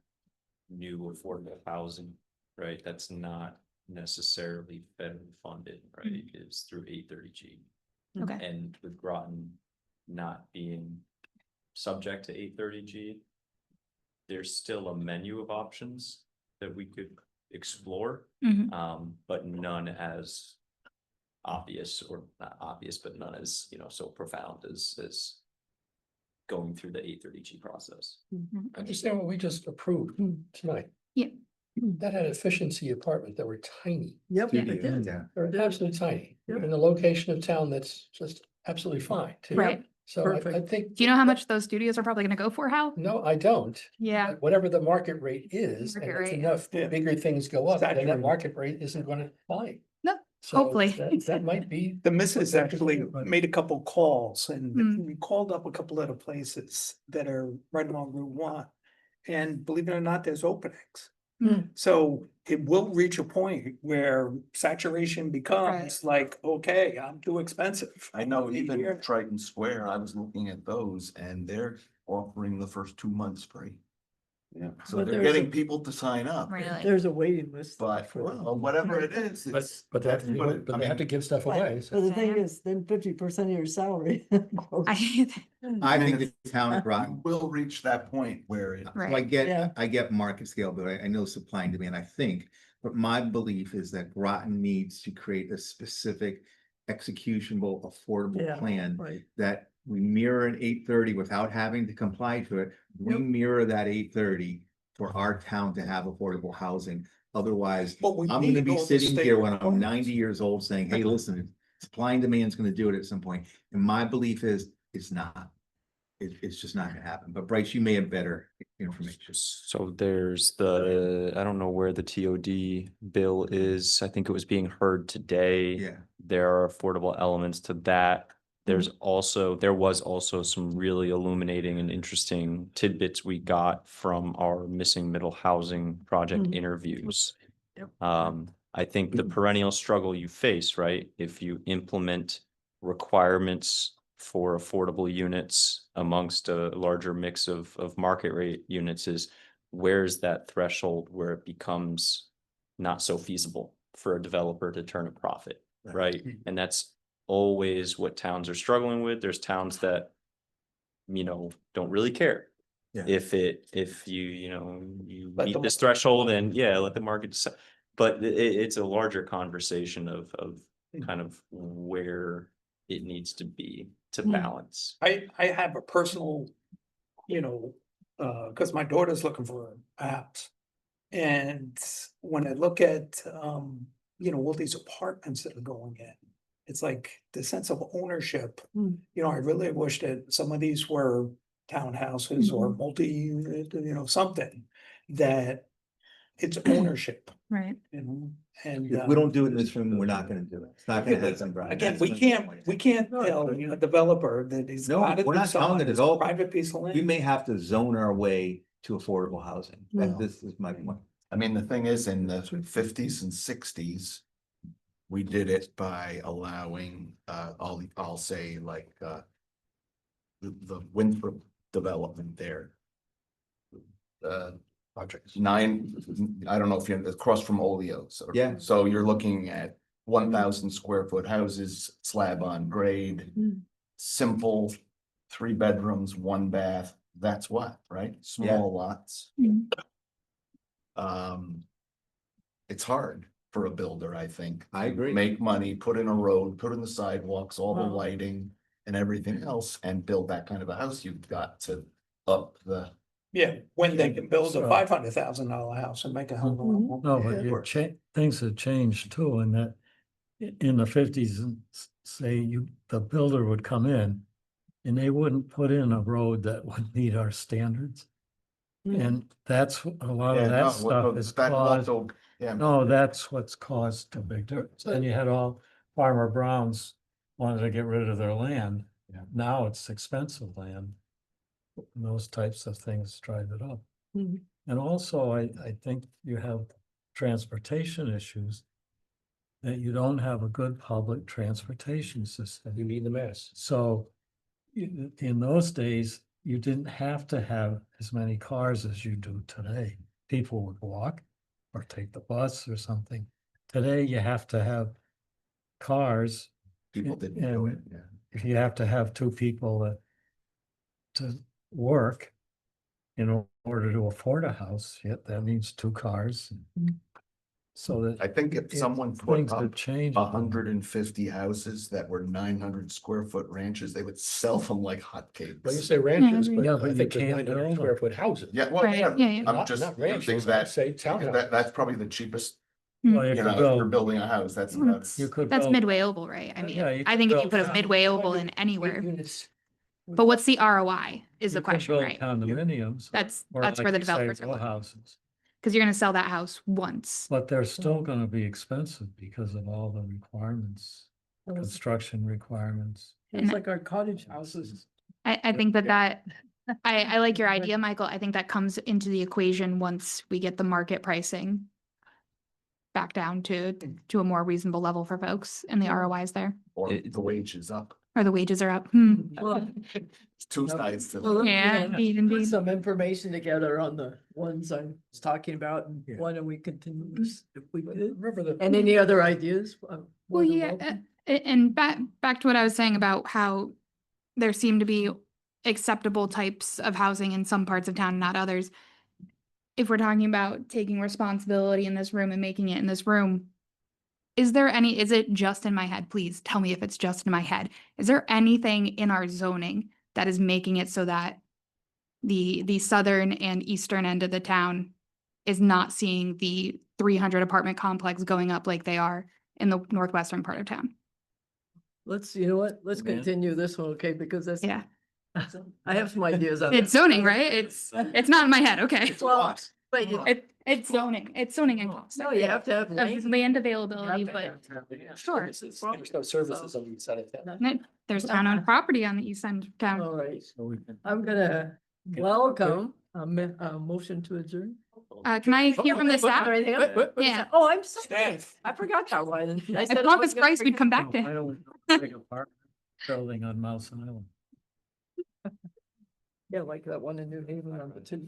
[SPEAKER 14] new affordable housing, right? That's not necessarily federally funded, right? Is through 830G.
[SPEAKER 12] Okay.
[SPEAKER 14] And with Groton not being subject to 830G, there's still a menu of options that we could explore,
[SPEAKER 12] Mhm.
[SPEAKER 14] but none as obvious, or not obvious, but none as, so profound as going through the 830G process.
[SPEAKER 5] Understand what we just approved tonight?
[SPEAKER 12] Yeah.
[SPEAKER 5] That had efficiency apartment that were tiny.
[SPEAKER 1] Yep,
[SPEAKER 12] Yeah.
[SPEAKER 1] they did.
[SPEAKER 11] Yeah.
[SPEAKER 5] They're absolutely tiny,
[SPEAKER 1] Yep.
[SPEAKER 5] in a location of town that's just absolutely fine too.
[SPEAKER 12] Right.
[SPEAKER 5] So I
[SPEAKER 1] Perfect.
[SPEAKER 5] think.
[SPEAKER 12] Do you know how much those studios are probably going to go for, Hal?
[SPEAKER 5] No, I don't.
[SPEAKER 12] Yeah.
[SPEAKER 5] But whatever the market rate is, and
[SPEAKER 12] Market
[SPEAKER 5] if
[SPEAKER 12] rate.
[SPEAKER 5] enough
[SPEAKER 13] Yeah.
[SPEAKER 5] bigger things go up, then that
[SPEAKER 13] Saturated.
[SPEAKER 5] market rate isn't gonna fly.
[SPEAKER 12] No,
[SPEAKER 5] So
[SPEAKER 12] hopefully.
[SPEAKER 5] That might be.
[SPEAKER 13] The missus actually made a couple calls and
[SPEAKER 12] Hmm.
[SPEAKER 13] we called up a couple other places that are right along Route 1. And believe it or not, there's openings.
[SPEAKER 12] Hmm.
[SPEAKER 13] So it will reach a point where saturation becomes like, okay, I'm too expensive.
[SPEAKER 4] I know even
[SPEAKER 13] Here.
[SPEAKER 4] Triton Square, I was looking at those and they're offering the first 2 months free. Yeah, so
[SPEAKER 1] But
[SPEAKER 4] they're
[SPEAKER 1] there's
[SPEAKER 4] getting
[SPEAKER 1] a-
[SPEAKER 4] people to sign up,
[SPEAKER 12] Really?
[SPEAKER 1] There's a waiting list.
[SPEAKER 4] but
[SPEAKER 1] for them.
[SPEAKER 4] well, whatever it is, it's.
[SPEAKER 5] But they have to,
[SPEAKER 4] that's what it-
[SPEAKER 5] but
[SPEAKER 4] I
[SPEAKER 5] they have to
[SPEAKER 4] mean,
[SPEAKER 5] give stuff away.
[SPEAKER 1] But the thing
[SPEAKER 12] Sam?
[SPEAKER 1] is, then 50% of your salary.
[SPEAKER 12] I,
[SPEAKER 11] I
[SPEAKER 4] mean,
[SPEAKER 11] think the town of Groton,
[SPEAKER 4] Will reach that point where it.
[SPEAKER 11] so I
[SPEAKER 12] right.
[SPEAKER 1] Yeah.
[SPEAKER 11] get market scale, but I know supply and demand, I think. But my belief is that Groton needs to create a specific executable, affordable
[SPEAKER 1] Yeah,
[SPEAKER 11] plan
[SPEAKER 1] right.
[SPEAKER 11] that we mirror an 830 without having to comply to it. We
[SPEAKER 1] Yep.
[SPEAKER 11] mirror that 830 for our town to have affordable housing. Otherwise,
[SPEAKER 13] But we
[SPEAKER 11] I'm gonna
[SPEAKER 13] need
[SPEAKER 11] be
[SPEAKER 13] all the
[SPEAKER 11] sitting
[SPEAKER 13] state
[SPEAKER 11] here when I'm
[SPEAKER 13] requirements.
[SPEAKER 11] 90 years old saying, hey, listen, supply and demand is gonna do it at some point. And my belief is, it's not. It's just not gonna happen. But Bryce, you may have better information.
[SPEAKER 14] So there's I don't know where the TOD bill is. I think it was being heard today.
[SPEAKER 11] Yeah.
[SPEAKER 14] There are affordable elements to that. There was also some really illuminating and interesting tidbits we got from our missing middle housing project
[SPEAKER 1] Mhm.
[SPEAKER 14] interviews.
[SPEAKER 1] Yep.
[SPEAKER 14] I think the perennial struggle you face, right? If you implement requirements for affordable units amongst a larger mix of market rate units, is where's that threshold where it becomes not so feasible for a developer to turn a profit, right? And that's always what towns are struggling with. There's towns that, don't really care.
[SPEAKER 11] Yeah.
[SPEAKER 14] If you
[SPEAKER 13] Let
[SPEAKER 14] meet
[SPEAKER 13] the
[SPEAKER 14] this threshold, and let the market decide. But it's a larger conversation of kind of where it needs to be to balance.
[SPEAKER 13] I have a personal, cause my daughter's looking for a house. And when I look at, all these apartments that are going in, it's like the sense of ownership. I really wish that some of these were townhouses or multi-unit, something that it's ownership,
[SPEAKER 12] Right.
[SPEAKER 13] and.
[SPEAKER 11] If we don't do it in this room, we're not gonna do it. It's not gonna happen, Brian.
[SPEAKER 13] Again,
[SPEAKER 11] That's
[SPEAKER 13] we
[SPEAKER 11] what-
[SPEAKER 13] can't tell a developer that he's.
[SPEAKER 11] No,
[SPEAKER 13] gotta
[SPEAKER 11] we're
[SPEAKER 13] do
[SPEAKER 11] not telling
[SPEAKER 13] something.
[SPEAKER 11] the
[SPEAKER 13] It's a
[SPEAKER 11] developer.
[SPEAKER 13] Private piece of land.
[SPEAKER 11] We may have to zone our way to affordable housing. This is my point.
[SPEAKER 4] I mean, the thing is, in the 50s and 60s, we did it by allowing, I'll say like, the Winthrop development there. Project 9, I don't know if you're across from Oleo's.
[SPEAKER 11] Yeah.
[SPEAKER 4] So you're looking at 1,000 square foot houses, slab on grade,
[SPEAKER 1] Mm.
[SPEAKER 4] simple, 3 bedrooms, 1 bath, that's what, right? Small lots.
[SPEAKER 12] Mhm.
[SPEAKER 4] It's hard for a builder, I think.
[SPEAKER 9] I agree.
[SPEAKER 4] Make money, put in a road, put in the sidewalks, all the
[SPEAKER 1] Wow.
[SPEAKER 4] lighting and everything else, and build that kind of a house. You've got to up the.
[SPEAKER 13] Yeah, when they can build a
[SPEAKER 2] So-
[SPEAKER 13] $500,000 house and make a hell of a lot more.
[SPEAKER 2] No, but you things have changed too, in that in the fifties, say the builder would come in and they wouldn't put in a road that would meet our standards. And that's a lot
[SPEAKER 4] Yeah,
[SPEAKER 2] of
[SPEAKER 4] no,
[SPEAKER 2] that
[SPEAKER 4] well,
[SPEAKER 2] stuff is
[SPEAKER 4] that
[SPEAKER 2] caused.
[SPEAKER 4] also, yeah.
[SPEAKER 2] No, that's what's caused a big difference. And you had all Farmer Browns wanted to get rid of their land.
[SPEAKER 9] Yeah.
[SPEAKER 2] Now it's expensive land. And those types of things drive it up.
[SPEAKER 1] Mhm.
[SPEAKER 2] And also, I think you have transportation issues. That you don't have a good public transportation system.
[SPEAKER 9] You need the mess.
[SPEAKER 2] So in those days, you didn't have to have as many cars as you do today. People would walk or take the bus or something. Today, you have to have cars.
[SPEAKER 4] People didn't do it,
[SPEAKER 2] And
[SPEAKER 4] yeah.
[SPEAKER 2] if you have to have 2 people to work in order to afford a house, that means 2 cars. So that.
[SPEAKER 4] I think if someone put
[SPEAKER 2] Things have
[SPEAKER 4] up
[SPEAKER 2] changed.
[SPEAKER 4] 150 houses that were 900 square foot ranches, they would sell them like hotcakes.
[SPEAKER 9] Well, you say ranches,
[SPEAKER 12] agree.
[SPEAKER 9] but
[SPEAKER 2] Yeah,
[SPEAKER 9] I
[SPEAKER 2] but you
[SPEAKER 9] think the
[SPEAKER 2] can't
[SPEAKER 9] 900
[SPEAKER 2] build
[SPEAKER 9] square
[SPEAKER 2] them.
[SPEAKER 9] foot houses.
[SPEAKER 4] Yeah, well,
[SPEAKER 12] Right,
[SPEAKER 4] yeah,
[SPEAKER 12] yeah, yeah.
[SPEAKER 4] I'm
[SPEAKER 9] Not
[SPEAKER 4] just using
[SPEAKER 9] ranches, I'd
[SPEAKER 4] that,
[SPEAKER 9] say townhouses.
[SPEAKER 4] that's probably the cheapest,
[SPEAKER 2] Well,
[SPEAKER 4] you know, if you're building a house, that's about.
[SPEAKER 2] You could
[SPEAKER 12] That's
[SPEAKER 2] build.
[SPEAKER 12] midway oval, right? I mean,
[SPEAKER 2] Yeah, you
[SPEAKER 12] I
[SPEAKER 2] could
[SPEAKER 12] think if you
[SPEAKER 2] build
[SPEAKER 12] put a
[SPEAKER 2] down-
[SPEAKER 12] midway oval in anywhere,
[SPEAKER 9] Units.
[SPEAKER 12] but what's the ROI is the
[SPEAKER 2] You could
[SPEAKER 12] question,
[SPEAKER 2] build
[SPEAKER 12] right?
[SPEAKER 2] Condominiums.
[SPEAKER 12] That's
[SPEAKER 2] or
[SPEAKER 12] where
[SPEAKER 2] like
[SPEAKER 12] the
[SPEAKER 2] you say,
[SPEAKER 12] developers are
[SPEAKER 2] row
[SPEAKER 12] looking,
[SPEAKER 2] houses,
[SPEAKER 12] because you're gonna sell that house once.
[SPEAKER 2] but they're still gonna be expensive because of all the requirements, construction requirements.
[SPEAKER 1] It's
[SPEAKER 12] And-
[SPEAKER 1] like our cottage houses.
[SPEAKER 12] I think I like your idea, Michael. I think that comes into the equation once we get the market pricing back down to a more reasonable level for folks and the ROIs there,
[SPEAKER 4] Or the wage is up.
[SPEAKER 12] or the wages are up. Hmm.
[SPEAKER 1] Well,
[SPEAKER 4] It's 2 sides to
[SPEAKER 1] well,
[SPEAKER 4] the.
[SPEAKER 1] let me,
[SPEAKER 12] Yeah, indeed,
[SPEAKER 1] put
[SPEAKER 12] indeed.
[SPEAKER 1] some information together on the ones I was talking about, and
[SPEAKER 2] Yeah.
[SPEAKER 1] why don't we continue this if we could?
[SPEAKER 9] Remember the.
[SPEAKER 1] And any other ideas?
[SPEAKER 12] Well, yeah, and back to what I was saying about how there seem to be acceptable types of housing in some parts of town, not others. If we're talking about taking responsibility in this room and making it in this room, is it just in my head? Please tell me if it's just in my head. Is there anything in our zoning that is making it so that the southern and eastern end of the town is not seeing the 300 apartment complex going up like they are in the northwestern part of town?
[SPEAKER 1] You know what? Let's
[SPEAKER 2] Yeah.
[SPEAKER 1] continue this one, okay, because that's.
[SPEAKER 12] Yeah.
[SPEAKER 1] I have some ideas on
[SPEAKER 12] It's
[SPEAKER 1] that.
[SPEAKER 12] zoning, right? It's not in my head, okay.
[SPEAKER 1] Well, but you.
[SPEAKER 12] It's zoning and cost.
[SPEAKER 1] No, you have to have.
[SPEAKER 12] Of land availability, but sure.
[SPEAKER 9] There's no services on the east side of town.
[SPEAKER 12] There's town-owned property on the east end of town.
[SPEAKER 1] All right,
[SPEAKER 2] So we can.
[SPEAKER 1] I'm gonna welcome a motion to adjourn.
[SPEAKER 12] Can I hear from the staff? Yeah.
[SPEAKER 1] Oh, I'm sorry. I forgot that one.
[SPEAKER 12] I promised Bryce we'd come back to
[SPEAKER 2] Why
[SPEAKER 12] him.
[SPEAKER 2] don't we take apart building on Mouse Island?
[SPEAKER 1] Yeah, like that one in New Haven on the two.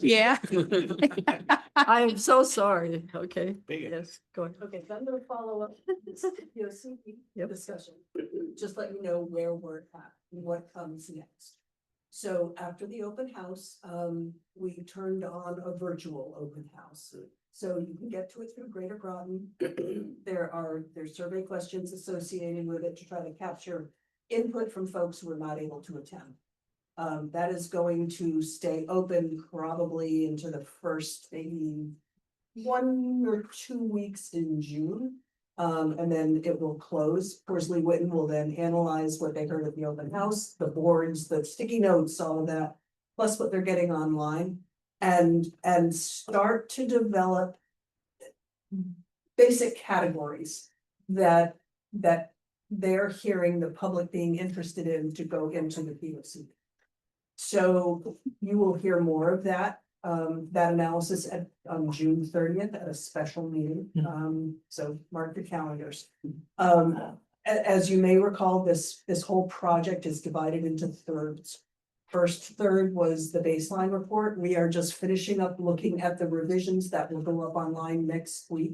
[SPEAKER 2] Yeah.
[SPEAKER 12] Yeah.
[SPEAKER 1] I am so sorry. Okay,
[SPEAKER 9] Big.
[SPEAKER 1] yes, go ahead.
[SPEAKER 3] Okay, so I'm gonna follow up this
[SPEAKER 1] Yep.
[SPEAKER 3] discussion, just let you know where we're at and what comes next. So after the open house, we turned on a virtual open house. So you can get to it through Greater Groton. There's survey questions associated with it to try to capture input from folks who are not able to attend. That is going to stay open probably into the first maybe 1 or 2 weeks in June. And then it will close. Horsley Witten will then analyze what they heard at the open house, the boards, the sticky notes, all of that, plus what they're getting online, and start to develop basic categories that they're hearing the public being interested in to go into the POC. So you will hear more of that analysis on June 30th at a special meeting. So mark your calendars. As you may recall, this whole project is divided into thirds. first third was the baseline report. We are just finishing up looking at the revisions that will go up online next week.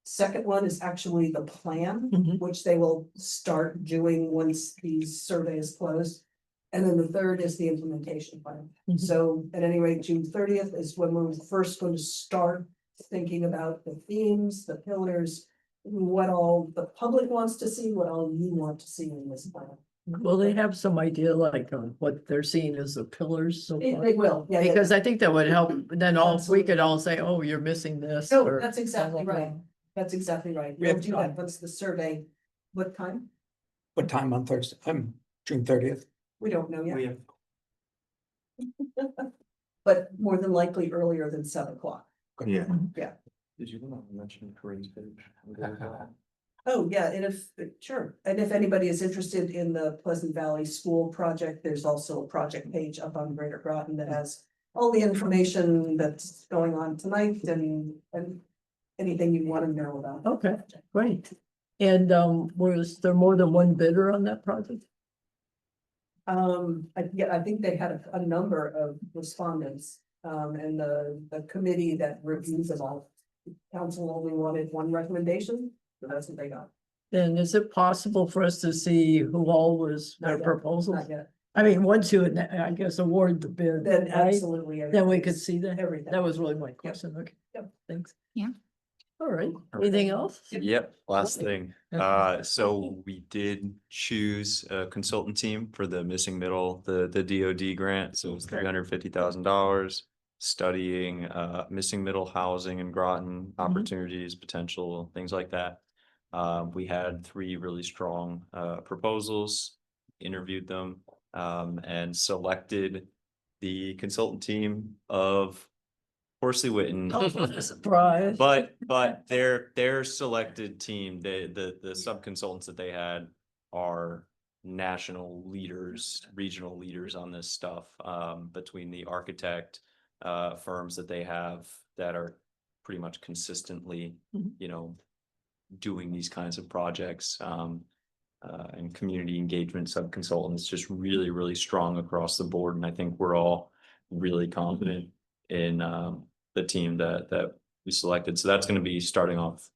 [SPEAKER 3] Second one is actually the plan,
[SPEAKER 1] Mhm.
[SPEAKER 3] which they will start doing once these surveys close. And then the third is the implementation plan.
[SPEAKER 1] Mhm.
[SPEAKER 3] So at any rate, June 30th is when we're first going to start thinking about the themes, the pillars, what all the public wants to see, what all you want to see in this plan.
[SPEAKER 1] Will they have some idea like on what they're seeing as the pillars so far?
[SPEAKER 3] They will, yeah.
[SPEAKER 1] Because I think that would help, then all, we could all say, oh, you're missing this.
[SPEAKER 3] No,
[SPEAKER 1] or-
[SPEAKER 3] that's exactly right. That's exactly right.
[SPEAKER 13] We
[SPEAKER 3] We'll
[SPEAKER 13] have
[SPEAKER 3] do that
[SPEAKER 13] time.
[SPEAKER 3] once the survey, what time?
[SPEAKER 13] What time on Thursday? June 30th.
[SPEAKER 3] We don't know yet.
[SPEAKER 7] We have
[SPEAKER 3] But more than likely earlier than 7 o'clock.
[SPEAKER 4] Yeah.
[SPEAKER 8] Did you want to mention Corinne's page?
[SPEAKER 3] Oh, yeah, and if, sure, and if anybody is interested in the Pleasant Valley School project, there's also a project page up on Greater Groton that has all the information that's going on tonight and anything you want to know about. the
[SPEAKER 1] Okay.
[SPEAKER 3] project.
[SPEAKER 1] Great. And was there more than one bidder on that project?
[SPEAKER 3] I think they had a number of respondents, and the committee that reviews it all. Council only wanted one recommendation, so that's what they got.
[SPEAKER 1] Then is it possible for us to see who all was
[SPEAKER 3] Not
[SPEAKER 1] their
[SPEAKER 3] yet.
[SPEAKER 1] proposals?
[SPEAKER 3] Not yet.
[SPEAKER 1] I mean, once you, I guess, award the bid,
[SPEAKER 3] Then
[SPEAKER 1] right?
[SPEAKER 3] absolutely.
[SPEAKER 1] Then we could
[SPEAKER 3] everything's-
[SPEAKER 1] see that.
[SPEAKER 3] Everything.
[SPEAKER 1] That was really my question. Okay.
[SPEAKER 3] Yep.
[SPEAKER 1] Thanks.
[SPEAKER 12] Yeah.
[SPEAKER 1] All right. Anything else?
[SPEAKER 14] Yep, last
[SPEAKER 1] Okay.
[SPEAKER 14] thing.
[SPEAKER 1] Okay.
[SPEAKER 14] So we did choose a consultant team for the missing middle, the DoD grant, so it's $350,000. Studying missing middle housing and Groton opportunities, potential, things like that. We had 3 really strong proposals, interviewed them, and selected the consultant team of Horsley Witten.
[SPEAKER 1] Oh, what a surprise.
[SPEAKER 14] But their selected team, the sub-consultants that they had are national leaders, regional leaders on this stuff, between the architect firms that they have that are pretty much consistently,
[SPEAKER 1] Mhm.
[SPEAKER 14] you know, doing these kinds of projects, and community engagement sub-consultants, just really, really strong across the board. And I think we're all really confident in the team that we selected. So that's going to be starting off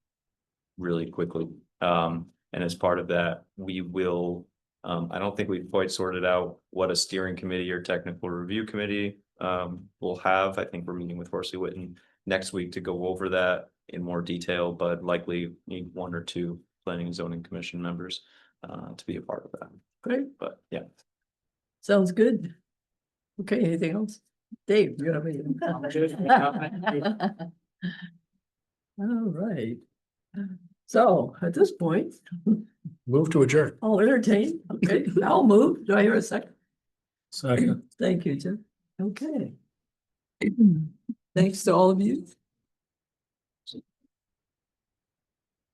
[SPEAKER 14] really quickly. And as part of that, we will, I don't think we've quite sorted out what a steering committee or technical review committee will have. I think we're meeting with Horsley Witten next week to go over that in more detail, but likely need 1 or 2 planning and zoning commission members to be a part of that.
[SPEAKER 1] Great.
[SPEAKER 14] But yeah.
[SPEAKER 1] Sounds good. Okay, anything else? Dave, you have anything? All right. So at this point,
[SPEAKER 5] Move to adjourn.
[SPEAKER 1] I'll entertain. Okay, I'll move. Do I hear a second?
[SPEAKER 2] Second.
[SPEAKER 1] Thank you, Jim. Okay. Thanks to all of you.